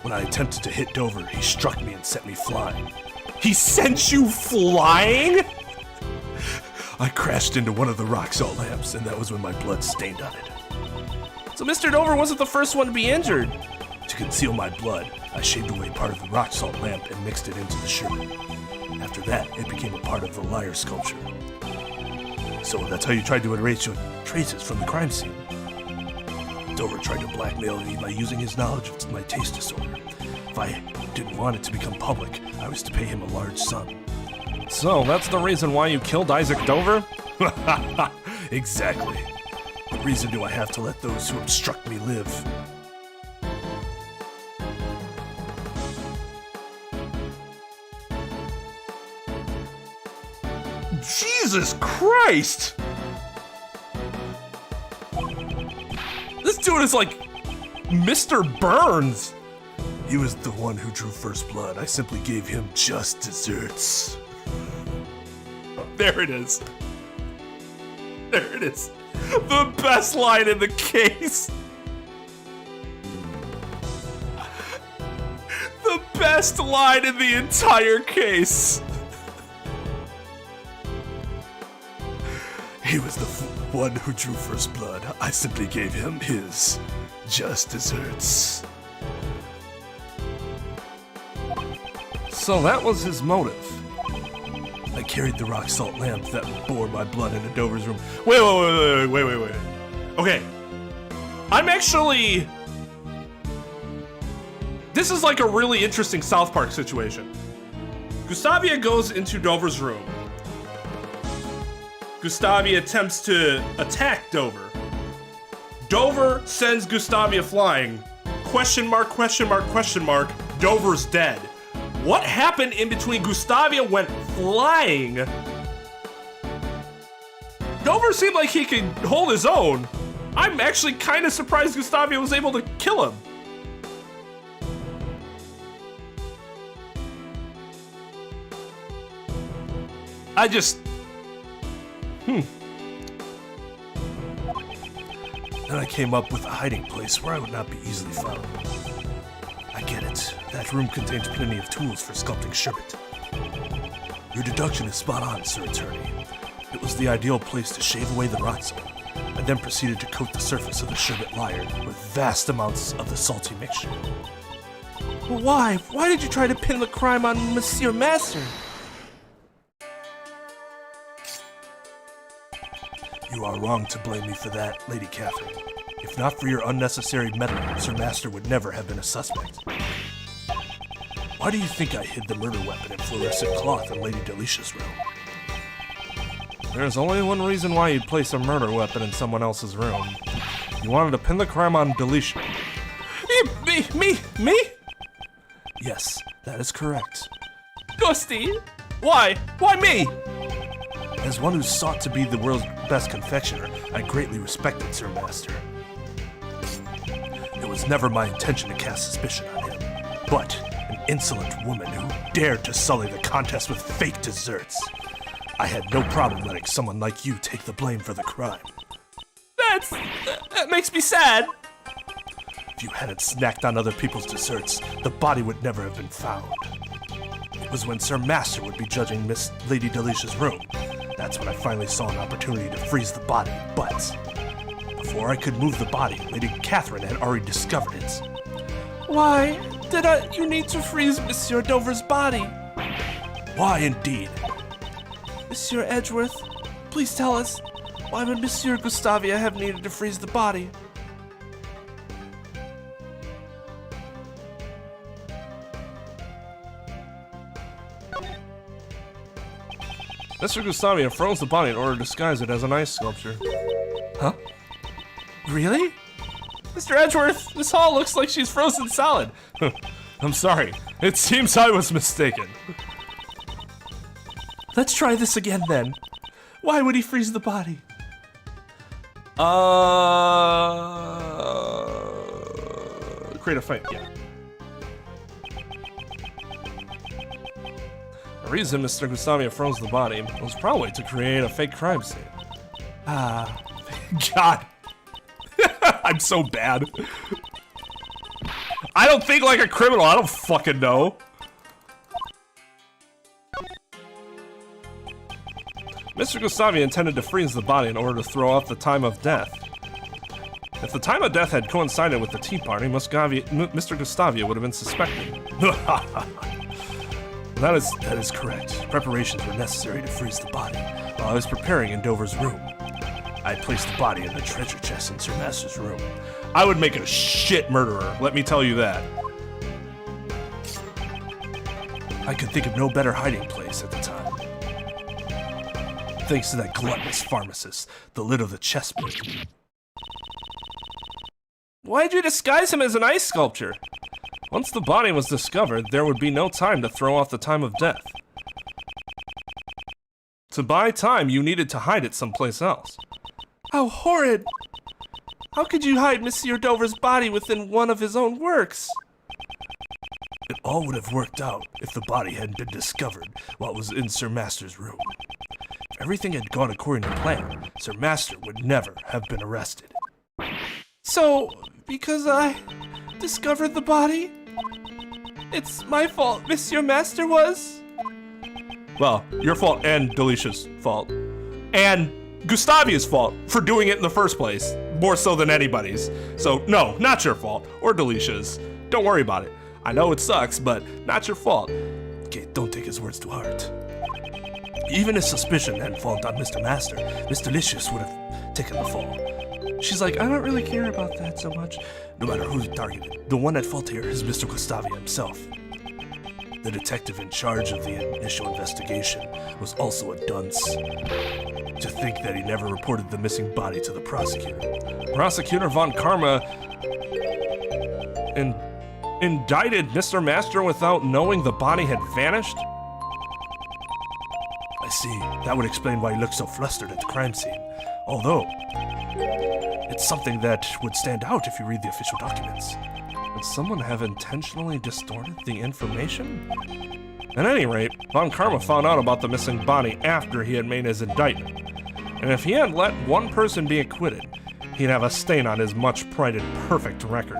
When I attempted to hit Dover, he struck me and sent me flying. He sent you flying? I crashed into one of the rock salt lamps, and that was when my blood stained on it. So Mr. Dover wasn't the first one to be injured. To conceal my blood, I shaved away part of the rock salt lamp and mixed it into the sherbet. After that, it became a part of the liar sculpture. So that's how you tried to erase your traces from the crime scene. Dover tried to blackmail me by using his knowledge of my taste disorder. If I didn't want it to become public, I was to pay him a large sum. So that's the reason why you killed Isaac Dover? Exactly. What reason do I have to let those who obstruct me live? Jesus Christ! This dude is like Mr. Burns. He was the one who drew first blood. I simply gave him just desserts. There it is. There it is. The best line in the case. The best line in the entire case. He was the one who drew first blood. I simply gave him his just desserts. So that was his motive. I carried the rock salt lamp that bore my blood into Dover's room. Wait. Okay. I'm actually... This is like a really interesting South Park situation. Gustavia goes into Dover's room. Gustavia attempts to attack Dover. Dover sends Gustavia flying. Question mark, question mark, question mark. Dover's dead. What happened in between Gustavia went flying? Dover seemed like he could hold his own. I'm actually kind of surprised Gustavia was able to kill him. I just... Then I came up with a hiding place where I would not be easily found. I get it. That room contains plenty of tools for sculpting sherbet. Your deduction is spot on, Sir Attorney. It was the ideal place to shave away the rock salt. I then proceeded to coat the surface of the sherbet layer with vast amounts of the salty mixture. Why? Why did you try to pin the crime on Monsieur Master? You are wrong to blame me for that, Lady Catherine. If not for your unnecessary meddling, Sir Master would never have been a suspect. Why do you think I hid the murder weapon in fluorescent cloth in Lady Delicia's room? There's only one reason why you'd place a murder weapon in someone else's room. You wanted to pin the crime on Delicia. Me? Yes, that is correct. Gusty? Why? Why me? As one who sought to be the world's best confectioner, I greatly respected Sir Master. It was never my intention to cast suspicion on him, but an insolent woman who dared to sully the contest with fake desserts. I had no problem letting someone like you take the blame for the crime. that makes me sad. If you hadn't snacked on other people's desserts, the body would never have been found. It was when Sir Master would be judging Miss Lady Delicia's room. That's when I finally saw an opportunity to freeze the body, but before I could move the body, Lady Catherine had already discovered it. Why did you need to freeze Monsieur Dover's body? Why indeed? Monsieur Edgeworth, please tell us, why would Monsieur Gustavia have needed to freeze the body? Mr. Gustavia froze the body in order to disguise it as an ice sculpture. Huh? Really? Mr. Edgeworth, this hall looks like she's frozen solid. I'm sorry. It seems I was mistaken. Let's try this again then. Why would he freeze the body? Create a fight, yeah. The reason Mr. Gustavia froze the body was probably to create a fake crime scene. God. I'm so bad. I don't think like a criminal, I don't fucking know. Mr. Gustavia intended to freeze the body in order to throw off the time of death. If the time of death had coincided with the tea party, Mr. Gustavia would have been suspected. That is correct. Preparations were necessary to freeze the body while I was preparing in Dover's room. I placed the body in the treasure chest in Sir Master's room. I would make a shit murderer, let me tell you that. I could think of no better hiding place at the time. Thanks to that gluttonous pharmacist, the lid of the chest broke. Why'd you disguise him as an ice sculpture? Once the body was discovered, there would be no time to throw off the time of death. To buy time, you needed to hide it someplace else. How horrid! How could you hide Monsieur Dover's body within one of his own works? It all would have worked out if the body hadn't been discovered while it was in Sir Master's room. If everything had gone according to plan, Sir Master would never have been arrested. So, because I discovered the body, it's my fault Monsieur Master was? Well, your fault and Delicia's fault. And Gustavia's fault for doing it in the first place, more so than anybody's. So, no, not your fault, or Delicia's. Don't worry about it. I know it sucks, but not your fault. Okay, don't take his words to heart. Even if suspicion hadn't fallen on Mr. Master, Miss Delicious would have taken the fall. She's like, I don't really care about that so much. No matter who's targeted, the one at fault here is Mr. Gustavia himself. The detective in charge of the initial investigation was also a dunce. To think that he never reported the missing body to the prosecutor. Prosecutor von Karma indicted Mr. Master without knowing the body had vanished? I see. That would explain why he looked so flustered at the crime scene. Although, it's something that would stand out if you read the official documents. Would someone have intentionally distorted the information? At any rate, Von Karma found out about the missing body after he had made his indictment. And if he had let one person be acquitted, he'd have a stain on his much-prided perfect record.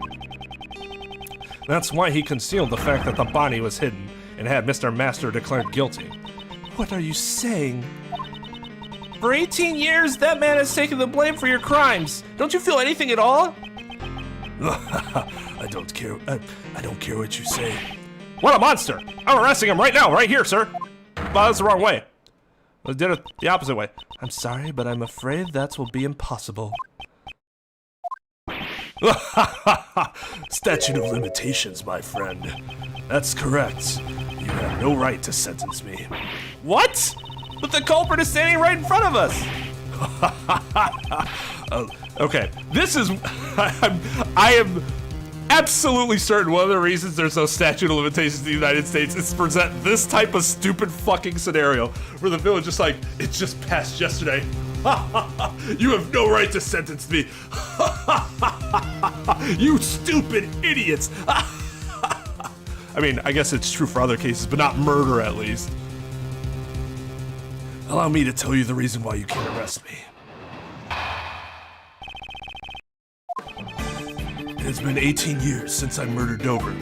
That's why he concealed the fact that the body was hidden and had Mr. Master declared guilty. What are you saying? For 18 years, that man has taken the blame for your crimes. Don't you feel anything at all? I don't care. I don't care what you say. What a monster! I'm arresting him right now, right here, sir. Well, that's the wrong way. I did it the opposite way. I'm sorry, but I'm afraid that will be impossible. Statute of limitations, my friend. That's correct. You have no right to sentence me. What? But the culprit is standing right in front of us. Okay, this is... I am absolutely certain one of the reasons there's no statute of limitations in the United States is to present this type of stupid fucking scenario where the villain just like, it just passed yesterday. You have no right to sentence me. You stupid idiots. I mean, I guess it's true for other cases, but not murder at least. Allow me to tell you the reason why you can't arrest me. It has been 18 years since I murdered Dover.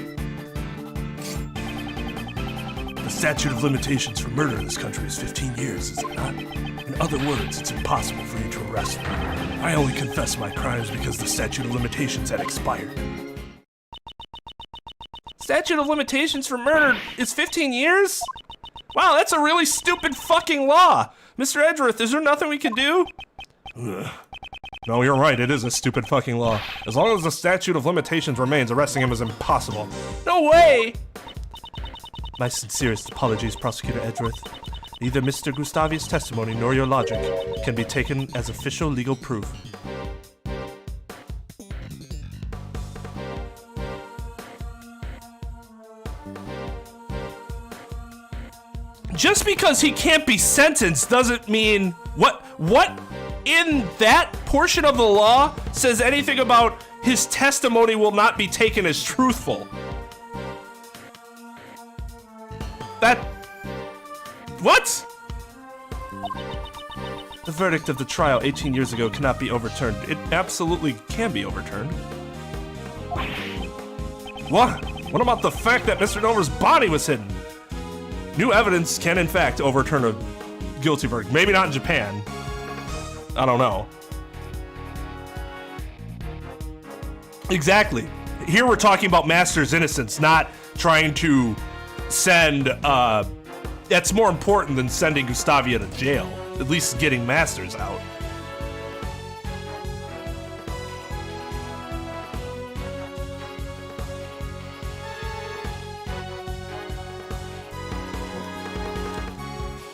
The statute of limitations for murder in this country is 15 years, is it not? In other words, it's impossible for you to arrest me. I only confessed my crimes because the statute of limitations had expired. Statute of limitations for murder is 15 years? Wow, that's a really stupid fucking law. Mr. Edgeworth, is there nothing we can do? No, you're right, it is a stupid fucking law. As long as the statute of limitations remains, arresting him is impossible. No way! My sincerest apologies, Prosecutor Edgeworth. Neither Mr. Gustavia's testimony nor your logic can be taken as official legal proof. Just because he can't be sentenced doesn't mean what in that portion of the law says anything about his testimony will not be taken as truthful. What? The verdict of the trial 18 years ago cannot be overturned. It absolutely can be overturned. What? What about the fact that Mr. Dover's body was hidden? New evidence can, in fact, overturn a guilty verdict. Maybe not in Japan. I don't know. Exactly. Here we're talking about Master's innocence, not trying to send, that's more important than sending Gustavia to jail. At least getting Masters out.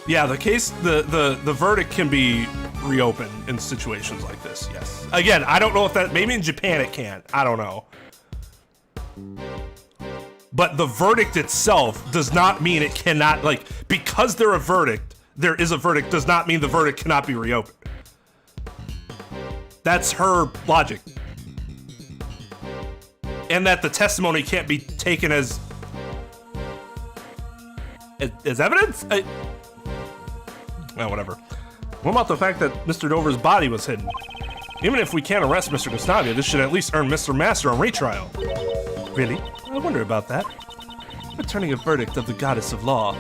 Yeah, the case, the verdict can be reopened in situations like this, yes. Again, I don't know if that, maybe in Japan it can't, I don't know. But the verdict itself does not mean it cannot, like, because there is a verdict does not mean the verdict cannot be reopened. That's her logic. And that the testimony can't be taken as evidence? Well, whatever. What about the fact that Mr. Dover's body was hidden? Even if we can't arrest Mr. Gustavia, this should at least earn Mr. Master on retrial. Really? I wonder about that. Returning a verdict of the goddess of law.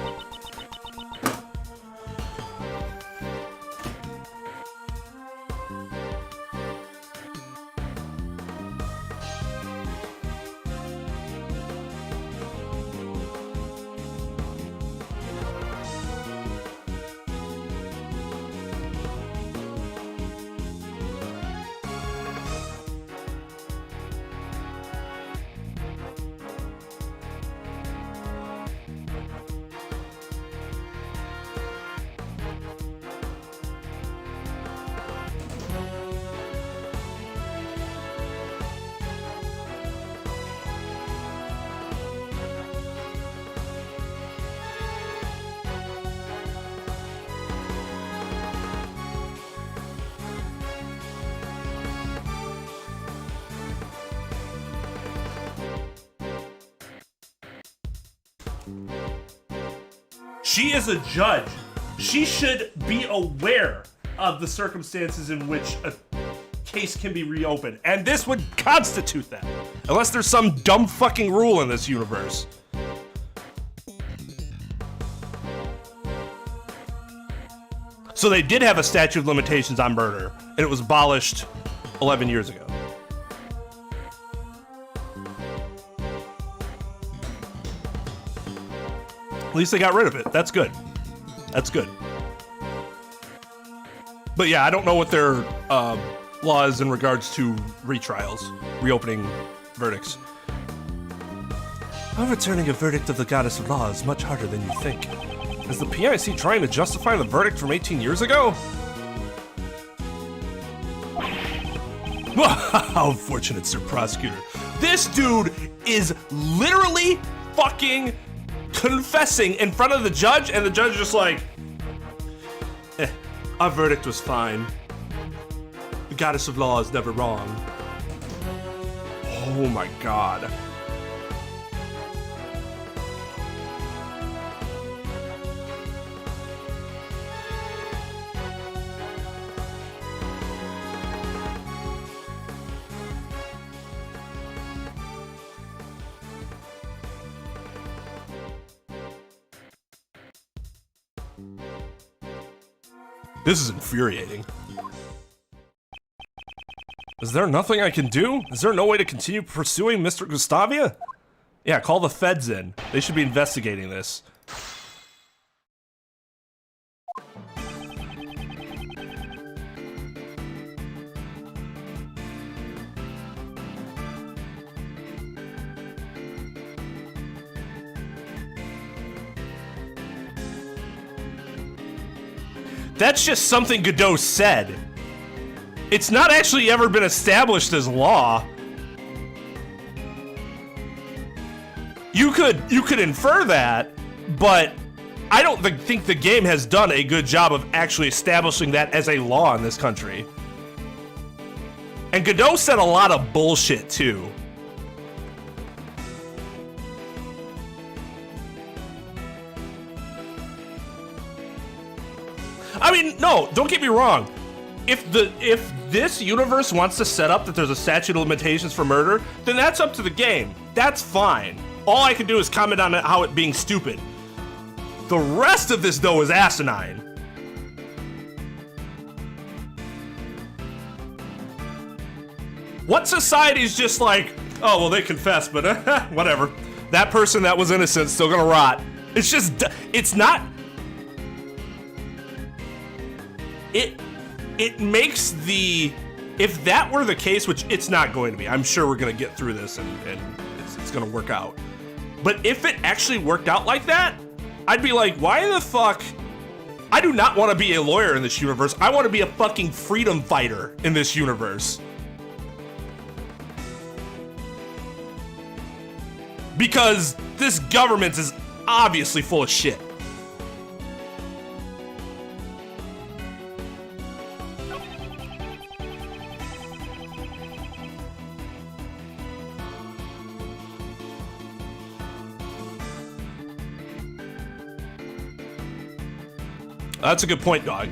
She is a judge. She should be aware of the circumstances in which a case can be reopened. And this would constitute that. Unless there's some dumb fucking rule in this universe. So they did have a statute of limitations on murder, and it was abolished 11 years ago. At least they got rid of it. That's good. That's good. But yeah, I don't know what their law is in regards to retrials, reopening verdicts. Overturning a verdict of the goddess of law is much harder than you think. Is the PIC trying to justify the verdict from 18 years ago? How fortunate, Sir Prosecutor. This dude is literally fucking confessing in front of the judge, and the judge is just like, our verdict was fine. The goddess of law is never wrong. Oh my god. This is infuriating. Is there nothing I can do? Is there no way to continue pursuing Mr. Gustavia? Yeah, call the feds in. They should be investigating this. That's just something Godot said. It's not actually ever been established as law. You could infer that, but I don't think the game has done a good job of actually establishing that as a law in this country. And Godot said a lot of bullshit too. I mean, no, don't get me wrong. If this universe wants to set up that there's a statute of limitations for murder, then that's up to the game. That's fine. All I can do is comment on how it being stupid. The rest of this, though, is asinine. What society is just like, oh, well, they confessed, but whatever. That person that was innocent still gonna rot. It's just, it's not... It makes the... If that were the case, which it's not going to be, I'm sure we're gonna get through this and it's gonna work out. But if it actually worked out like that, I'd be like, why the fuck? I do not want to be a lawyer in this universe. I want to be a fucking freedom fighter in this universe. Because this government is obviously full of shit. That's a good point, dog.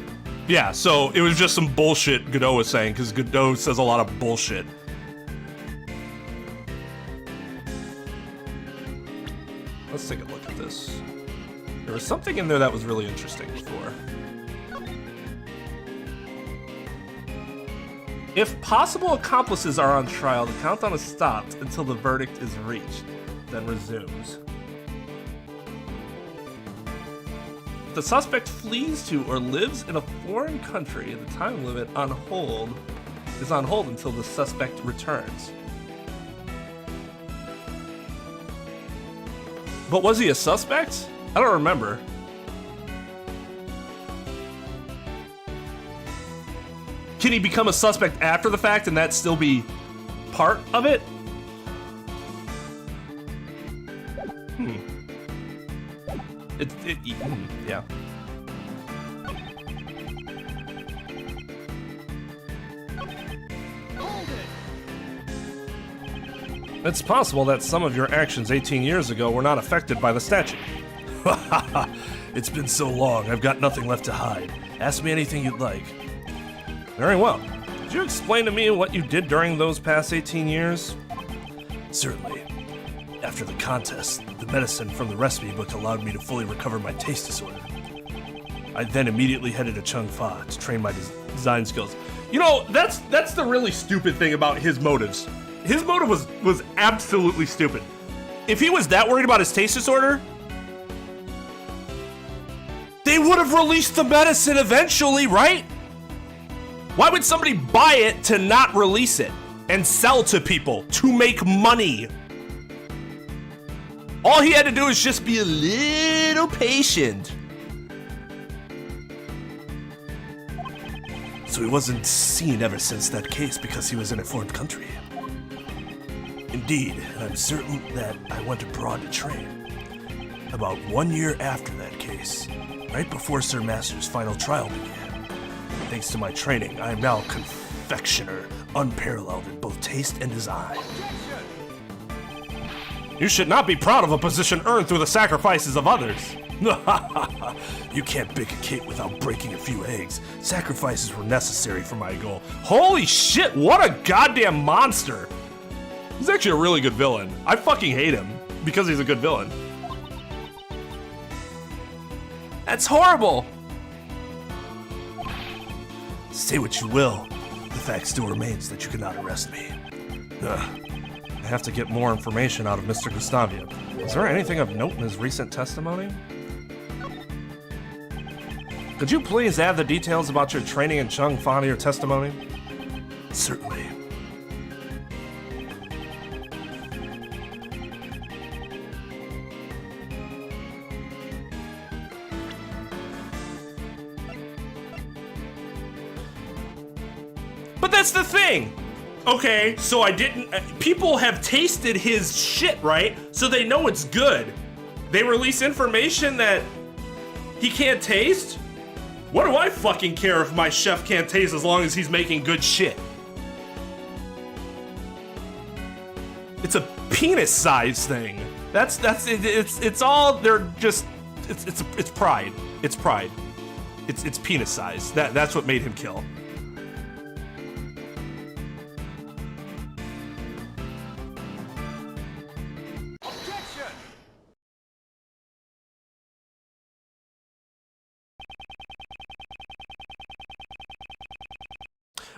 Yeah, so it was just some bullshit Godot was saying, because Godot says a lot of bullshit. Let's take a look at this. There was something in there that was really interesting before. If possible accomplices are on trial, the countdown is stopped until the verdict is reached, then resumes. The suspect flees to or lives in a foreign country, the time limit is on hold until the suspect returns. But was he a suspect? I don't remember. Can he become a suspect after the fact and that still be part of it? Yeah. It's possible that some of your actions 18 years ago were not affected by the statute. It's been so long, I've got nothing left to hide. Ask me anything you'd like. Very well. Could you explain to me what you did during those past 18 years? Certainly. After the contest, the medicine from the recipe book allowed me to fully recover my taste disorder. I then immediately headed to Chung Fa to train my design skills. You know, that's the really stupid thing about his motives. His motive was absolutely stupid. If he was that worried about his taste disorder, they would have released the medicine eventually, right? Why would somebody buy it to not release it and sell to people to make money? All he had to do is just be a little patient. So he wasn't seen ever since that case because he was in a foreign country. Indeed, and I'm certain that I went abroad to train. About 1 year after that case, right before Sir Master's final trial began. Thanks to my training, I am now a confectioner, unparalleled in both taste and design. You should not be proud of a position earned through the sacrifices of others. You can't bake a cake without breaking a few eggs. Sacrifices were necessary for my goal. Holy shit, what a goddamn monster. He's actually a really good villain. I fucking hate him because he's a good villain. That's horrible! Say what you will, the fact still remains that you cannot arrest me. I have to get more information out of Mr. Gustavia. Is there anything of note in his recent testimony? Could you please add the details about your training in Chung Fa to your testimony? Certainly. But that's the thing. Okay, so I didn't. People have tasted his shit, right? So they know it's good. They release information that he can't taste? What do I fucking care if my chef can't taste as long as he's making good shit? It's a penis size thing. It's all, they're just, it's pride. It's pride. It's penis size. That's what made him kill.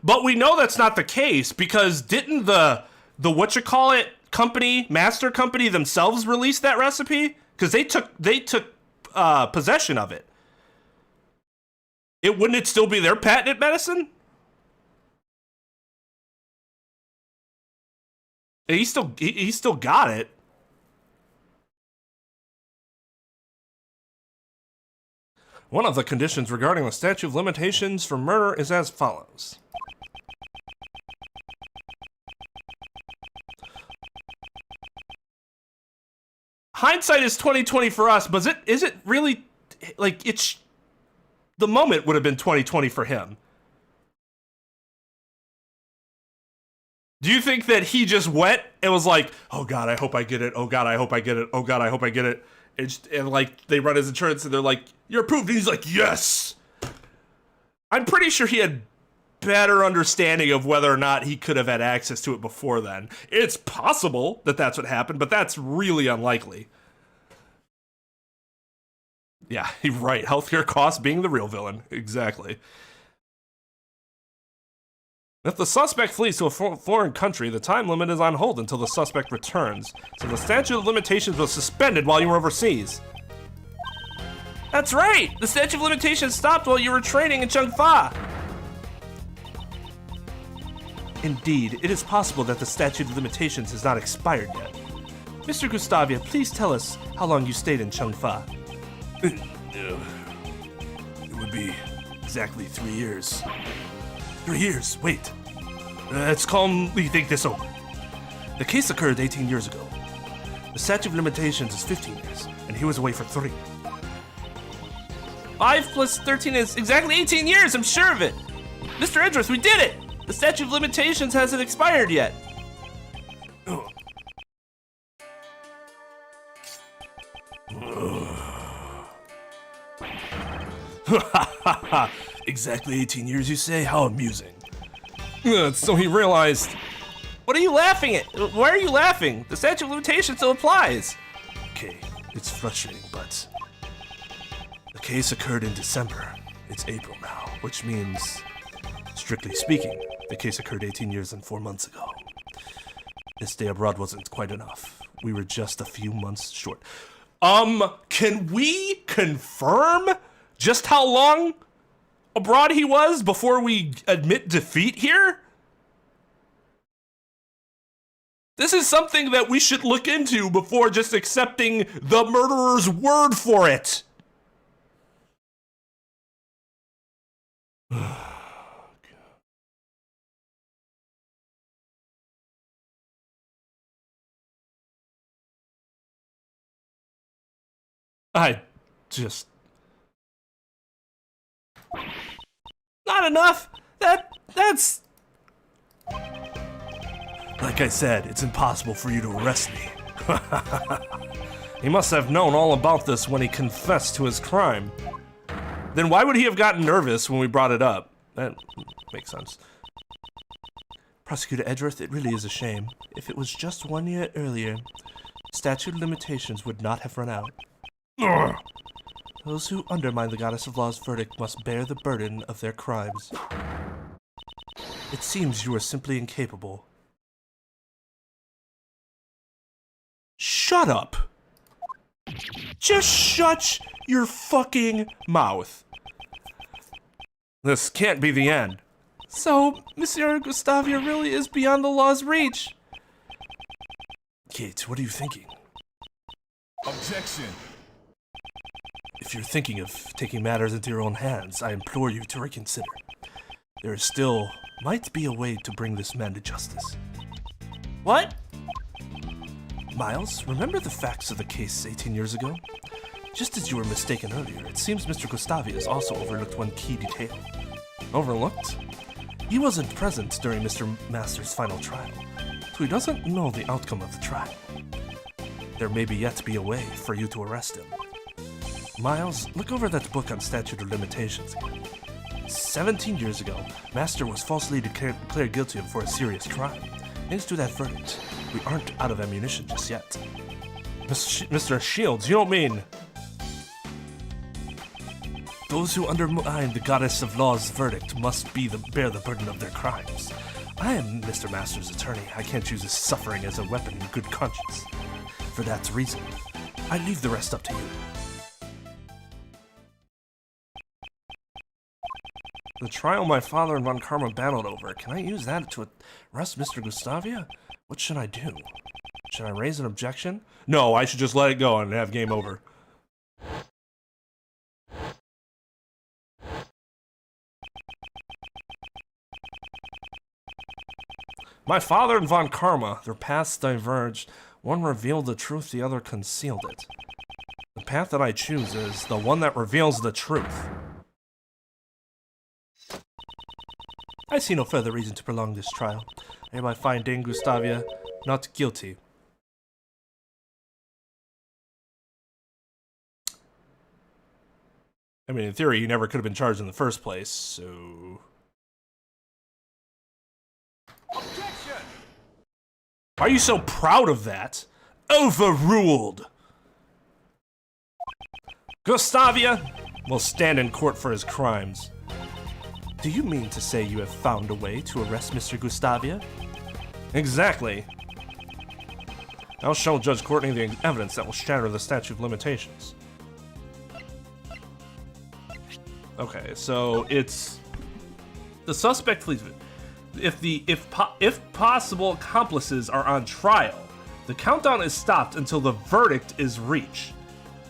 But we know that's not the case because didn't the whatchamacallit company, master company themselves release that recipe? Because they took possession of it. Wouldn't it still be their patented medicine? He still got it. One of the conditions regarding the statute of limitations for murder is as follows. Hindsight is 20/20 for us, but is it really like the moment would have been 20/20 for him? Do you think that he just went and was like, "Oh God, I hope I get it. Oh God, I hope I get it. Oh God, I hope I get it." And like they run his insurance and they're like, "You're approved." And he's like, "Yes." I'm pretty sure he had better understanding of whether or not he could have had access to it before then. It's possible that that's what happened, but that's really unlikely. Yeah, you're right. Healthcare costs being the real villain. Exactly. If the suspect flees to a foreign country, the time limit is on hold until the suspect returns. So the statute of limitations was suspended while you were overseas. That's right! The statute of limitations stopped while you were training in Chung Fa. Indeed, it is possible that the statute of limitations has not expired yet. Mr. Gustavia, please tell us how long you stayed in Chung Fa. It would be exactly 3 years. 3 years, wait. Let's calmly think this over. The case occurred 18 years ago. The statute of limitations is 15 years, and he was away for 3. 5 plus 13 is exactly 18 years, I'm sure of it. Mr. Edgeworth, we did it! The statute of limitations hasn't expired yet. Exactly 18 years, you say? How amusing. So he realized... What are you laughing at? Why are you laughing? The statute of limitations still applies. Okay, it's frustrating, but... The case occurred in December. It's April now, which means... Strictly speaking, the case occurred 18 years and 4 months ago. This day abroad wasn't quite enough. We were just a few months short. Can we confirm just how long abroad he was before we admit defeat here? This is something that we should look into before just accepting the murderer's word for it. I just... Not enough. That's... Like I said, it's impossible for you to arrest me. He must have known all about this when he confessed to his crime. Then why would he have gotten nervous when we brought it up? That makes sense. Prosecutor Edgeworth, it really is a shame. If it was just 1 year earlier, statute of limitations would not have run out. Those who undermine the Goddess of Law's verdict must bear the burden of their crimes. It seems you are simply incapable. Shut up! Just shut your fucking mouth. This can't be the end. So, Monsieur Gustavia really is beyond the law's reach. Kate, what are you thinking? Objection. If you're thinking of taking matters into your own hands, I implore you to reconsider. There still might be a way to bring this man to justice. What? Miles, remember the facts of the case 18 years ago? Just as you were mistaken earlier, it seems Mr. Gustavia has also overlooked one key detail. Overlooked? He wasn't present during Mr. Master's final trial, so he doesn't know the outcome of the trial. There may be yet be a way for you to arrest him. Miles, look over that book on statute of limitations again. 17 years ago, Master was falsely declared guilty for a serious crime. Thanks to that verdict, we aren't out of ammunition just yet. Mr. Shields, you don't mean... Those who undermine the Goddess of Law's verdict must bear the burden of their crimes. I am Mr. Master's attorney. I can't use his suffering as a weapon in good conscience. For that reason, I leave the rest up to you. The trial my father and Von Karma battled over. Can I use that to arrest Mr. Gustavia? What should I do? Should I raise an objection? No, I should just let it go and have game over. My father and Von Karma, their paths diverged. One revealed the truth, the other concealed it. The path that I choose is the one that reveals the truth. I see no further reason to prolong this trial. I hereby find Dame Gustavia not guilty. I mean, in theory, he never could have been charged in the first place, so... Objection! Why are you so proud of that? Overruled! Gustavia will stand in court for his crimes. Do you mean to say you have found a way to arrest Mr. Gustavia? Exactly. I'll show Judge Courtney the evidence that will shatter the statute of limitations. Okay, so it's the suspect flees. If possible accomplices are on trial, the countdown is stopped until the verdict is reached,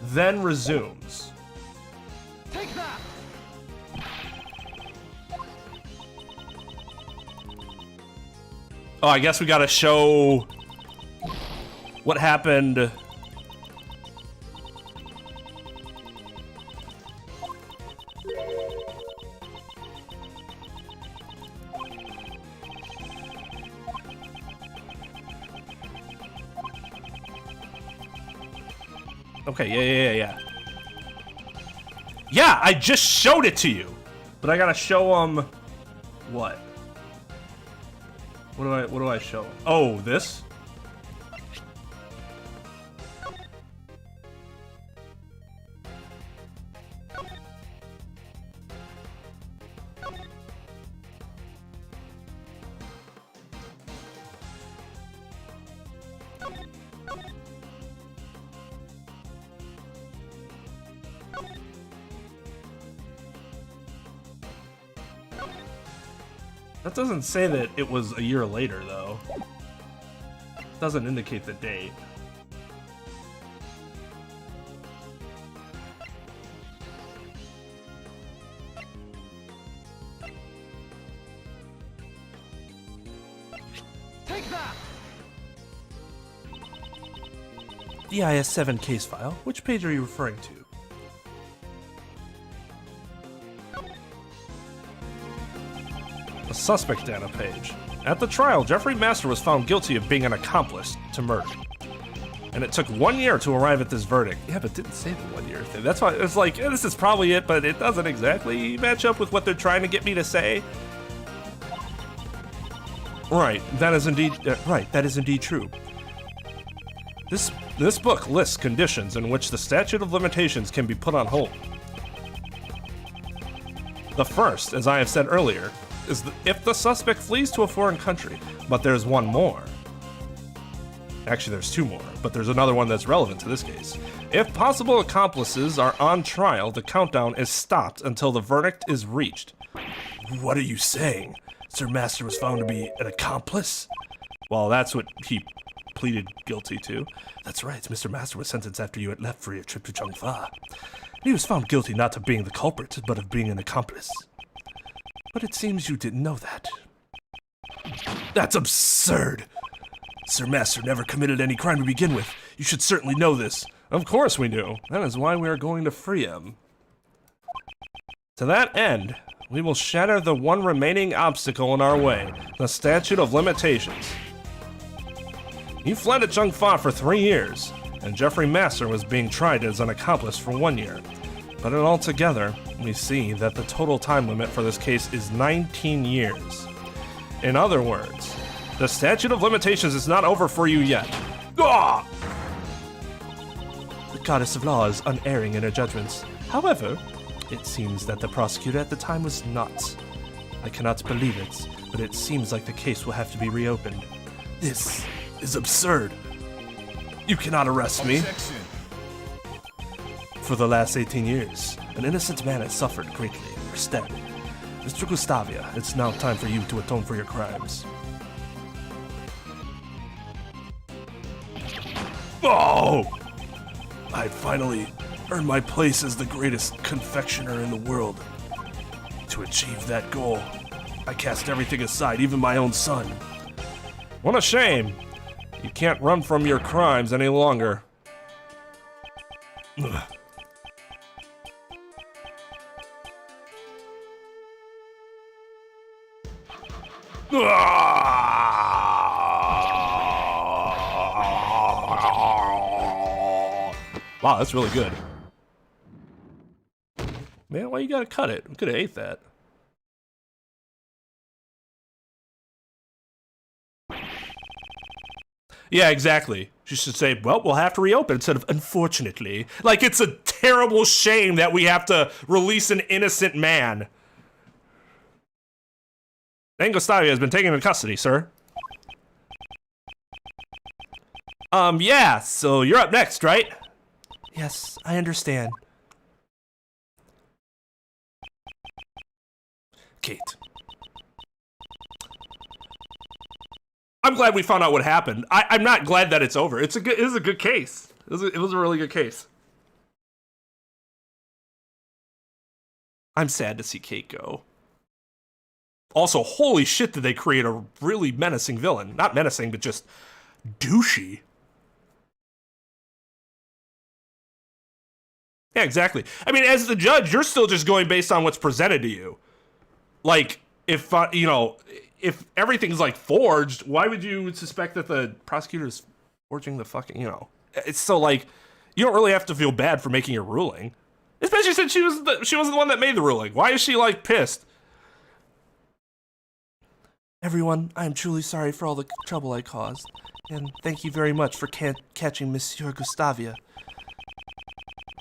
then resumes. Take that! Oh, I guess we gotta show what happened. Okay, yeah. Yeah, I just showed it to you, but I gotta show them what? What do I show? Oh, this? That doesn't say that it was a year later, though. Doesn't indicate the date. Take that! The IS-7 case file. Which page are you referring to? The suspect data page. At the trial, Jeffrey Master was found guilty of being an accomplice to murder. And it took 1 year to arrive at this verdict. Yeah, but it didn't say the 1 year thing. That's why it's like, this is probably it, but it doesn't exactly match up with what they're trying to get me to say. Right, that is indeed true. This This book lists conditions in which the statute of limitations can be put on hold. The first, as I have said earlier, is if the suspect flees to a foreign country, but there's one more. Actually, there's two more, but there's another one that's relevant to this case. If possible accomplices are on trial, the countdown is stopped until the verdict is reached. What are you saying? Sir Master was found to be an accomplice? Well, that's what he pleaded guilty to. That's right, Mr. Master was sentenced after you had left for your trip to Changfa. He was found guilty not of being the culprit, but of being an accomplice. But it seems you didn't know that. That's absurd! Sir Master never committed any crime to begin with. You should certainly know this. Of course we do. That is why we are going to free him. To that end, we will shatter the one remaining obstacle in our way, the statute of limitations. He fled to Changfa for 3 years, and Jeffrey Master was being tried as an accomplice for 1 year. But in altogether, we see that the total time limit for this case is 19 years. In other words, the statute of limitations is not over for you yet. Ah! The goddess of law is unerring in her judgments. However, it seems that the prosecutor at the time was not. I cannot believe it, but it seems like the case will have to be reopened. This is absurd. You cannot arrest me. Objection. For the last 18 years, an innocent man has suffered greatly. Instead, Mr. Gustavia, it's now time for you to atone for your crimes. Oh! I finally earned my place as the greatest confectioner in the world. To achieve that goal, I cast everything aside, even my own son. What a shame. You can't run from your crimes any longer. Ugh. Wow, that's really good. Man, why you gotta cut it? We could have ate that. Yeah, exactly. She should say, well, we'll have to reopen instead of unfortunately. Like, it's a terrible shame that we have to release an innocent man. Gustavia has been taken into custody, sir. Yeah, so you're up next, right? Yes, I understand. Kate. I'm glad we found out what happened. I'm not glad that it's over. It is a good case. It was a really good case. I'm sad to see Kate go. Also, holy shit, did they create a really menacing villain. Not menacing, but just douchey. Yeah, exactly. I mean, as the judge, you're still just going based on what's presented to you. Like, if, if everything's, like, forged, why would you suspect that the prosecutor's forging the fucking, It's so, like, you don't really have to feel bad for making your ruling. Especially since she was the one that made the ruling. Why is she, like, pissed? Everyone, I am truly sorry for all the trouble I caused, and thank you very much for catching Monsieur Gustavia.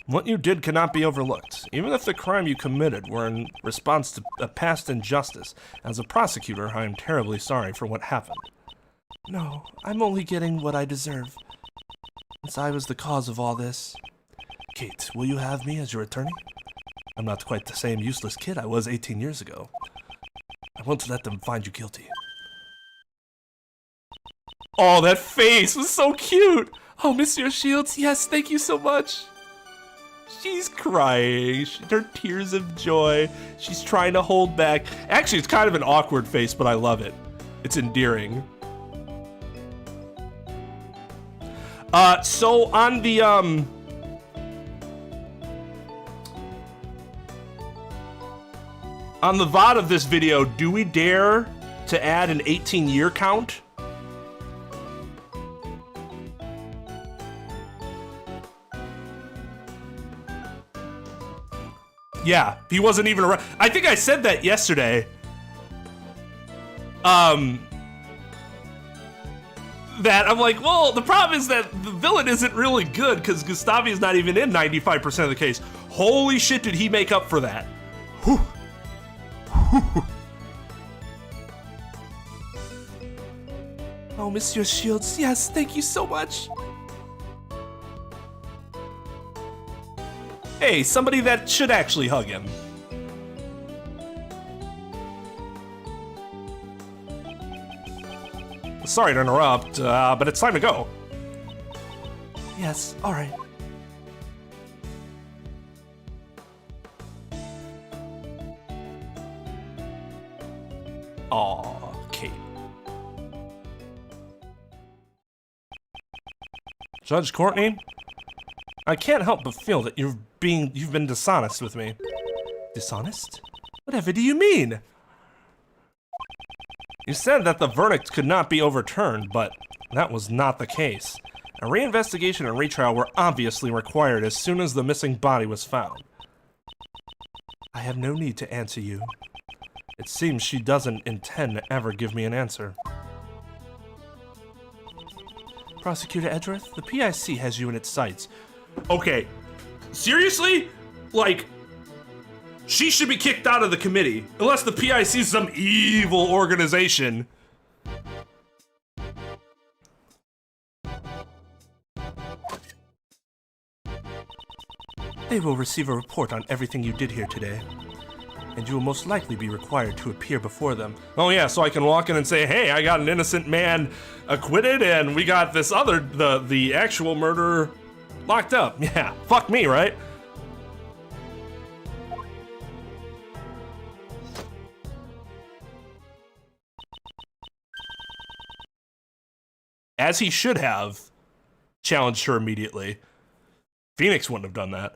What you did cannot be overlooked, even if the crime you committed were in response to a past injustice. As a prosecutor, I am terribly sorry for what happened. No, I'm only getting what I deserve, since I was the cause of all this. Kate, will you have me as your attorney? I'm not quite the same useless kid I was 18 years ago. I won't let them find you guilty. Oh, that face was so cute! Oh, Monsieur Shields, yes, thank you so much. She's crying. Her tears of joy. She's trying to hold back. Actually, it's kind of an awkward face, but I love it. It's endearing. So on the, on the VOD of this video, do we dare to add an 18-year count? Yeah, he wasn't even around. I think I said that yesterday. that, I'm like, well, the problem is that the villain isn't really good because Gustavia's not even in 95% of the case. Holy shit, did he make up for that? Whew. Oh, Monsieur Shields, yes, thank you so much. Hey, somebody that should actually hug him. Sorry to interrupt, but it's time to go. Yes, all right. Aw, Kate. Judge Courtney, I can't help but feel that you've been dishonest with me. Dishonest? Whatever do you mean? You said that the verdict could not be overturned, but that was not the case. A reinvestigation and retrial were obviously required as soon as the missing body was found. I have no need to answer you. It seems she doesn't intend to ever give me an answer. Prosecutor Edgeworth, the PIC has you in its sights. Okay, seriously? Like, she should be kicked out of the committee, unless the PIC is some evil organization. They will receive a report on everything you did here today, and you will most likely be required to appear before them. Oh yeah, so I can walk in and say, hey, I got an innocent man acquitted, and we got this other, the actual murderer locked up. Yeah, fuck me, right? As he should have challenged her immediately. Phoenix wouldn't have done that.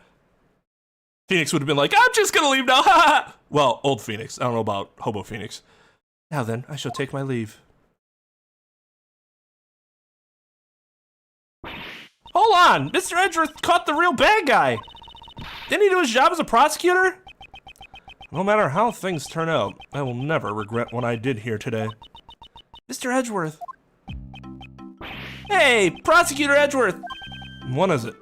Phoenix would have been like, I'm just gonna leave now, Well, old Phoenix. I don't know about Hobo Phoenix. Now then, I shall take my leave. Hold on! Mr. Edgeworth caught the real bad guy! Didn't he do his job as a prosecutor? No matter how things turn out, I will never regret what I did here today. Mr. Edgeworth! Hey, Prosecutor Edgeworth! What is it?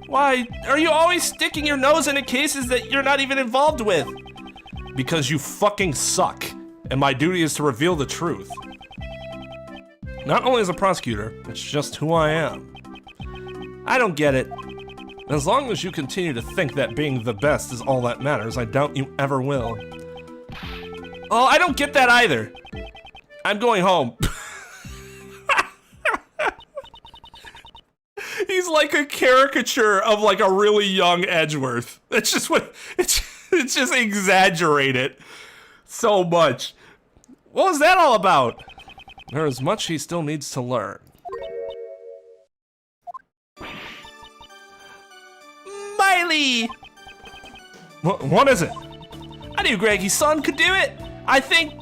Why, are you always sticking your nose into cases that you're not even involved with? Because you fucking suck, and my duty is to reveal the truth. Not only as a prosecutor, it's just who I am. I don't get it. As long as you continue to think that being the best is all that matters, I doubt you ever will. Oh, I don't get that either. I'm going home. He's like a caricature of like a really young Edgeworth. That's just what it's just exaggerated so much. What was that all about? There is much he still needs to learn. Miley! What is it? I knew Greggy's son could do it. I think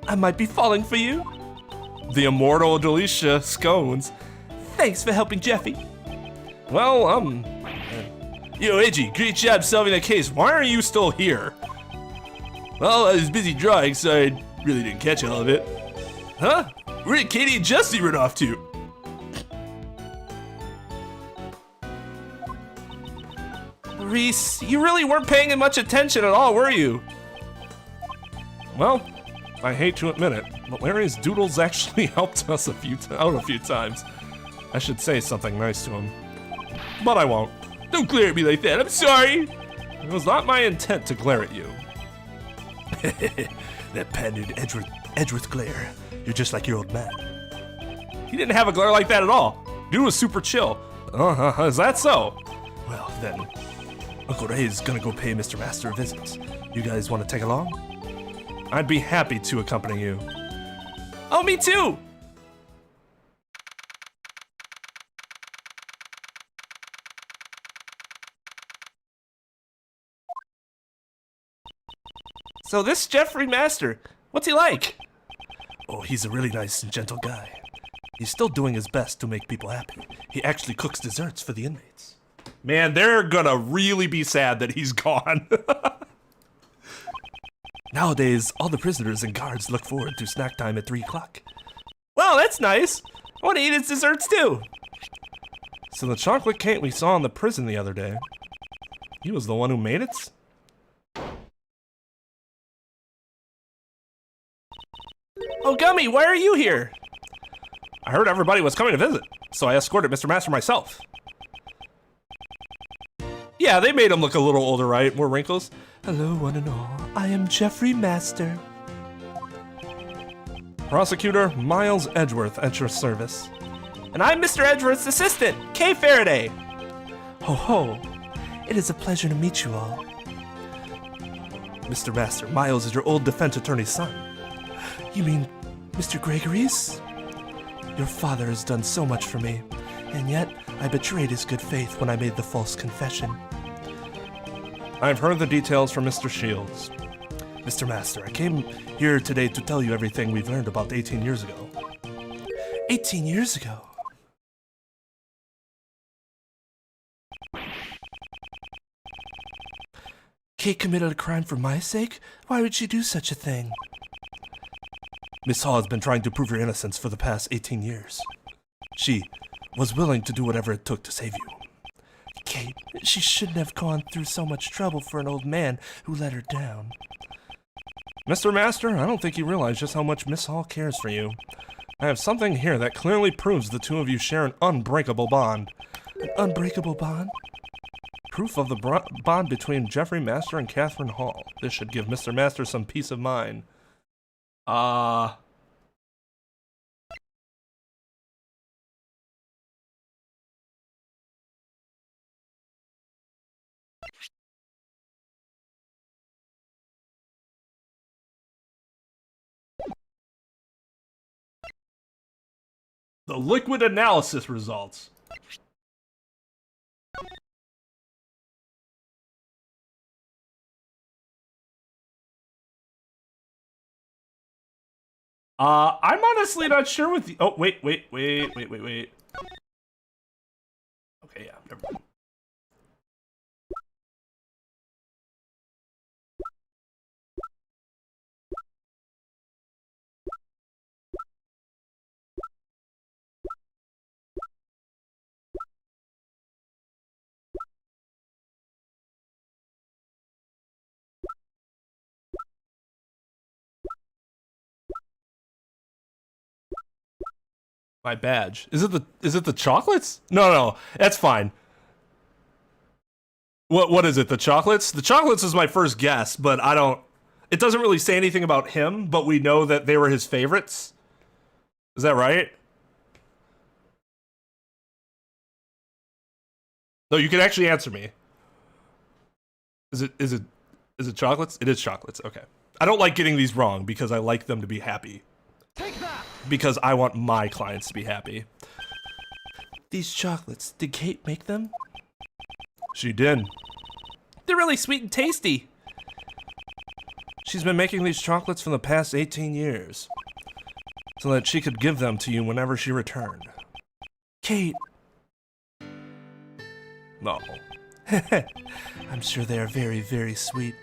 I might be falling for you. The immortal Delicia Scones. Thanks for helping Jeffy. Well, yo, Edgy, great job solving that case. Why are you still here? Well, I was busy drawing, so I really didn't catch all of it. Huh? Where did Katie and Justy run off to? Reese, you really weren't paying much attention at all, were you? Well, I hate to admit it, but Larry's doodles actually helped us out a few times. I should say something nice to him. But I won't. Don't glare at me like that, I'm sorry! It was not my intent to glare at you. That pandered Edgeworth glare. You're just like your old man. He didn't have a glare like that at all. Dude was super chill. Is that so? Well, then, Uncle Ray's gonna go pay Mr. Master a visit. You guys want to take along? I'd be happy to accompany you. Oh, me too! So this Jeffrey Master, what's he like? Oh, he's a really nice and gentle guy. He's still doing his best to make people happy. He actually cooks desserts for the inmates. Man, they're gonna really be sad that he's gone. Nowadays, all the prisoners and guards look forward to snack time at 3 o'clock. Well, that's nice. I want to eat its desserts too. So the chocolate cake we saw in the prison the other day, he was the one who made it? Oh, Gummy, why are you here? I heard everybody was coming to visit, so I escorted Mr. Master myself. Yeah, they made him look a little older, right? More wrinkles. Hello, one and all. I am Jeffrey Master. Prosecutor Miles Edgeworth at your service. And I'm Mr. Edgeworth's assistant, Kay Faraday. Ho ho. It is a pleasure to meet you all. Mr. Master, Miles is your old defense attorney's son. You mean Mr. Gregory's? Your father has done so much for me, and yet I betrayed his good faith when I made the false confession. I've heard the details from Mr. Shields. Mr. Master, I came here today to tell you everything we've learned about 18 years ago. 18 years ago? Kate committed a crime for my sake? Why would she do such a thing? Miss Hall has been trying to prove your innocence for the past 18 years. She was willing to do whatever it took to save you. Kate, she shouldn't have gone through so much trouble for an old man who let her down. Mr. Master, I don't think you realize just how much Miss Hall cares for you. I have something here that clearly proves the two of you share an unbreakable bond. An unbreakable bond? Proof of the bond between Jeffrey Master and Catherine Hall. This should give Mr. Master some peace of mind. The liquid analysis results. I'm honestly not sure with the. Oh, wait. Okay, yeah, never mind. My badge. Is it the chocolates? No, that's fine. What is it? The chocolates? The chocolates is my first guess, but I don't. It doesn't really say anything about him, but we know that they were his favorites. Is that right? No, you can actually answer me. Is it chocolates? It is chocolates. Okay. I don't like getting these wrong because I like them to be happy. Take that! Because I want my clients to be happy. These chocolates, did Kate make them? She did. They're really sweet and tasty. She's been making these chocolates for the past 18 years. So that she could give them to you whenever she returned. Kate! No. I'm sure they are very, very sweet.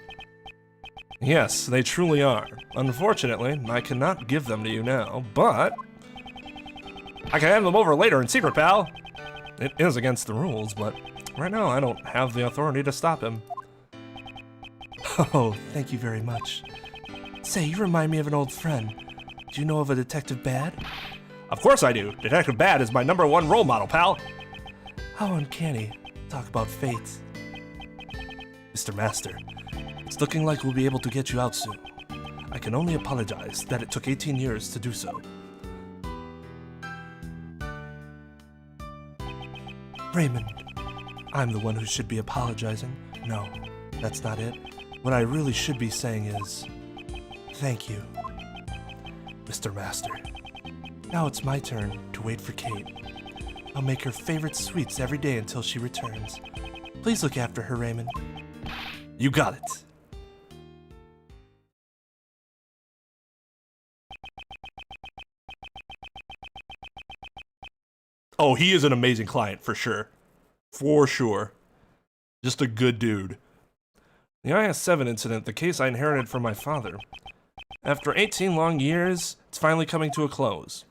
Yes, they truly are. Unfortunately, I cannot give them to you now, but I can hand them over later in secret, pal. It is against the rules, but right now I don't have the authority to stop him. Oh, thank you very much. Say, you remind me of an old friend. Do you know of a Detective Bad? Of course I do. Detective Bad is my #1 role model, pal. How uncanny. Talk about fate. Mr. Master, it's looking like we'll be able to get you out soon. I can only apologize that it took 18 years to do so. Raymond, I'm the one who should be apologizing. No, that's not it. What I really should be saying is, thank you, Mr. Master. Now it's my turn to wait for Kate. I'll make her favorite sweets every day until she returns. Please look after her, Raymond. You got it. Oh, he is an amazing client, for sure. For sure. Just a good dude. The IS-7 incident, the case I inherited from my father. After 18 long years, it's finally coming to a close.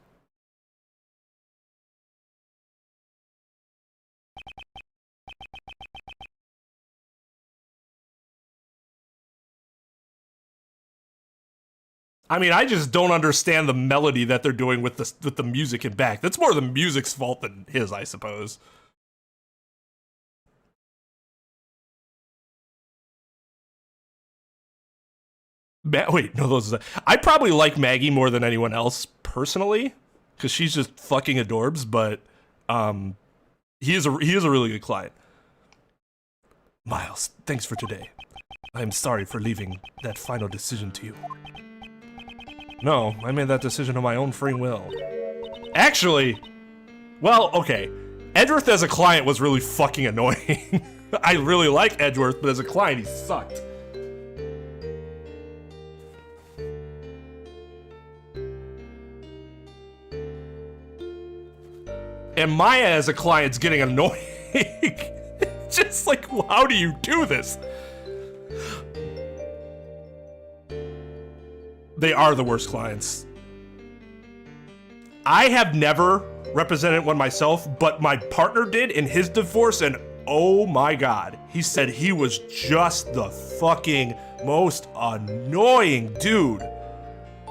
I mean, I just don't understand the melody that they're doing with the music in back. That's more the music's fault than his, I suppose. Wait, no, those. I probably like Maggie more than anyone else personally, because she's just fucking adorbs. But he is a really good client. Miles, thanks for today. I'm sorry for leaving that final decision to you. No, I made that decision on my own free will. Actually, well, okay. Edgeworth as a client was really fucking annoying. I really like Edgeworth, but as a client, he sucked. And Maya as a client's getting annoying. Just like, how do you do this? They are the worst clients. I have never represented one myself, but my partner did in his divorce, and oh my god, he said he was just the fucking most annoying dude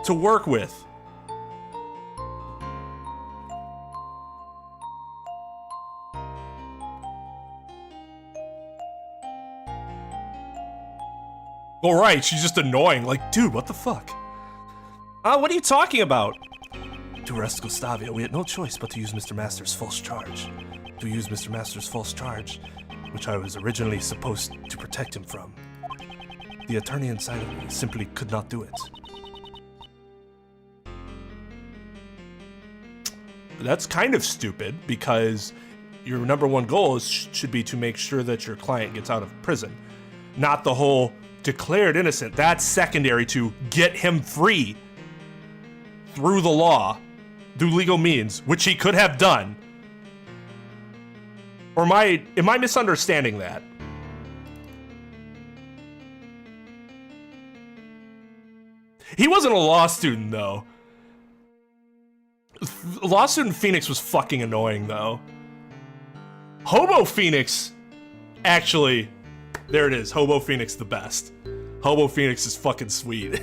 to work with. All right, she's just annoying. Like, dude, what the fuck? What are you talking about? To arrest Gustavia, we had no choice but to use Mr. Master's false charge. To use Mr. Master's false charge, which I was originally supposed to protect him from. The attorney inside of me simply could not do it. That's kind of stupid, because your number one goal should be to make sure that your client gets out of prison. Not the whole declared innocent. That's secondary to get him free through the law, through legal means, which he could have done. Or am I misunderstanding that? He wasn't a law student, though. Law student Phoenix was fucking annoying, though. Hobo Phoenix, actually, there it is. Hobo Phoenix the best. Hobo Phoenix is fucking sweet.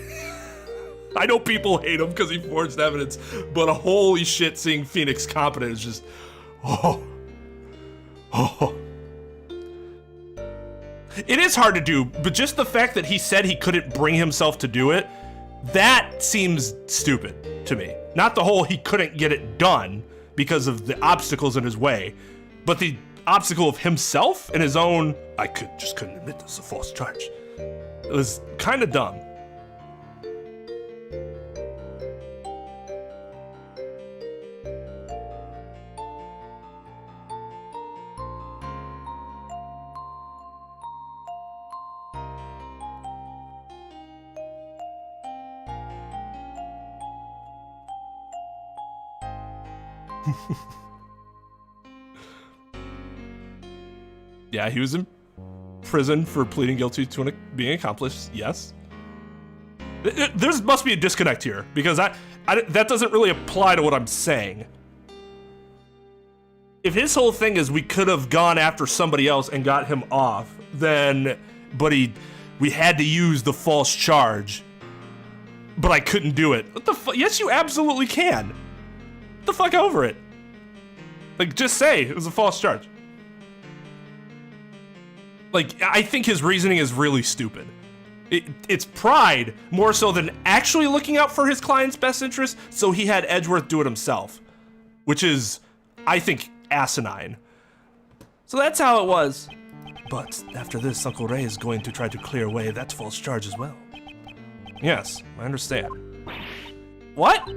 I know people hate him because he forged evidence, but holy shit, seeing Phoenix competent is just, oh. It is hard to do, but just the fact that he said he couldn't bring himself to do it, that seems stupid to me. Not the whole he couldn't get it done because of the obstacles in his way, but the obstacle of himself and his own, I couldn't admit this is a false charge. It was kind of dumb. Yeah, he was in prison for pleading guilty to being an accomplice, yes. There must be a disconnect here, because that doesn't really apply to what I'm saying. If his whole thing is we could have gone after somebody else and got him off, then, but we had to use the false charge, but I couldn't do it. What the fuck? Yes, you absolutely can. Get the fuck over it. Like, just say it was a false charge. Like, I think his reasoning is really stupid. It's pride more so than actually looking out for his client's best interest, so he had Edgeworth do it himself, which is, I think, asinine. So that's how it was. But after this, Uncle Ray is going to try to clear away that false charge as well. Yes, I understand. What?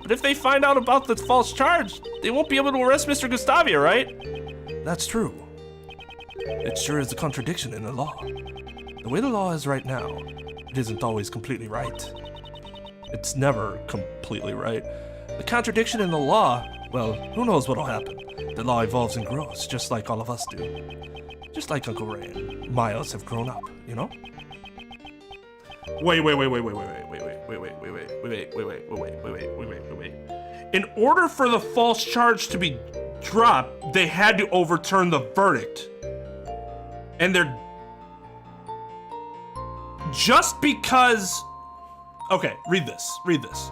But if they find out about the false charge, they won't be able to arrest Mr. Gustavia, right? That's true. It sure is a contradiction in the law. The way the law is right now, it isn't always completely right. It's never completely right. The contradiction in the law, well, who knows what'll happen. The law evolves and grows, just like all of us do. Just like Uncle Ray and Miles have grown up, you know? Wait. In order for the false charge to be dropped, they had to overturn the verdict. And they're just because Okay, read this. Read this.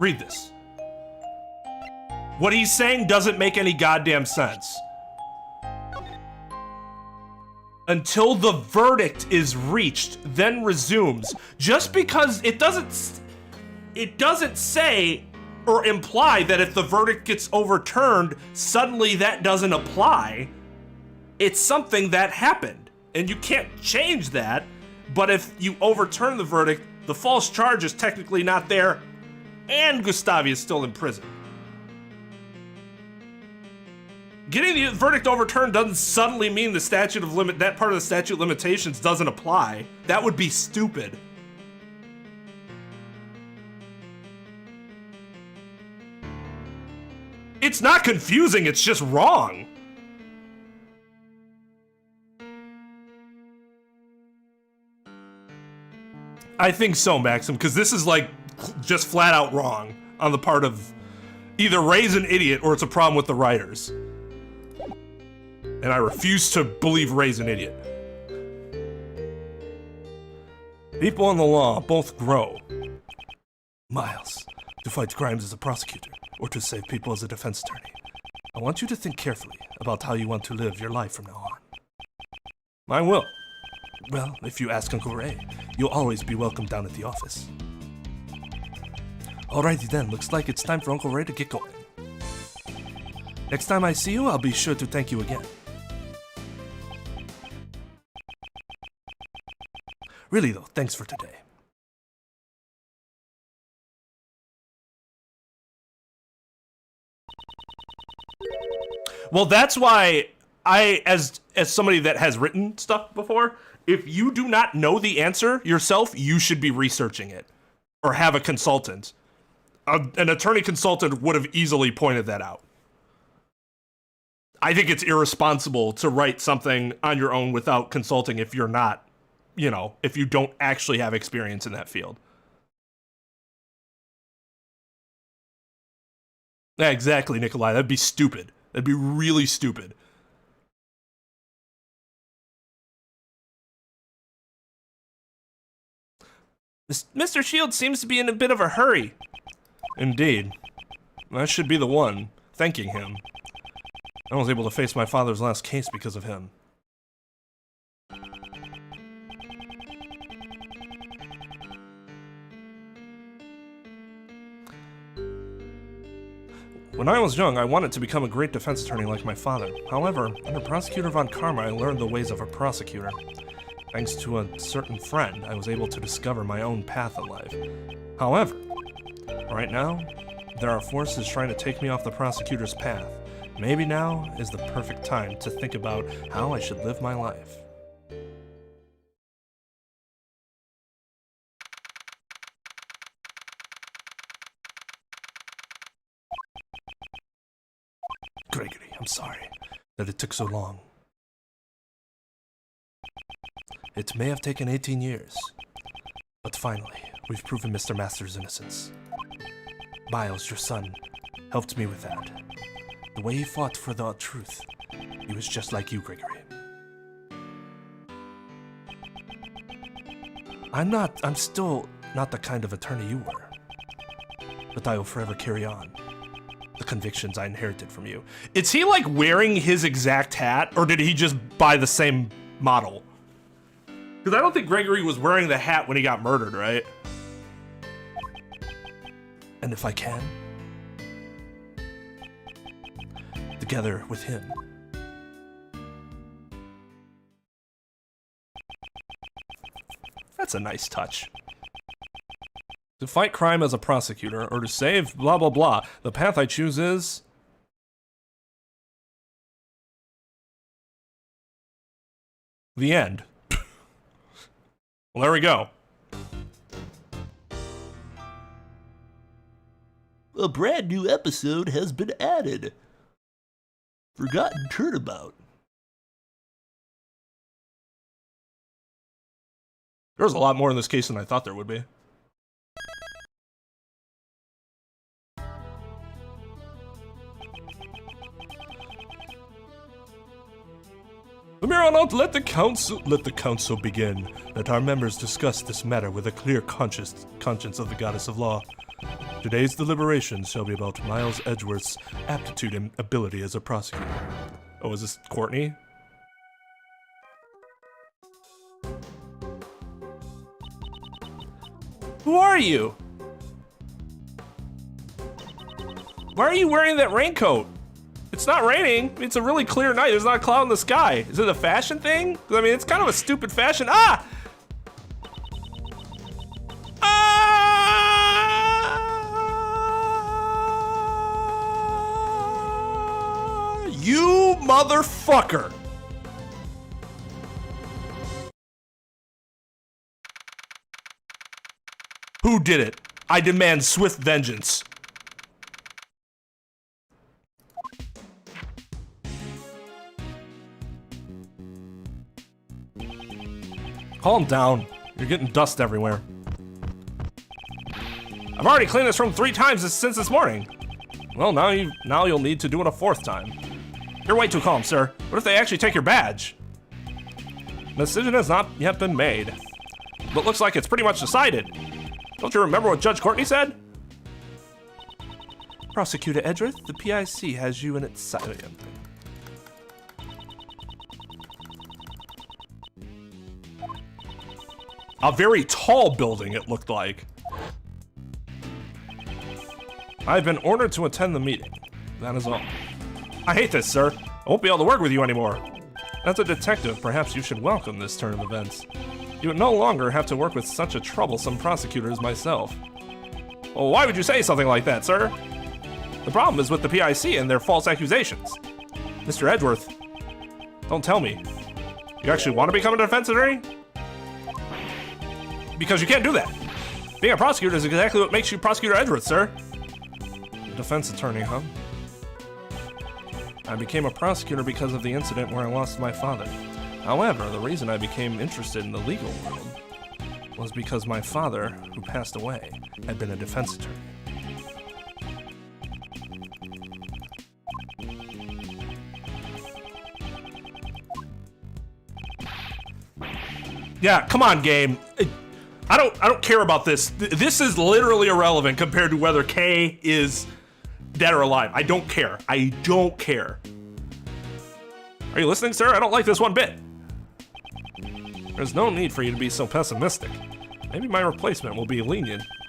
Read this. What he's saying doesn't make any goddamn sense. Until the verdict is reached, then resumes. Just because it doesn't say or imply that if the verdict gets overturned, suddenly that doesn't apply. It's something that happened, and you can't change that. But if you overturn the verdict, the false charge is technically not there, and Gustavia is still in prison. Getting the verdict overturned doesn't suddenly mean the that part of the statute of limitations doesn't apply. That would be stupid. It's not confusing, it's just wrong. I think so, Maxim, because this is like just flat out wrong on the part of either Ray's an idiot or it's a problem with the writers. And I refuse to believe Ray's an idiot. People in the law both grow. Miles, to fight crimes as a prosecutor or to save people as a defense attorney. I want you to think carefully about how you want to live your life from now on. I will. Well, if you ask Uncle Ray, you'll always be welcome down at the office. Alrighty then, looks like it's time for Uncle Ray to get going. Next time I see you, I'll be sure to thank you again. Really though, thanks for today. Well, that's why I, as somebody that has written stuff before, if you do not know the answer yourself, you should be researching it or have a consultant. An attorney consultant would have easily pointed that out. I think it's irresponsible to write something on your own without consulting if you're not, you know, if you don't actually have experience in that field. Yeah, exactly, Nikolai. That'd be stupid. That'd be really stupid. Mr. Shield seems to be in a bit of a hurry. Indeed. I should be the one thanking him. I was able to face my father's last case because of him. When I was young, I wanted to become a great defense attorney like my father. However, under Prosecutor von Karma, I learned the ways of a prosecutor. Thanks to a certain friend, I was able to discover my own path in life. However, right now, there are forces trying to take me off the prosecutor's path. Maybe now is the perfect time to think about how I should live my life. Gregory, I'm sorry that it took so long. It may have taken 18 years, but finally, we've proven Mr. Master's innocence. Miles, your son, helped me with that. The way he fought for the truth, he was just like you, Gregory. I'm still not the kind of attorney you were, but I will forever carry on the convictions I inherited from you. Is he like wearing his exact hat, or did he just buy the same model? Because I don't think Gregory was wearing the hat when he got murdered, right? And if I can, together with him. That's a nice touch. To fight crime as a prosecutor, or to save blah blah blah, the path I choose is... the end. Well, there we go. A brand new episode has been added. Forgotten Turnabout. There's a lot more in this case than I thought there would be. From here on out, let the council begin. Let our members discuss this matter with a clear conscience of the goddess of law. Today's deliberations shall be about Miles Edgeworth's aptitude and ability as a prosecutor. Oh, is this Courtney? Who are you? Why are you wearing that raincoat? It's not raining. It's a really clear night. There's not a cloud in the sky. Is it a fashion thing? I mean, it's kind of a stupid fashion. Ah! You motherfucker! Who did it? I demand swift vengeance. Calm down. You're getting dust everywhere. I've already cleaned this room 3 times since this morning. Well, now you'll need to do it a 4th time. You're way too calm, sir. What if they actually take your badge? The decision has not yet been made, but looks like it's pretty much decided. Don't you remember what Judge Courtney said? Prosecutor Edgeworth, the PIC has you in its sight. A very tall building, it looked like. I've been ordered to attend the meeting. That is all. I hate this, sir. I won't be able to work with you anymore. As a detective, perhaps you should welcome this turn of events. You would no longer have to work with such a troublesome prosecutor as myself. Well, why would you say something like that, sir? The problem is with the PIC and their false accusations. Mr. Edgeworth, don't tell me. You actually want to become a defense attorney? Because you can't do that. Being a prosecutor is exactly what makes you Prosecutor Edgeworth, sir. A defense attorney, huh? I became a prosecutor because of the incident where I lost my father. However, the reason I became interested in the legal world was because my father, who passed away, had been a defense attorney. Yeah, come on, game. I don't care about this. This is literally irrelevant compared to whether Kay is dead or alive. I don't care. I don't care. Are you listening, sir? I don't like this one bit. There's no need for you to be so pessimistic. Maybe my replacement will be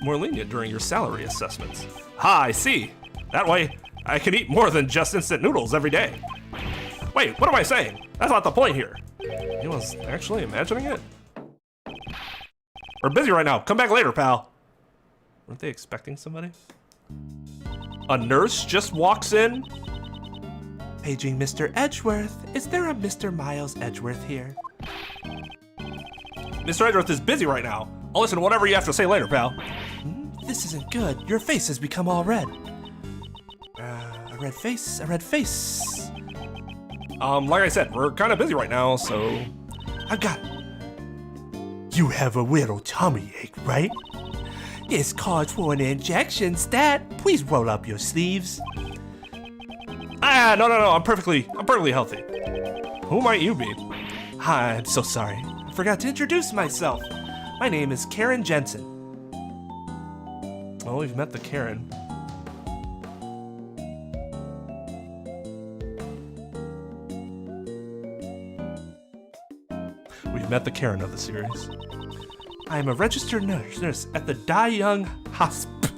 more lenient during your salary assessments. Ah, I see. That way, I can eat more than just instant noodles every day. Wait, what am I saying? That's not the point here. He was actually imagining it? We're busy right now. Come back later, pal. Weren't they expecting somebody? A nurse just walks in? Paging Mr. Edgeworth. Is there a Mr. Miles Edgeworth here? Mr. Edgeworth is busy right now. I'll listen to whatever you have to say later, pal. This isn't good. Your face has become all red. A red face, a red face. Like I said, we're kind of busy right now, so... I've got it. You have a little tummy ache, right? It's called for an injection, Stat. Please roll up your sleeves. Ah, no, I'm perfectly healthy. Who might you be? Hi, I'm so sorry. I forgot to introduce myself. My name is Karen Jensen. Well, we've met the Karen. We've met the Karen of the series. I am a registered nurse at the Die Young Hospital.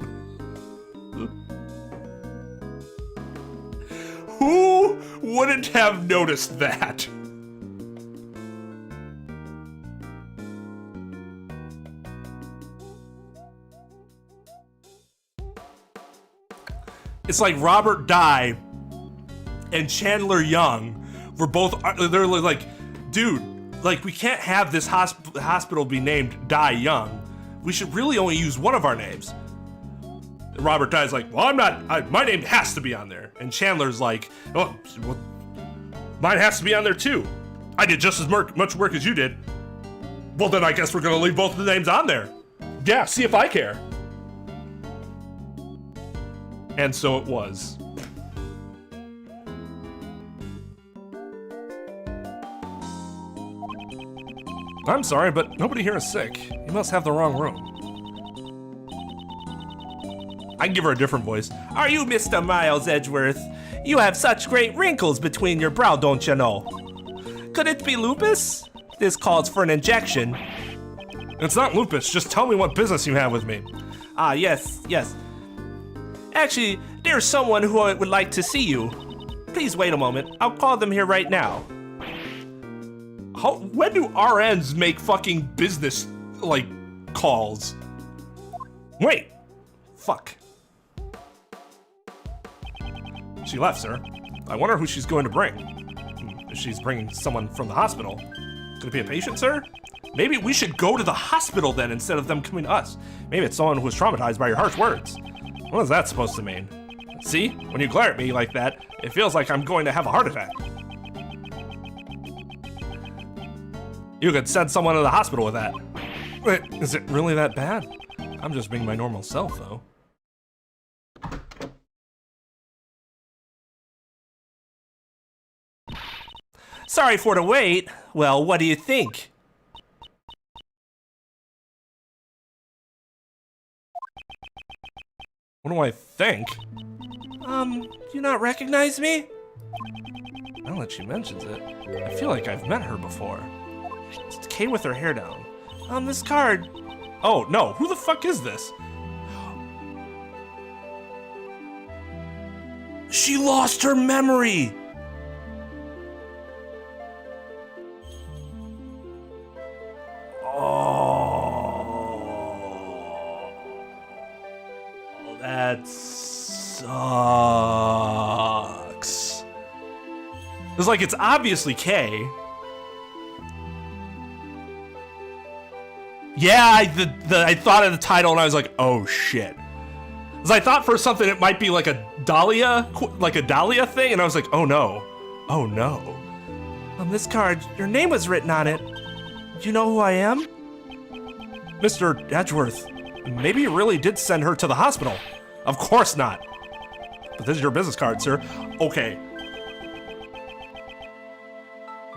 Who wouldn't have noticed that? It's like Robert Dye and Chandler Young were both, they're like, dude, like, we can't have this hospital be named Die Young. We should really only use one of our names. Robert Dye's like, well, my name has to be on there. And Chandler's like, oh, well, mine has to be on there too. I did just as much work as you did. Well, then I guess we're gonna leave both of the names on there. Yeah, see if I care. And so it was. I'm sorry, but nobody here is sick. You must have the wrong room. I can give her a different voice. Are you Mr. Miles Edgeworth? You have such great wrinkles between your brow, don't you know? Could it be lupus? This calls for an injection. It's not lupus, just tell me what business you have with me. Ah, yes. Actually, there's someone who would like to see you. Please wait a moment. I'll call them here right now. When do RNs make fucking business, like, calls? Wait! Fuck. She left, sir. I wonder who she's going to bring. If she's bringing someone from the hospital. Could it be a patient, sir? Maybe we should go to the hospital then instead of them coming to us. Maybe it's someone who was traumatized by your harsh words. What is that supposed to mean? See? When you glare at me like that, it feels like I'm going to have a heart attack. You could send someone to the hospital with that. Wait, is it really that bad? I'm just being my normal self, though. Sorry for the wait. Well, what do you think? What do I think? Do you not recognize me? Now that she mentions it, I feel like I've met her before. It's Kay with her hair down. This card. Oh, no, who the fuck is this? She lost her memory. Oh, that sucks. It's like it's obviously Kay. Yeah, I thought of the title and I was like, oh shit. Because I thought for something it might be like a Dahlia thing, and I was like, oh no. Oh no. On this card, your name was written on it. Do you know who I am? Mr. Edgeworth, maybe you really did send her to the hospital. Of course not. But this is your business card, sir. Okay.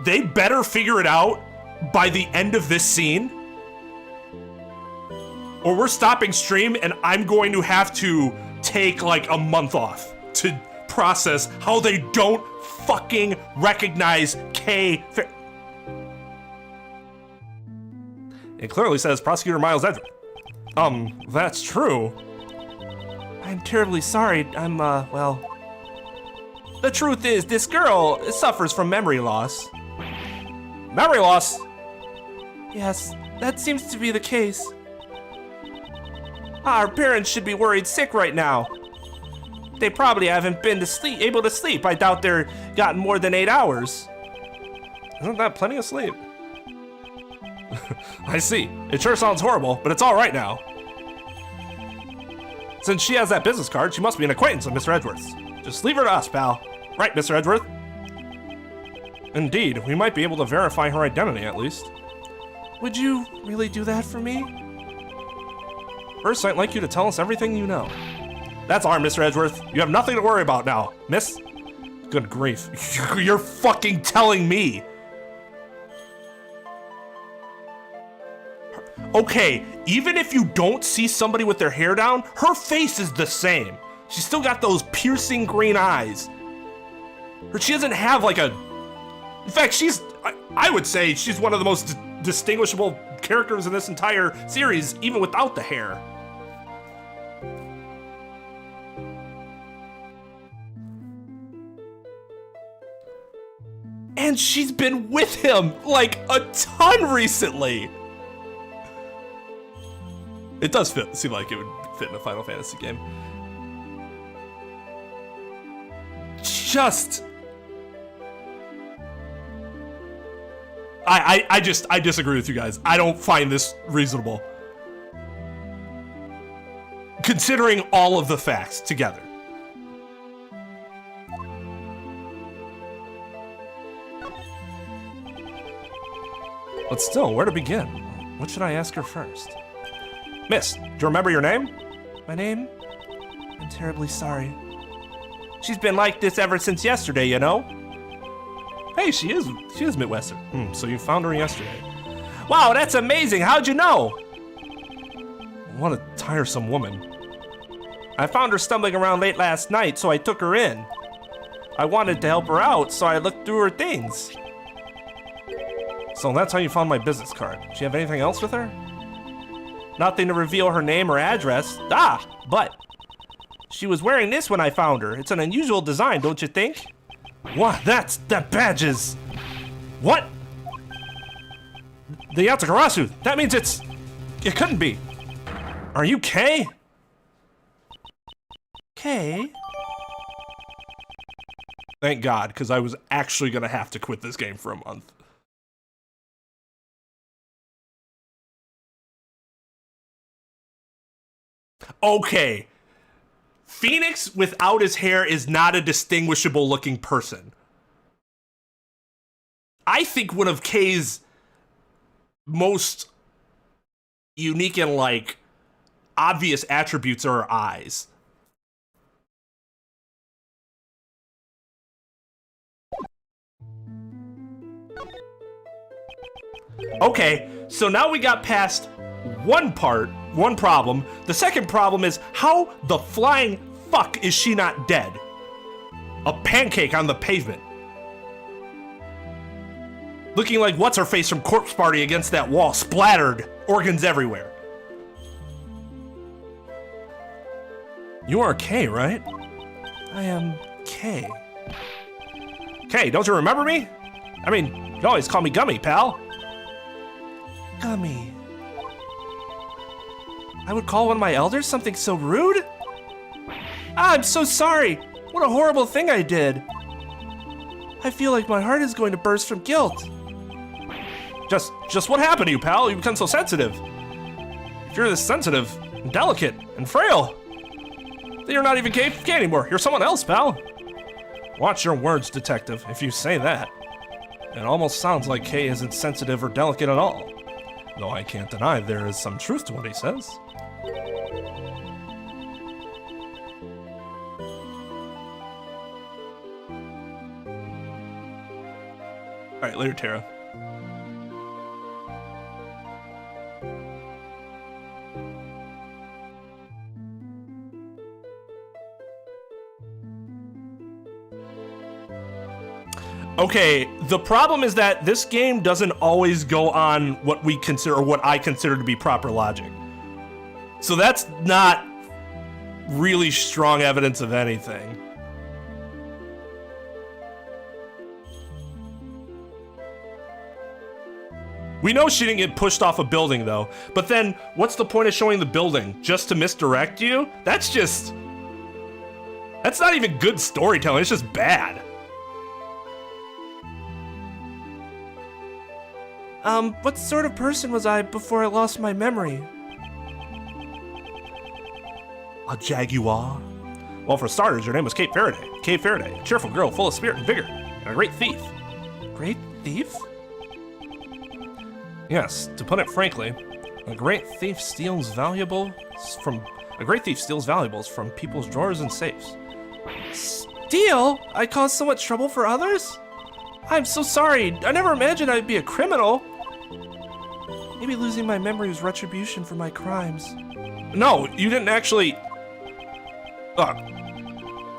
They better figure it out by the end of this scene, or we're stopping stream and I'm going to have to take like a month off to process how they don't fucking recognize Kay. It clearly says Prosecutor Miles Edgeworth. That's true. I'm terribly sorry. Well... The truth is, this girl suffers from memory loss. Memory loss? Yes, that seems to be the case. Our parents should be worried sick right now. They probably haven't been able to sleep. I doubt they're gotten more than 8 hours. Isn't that plenty of sleep? I see. It sure sounds horrible, but it's all right now. Since she has that business card, she must be an acquaintance of Mr. Edgeworth's. Just leave her to us, pal. Right, Mr. Edgeworth? Indeed, we might be able to verify her identity at least. Would you really do that for me? First, I'd like you to tell us everything you know. That's all, Mr. Edgeworth. You have nothing to worry about now, miss. Good grief. You're fucking telling me. Okay, even if you don't see somebody with their hair down, her face is the same. She's still got those piercing green eyes. Or she doesn't have like a... In fact, I would say she's one of the most distinguishable characters in this entire series, even without the hair. And she's been with him like a ton recently. It does seem like it would fit in a Final Fantasy game. Just... I disagree with you guys. I don't find this reasonable. Considering all of the facts together. But still, where to begin? What should I ask her first? Miss, do you remember your name? My name? I'm terribly sorry. She's been like this ever since yesterday, you know? Hey, she is Midwestern. So you found her yesterday. Wow, that's amazing. How'd you know? What a tiresome woman. I found her stumbling around late last night, so I took her in. I wanted to help her out, so I looked through her things. So that's how you found my business card. Do you have anything else with her? Nothing to reveal her name or address. But she was wearing this when I found her. It's an unusual design, don't you think? What? That badge is... What? The Yatakarasu. That means it couldn't be. Are you Kay? Kay? Thank God, because I was actually gonna have to quit this game for a month. Okay. Phoenix without his hair is not a distinguishable looking person. I think one of Kay's most unique and like obvious attributes are her eyes. Okay, so now we got past one problem. The second problem is, how the flying fuck is she not dead? A pancake on the pavement. Looking like what's-her-face from Corpse Party against that wall, splattered, organs everywhere. You are Kay, right? I am Kay. Kay, don't you remember me? I mean, you always call me Gummy, pal. Gummy. I would call one of my elders something so rude? I'm so sorry. What a horrible thing I did. I feel like my heart is going to burst from guilt. Just what happened to you, pal? You become so sensitive. If you're this sensitive, and delicate, and frail, then you're not even Kay anymore. You're someone else, pal. Watch your words, detective, if you say that. It almost sounds like Kay isn't sensitive or delicate at all. Though I can't deny there is some truth to what he says. Alright, later, Tara. Okay, the problem is that this game doesn't always go on what we consider, or what I consider to be proper logic. So that's not really strong evidence of anything. We know she didn't get pushed off a building though, but then what's the point of showing the building? Just to misdirect you? That's not even good storytelling, it's just bad. What sort of person was I before I lost my memory? A jaguar? Well, for starters, your name was Kate Faraday. Kate Faraday, a cheerful girl full of spirit and vigor, and a great thief. Great thief? Yes, to put it frankly, a great thief steals valuables from people's drawers and safes. Steal? I caused so much trouble for others? I'm so sorry. I never imagined I'd be a criminal. Maybe losing my memory was retribution for my crimes. No, you didn't actually...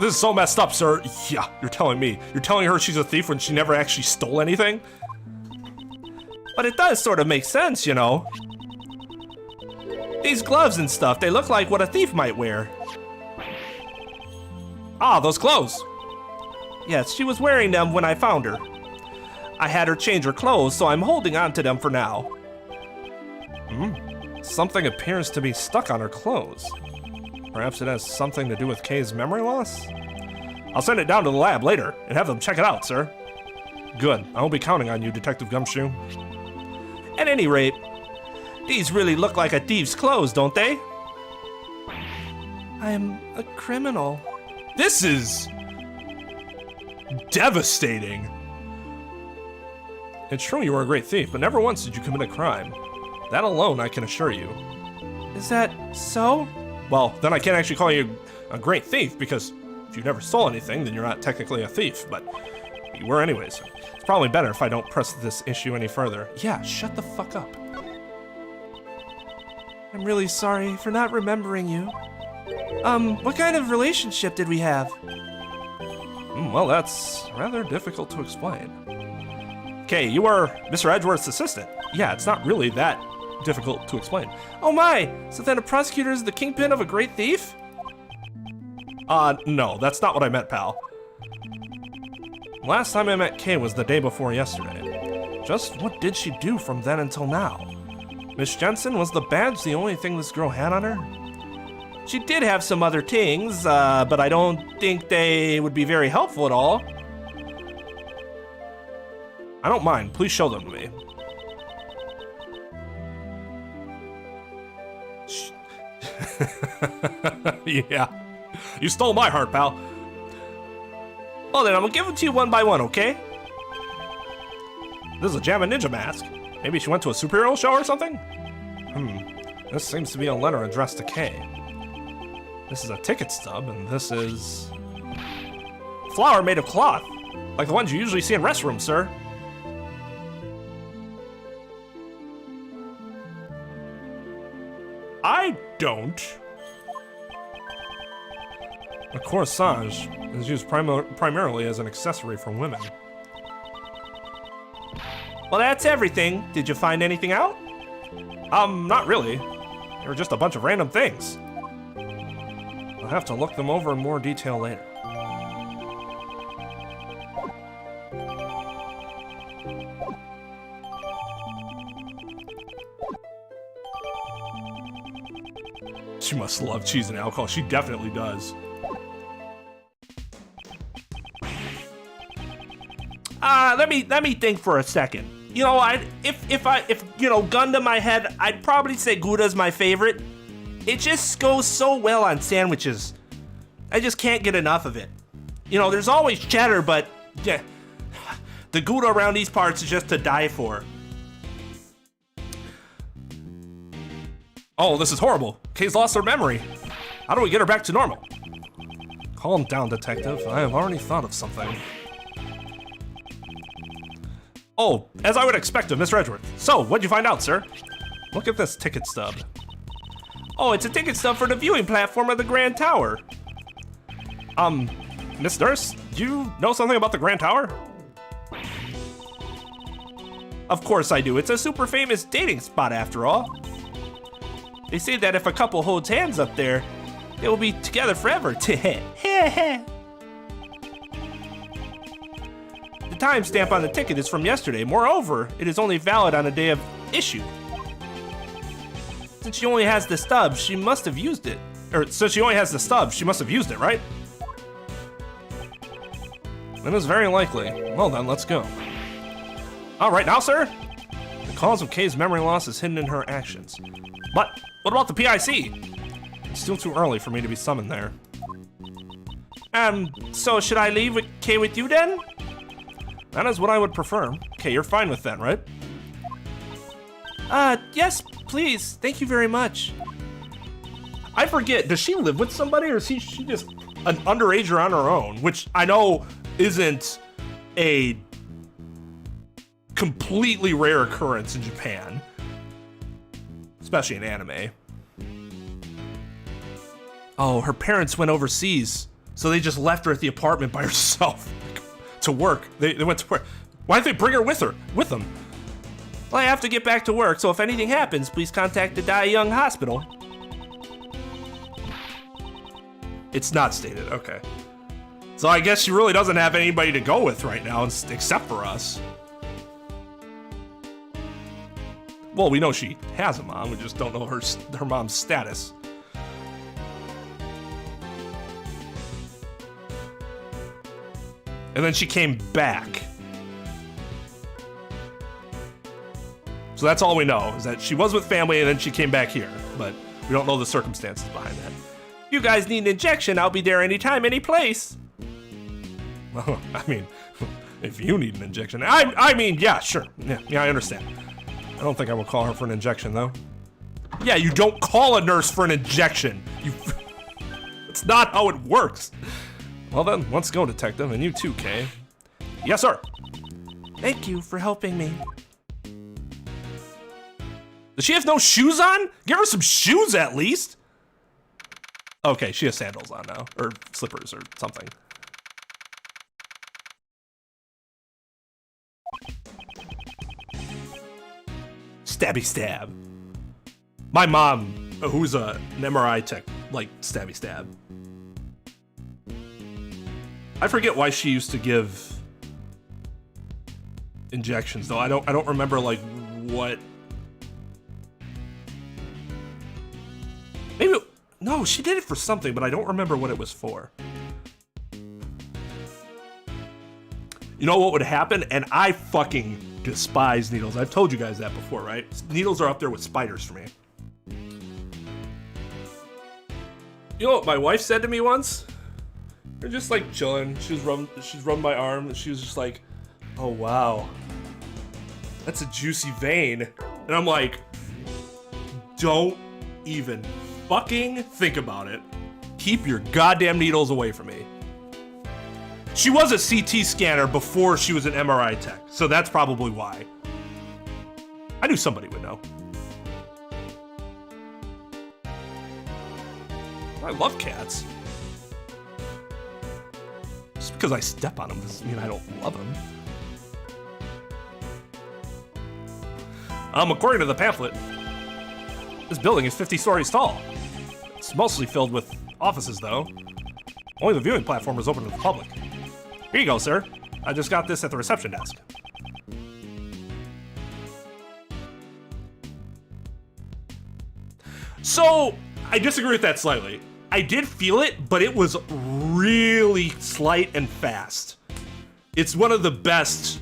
this is so messed up, sir. Yeah, you're telling me. You're telling her she's a thief when she never actually stole anything? But it does sort of make sense, you know. These gloves and stuff, they look like what a thief might wear. Ah, those clothes. Yes, she was wearing them when I found her. I had her change her clothes, so I'm holding on to them for now. Something appears to be stuck on her clothes. Perhaps it has something to do with Kay's memory loss? I'll send it down to the lab later and have them check it out, sir. Good. I will be counting on you, Detective Gumshoe. At any rate, these really look like a thief's clothes, don't they? I'm a criminal. This is... devastating. It's true you were a great thief, but never once did you commit a crime. That alone, I can assure you. Is that so? Well, then I can't actually call you a great thief, because if you never stole anything, then you're not technically a thief, but You were anyways. It's probably better if I don't press this issue any further. Yeah, shut the fuck up. I'm really sorry for not remembering you. What kind of relationship did we have? Well, that's rather difficult to explain. Okay, you were Mr. Edgeworth's assistant. Yeah, it's not really that difficult to explain. Oh my! So then a prosecutor is the kingpin of a great thief? No, that's not what I meant, pal. Last time I met Kay was the day before yesterday. Just what did she do from then until now? Miss Jensen, was the badge the only thing this girl had on her? She did have some other things, but I don't think they would be very helpful at all. I don't mind. Please show them to me. Yeah. You stole my heart, pal. Well then, I'm gonna give them to you one by one, okay? This is a Jammin' Ninja mask. Maybe she went to a superhero show or something? This seems to be a letter addressed to Kay. This is a ticket stub, and this is... flower made of cloth. Like the ones you usually see in restrooms, sir. I don't. A corsage is used primarily as an accessory for women. Well, that's everything. Did you find anything out? Not really. They were just a bunch of random things. I'll have to look them over in more detail later. She must love cheese and alcohol. She definitely does. Let me think for a second. You know, if you know, gun to my head, I'd probably say Gouda's my favorite. It just goes so well on sandwiches. I just can't get enough of it. You know, there's always cheddar, but yeah, the Gouda around these parts is just to die for. Oh, this is horrible. Kay's lost her memory. How do we get her back to normal? Calm down, detective. I have already thought of something. Oh, as I would expect of Mr. Edgeworth. So, what'd you find out, sir? Look at this ticket stub. Oh, it's a ticket stub for the viewing platform of the Grand Tower. Miss Nurse, do you know something about the Grand Tower? Of course I do. It's a super famous dating spot after all. They say that if a couple holds hands up there, they will be together forever. The timestamp on the ticket is from yesterday. Moreover, it is only valid on the day of issue. Since she only has the stub, she must have used it. Or, since she only has the stub, she must have used it, right? That is very likely. Well then, let's go. All right, now, sir? The cause of Kay's memory loss is hidden in her actions. But what about the PIC? It's still too early for me to be summoned there. So should I leave with Kay with you then? That is what I would prefer. Okay, you're fine with that, right? Yes, please. Thank you very much. I forget, does she live with somebody or is she just an underager on her own? Which I know isn't a completely rare occurrence in Japan. Especially in anime. Oh, her parents went overseas, so they just left her at the apartment by herself to work. They went to work. Why didn't they bring her with them? Well, I have to get back to work, so if anything happens, please contact the Dai Young Hospital. It's not stated, okay. So I guess she really doesn't have anybody to go with right now, except for us. Well, we know she has a mom, we just don't know her mom's status. And then she came back. So that's all we know, is that she was with family and then she came back here. But we don't know the circumstances behind that. If you guys need an injection, I'll be there anytime, any place. Well, I mean, if you need an injection. I mean, yeah, sure. Yeah, I understand. I don't think I will call her for an injection, though. Yeah, you don't call a nurse for an injection. It's not how it works. Well then, let's go, detective, and you too, Kay. Yes, sir. Thank you for helping me. Does she have no shoes on? Give her some shoes at least. Okay, she has sandals on now, or slippers or something. Stabby stab. My mom, who's an MRI tech, like stabby stab. I forget why she used to give injections though. I don't remember like what. Maybe no, she did it for something, but I don't remember what it was for. You know what would happen? And I fucking despise needles. I've told you guys that before, right? Needles are up there with spiders for me. You know what my wife said to me once? We're just like chilling. She's rubbed my arm and she was just like, "Oh wow, that's a juicy vein." And I'm like, don't even fucking think about it. Keep your goddamn needles away from me. She was a CT scanner before she was an MRI tech, so that's probably why. I knew somebody would know. I love cats. Just because I step on them doesn't mean I don't love them. According to the pamphlet, this building is 50 stories tall. It's mostly filled with offices, though. Only the viewing platform is open to the public. Here you go, sir. I just got this at the reception desk. So, I disagree with that slightly. I did feel it, but it was really slight and fast. It's one of the best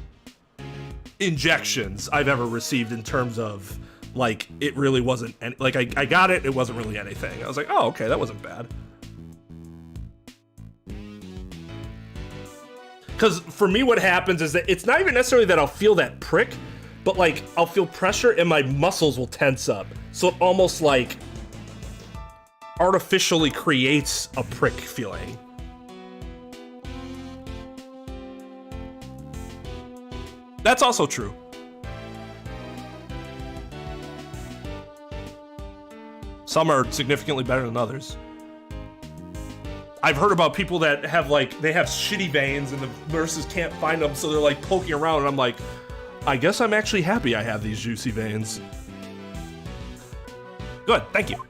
injections I've ever received in terms of, like, it really wasn't, like, I got it, it wasn't really anything. I was like, oh, okay, that wasn't bad. Because for me, what happens is that it's not even necessarily that I'll feel that prick, but like I'll feel pressure and my muscles will tense up. So it almost like artificially creates a prick feeling. That's also true. Some are significantly better than others. I've heard about people that have like, they have shitty veins and the nurses can't find them, so they're like poking around, and I'm like, I guess I'm actually happy I have these juicy veins. Good, thank you.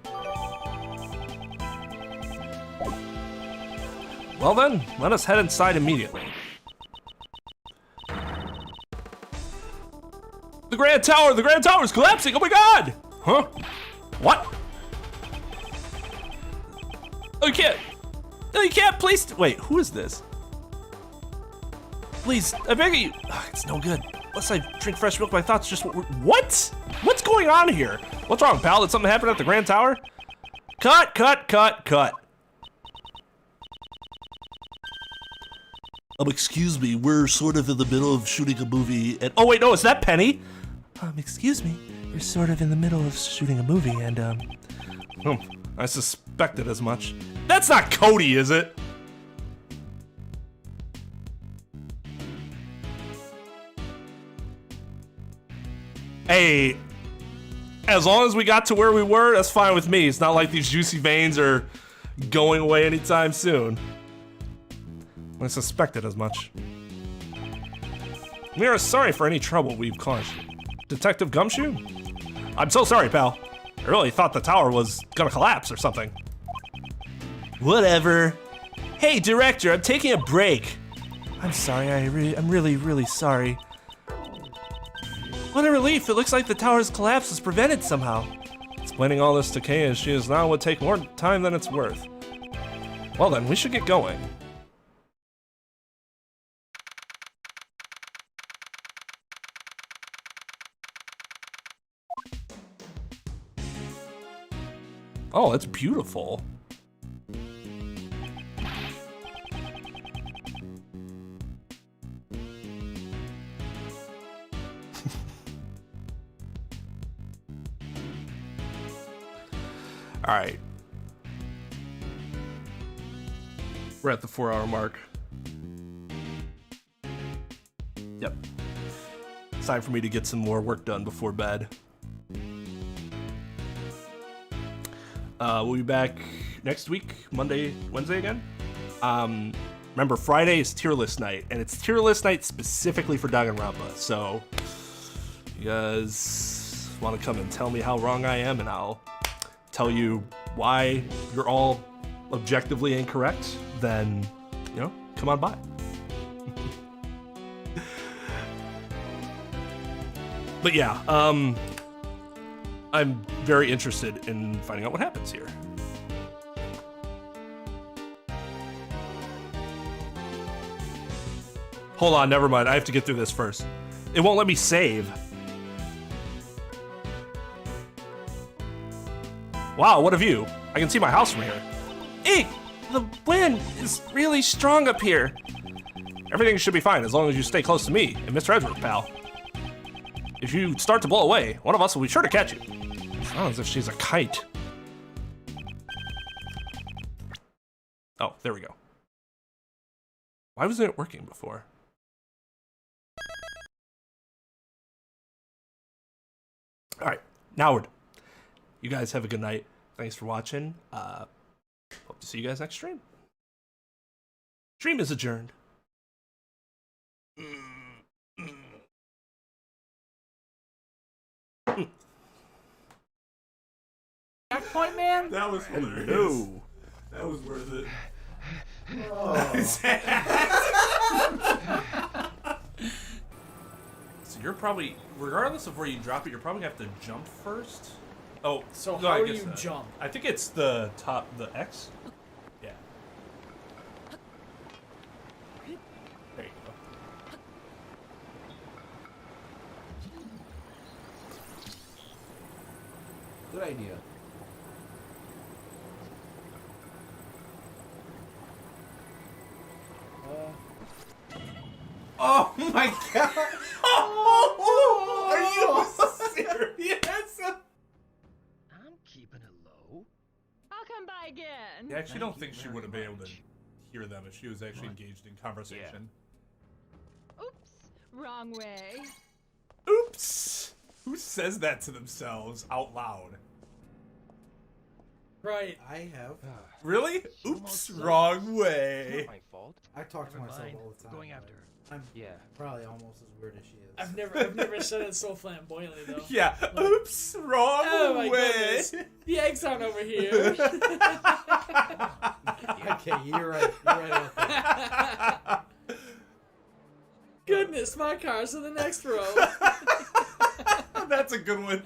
Well then, let us head inside immediately. The Grand Tower is collapsing, oh my god! Huh? What? Oh, you can't. No, you can't, please. Wait, who is this? Please, I beg you. Ugh, it's no good. Unless I drink fresh milk, my thoughts just... What? What's going on here? What's wrong, pal? Did something happen at the Grand Tower? Cut. Excuse me, we're sort of in the middle of shooting a movie and... Oh, wait, no, is that Penny? Excuse me. We're sort of in the middle of shooting a movie and, I suspected as much. That's not Cody, is it? Hey, as long as we got to where we were, that's fine with me. It's not like these juicy veins are going away anytime soon. I suspected as much. We are sorry for any trouble we've caused. Detective Gumshoe? I'm so sorry, pal. I really thought the tower was gonna collapse or something. Whatever. Hey, director, I'm taking a break. I'm sorry, I'm really sorry. What a relief, it looks like the tower's collapse was prevented somehow. Explaining all this to Kay as she is now would take more time than it's worth. Well then, we should get going. Oh, that's beautiful. All right. We're at the 4-hour mark. Yep. It's time for me to get some more work done before bed. We'll be back next week, Monday, Wednesday again. Remember, Friday is tier list night, and it's tier list night specifically for Danganronpa. So, you guys want to come and tell me how wrong I am, and I'll tell you why you're all objectively incorrect, then, you know, come on by. But yeah, I'm very interested in finding out what happens here. Hold on, never mind. I have to get through this first. It won't let me save. Wow, what a view. I can see my house from here. Eek! The wind is really strong up here. Everything should be fine as long as you stay close to me and Mr. Edward, pal. If you start to blow away, one of us will be sure to catch you. Oh, as if she's a kite. Oh, there we go. Why wasn't it working before? All right, now you guys have a good night. Thanks for watching. Hope to see you guys next stream. Stream is adjourned. Checkpoint, man? That was hilarious. No. That was worth it. So you're probably, regardless of where you drop it, you're probably gonna have to jump first. Oh, So no, how I do guess you not. jump? I think it's the top, the X. Yeah. There you go. Good idea. Oh my god! Are you serious? I'm keeping it low. I'll come by again. I actually don't think she would have been able to hear them if she was actually engaged in conversation. Oops, wrong way. Oops! Who says that to themselves out loud? Right. I have. Really? Oops, wrong way. My fault. I talk to myself Fine. all the time. Going after her. I'm Yeah. probably almost as weird as she is. I've never said it so flamboyantly though. Yeah. Oops, wrong Oh my way. goodness. The egg's on over here. Okay, you're right. You're right about that. Goodness, my car's in the next row. That's a good one too.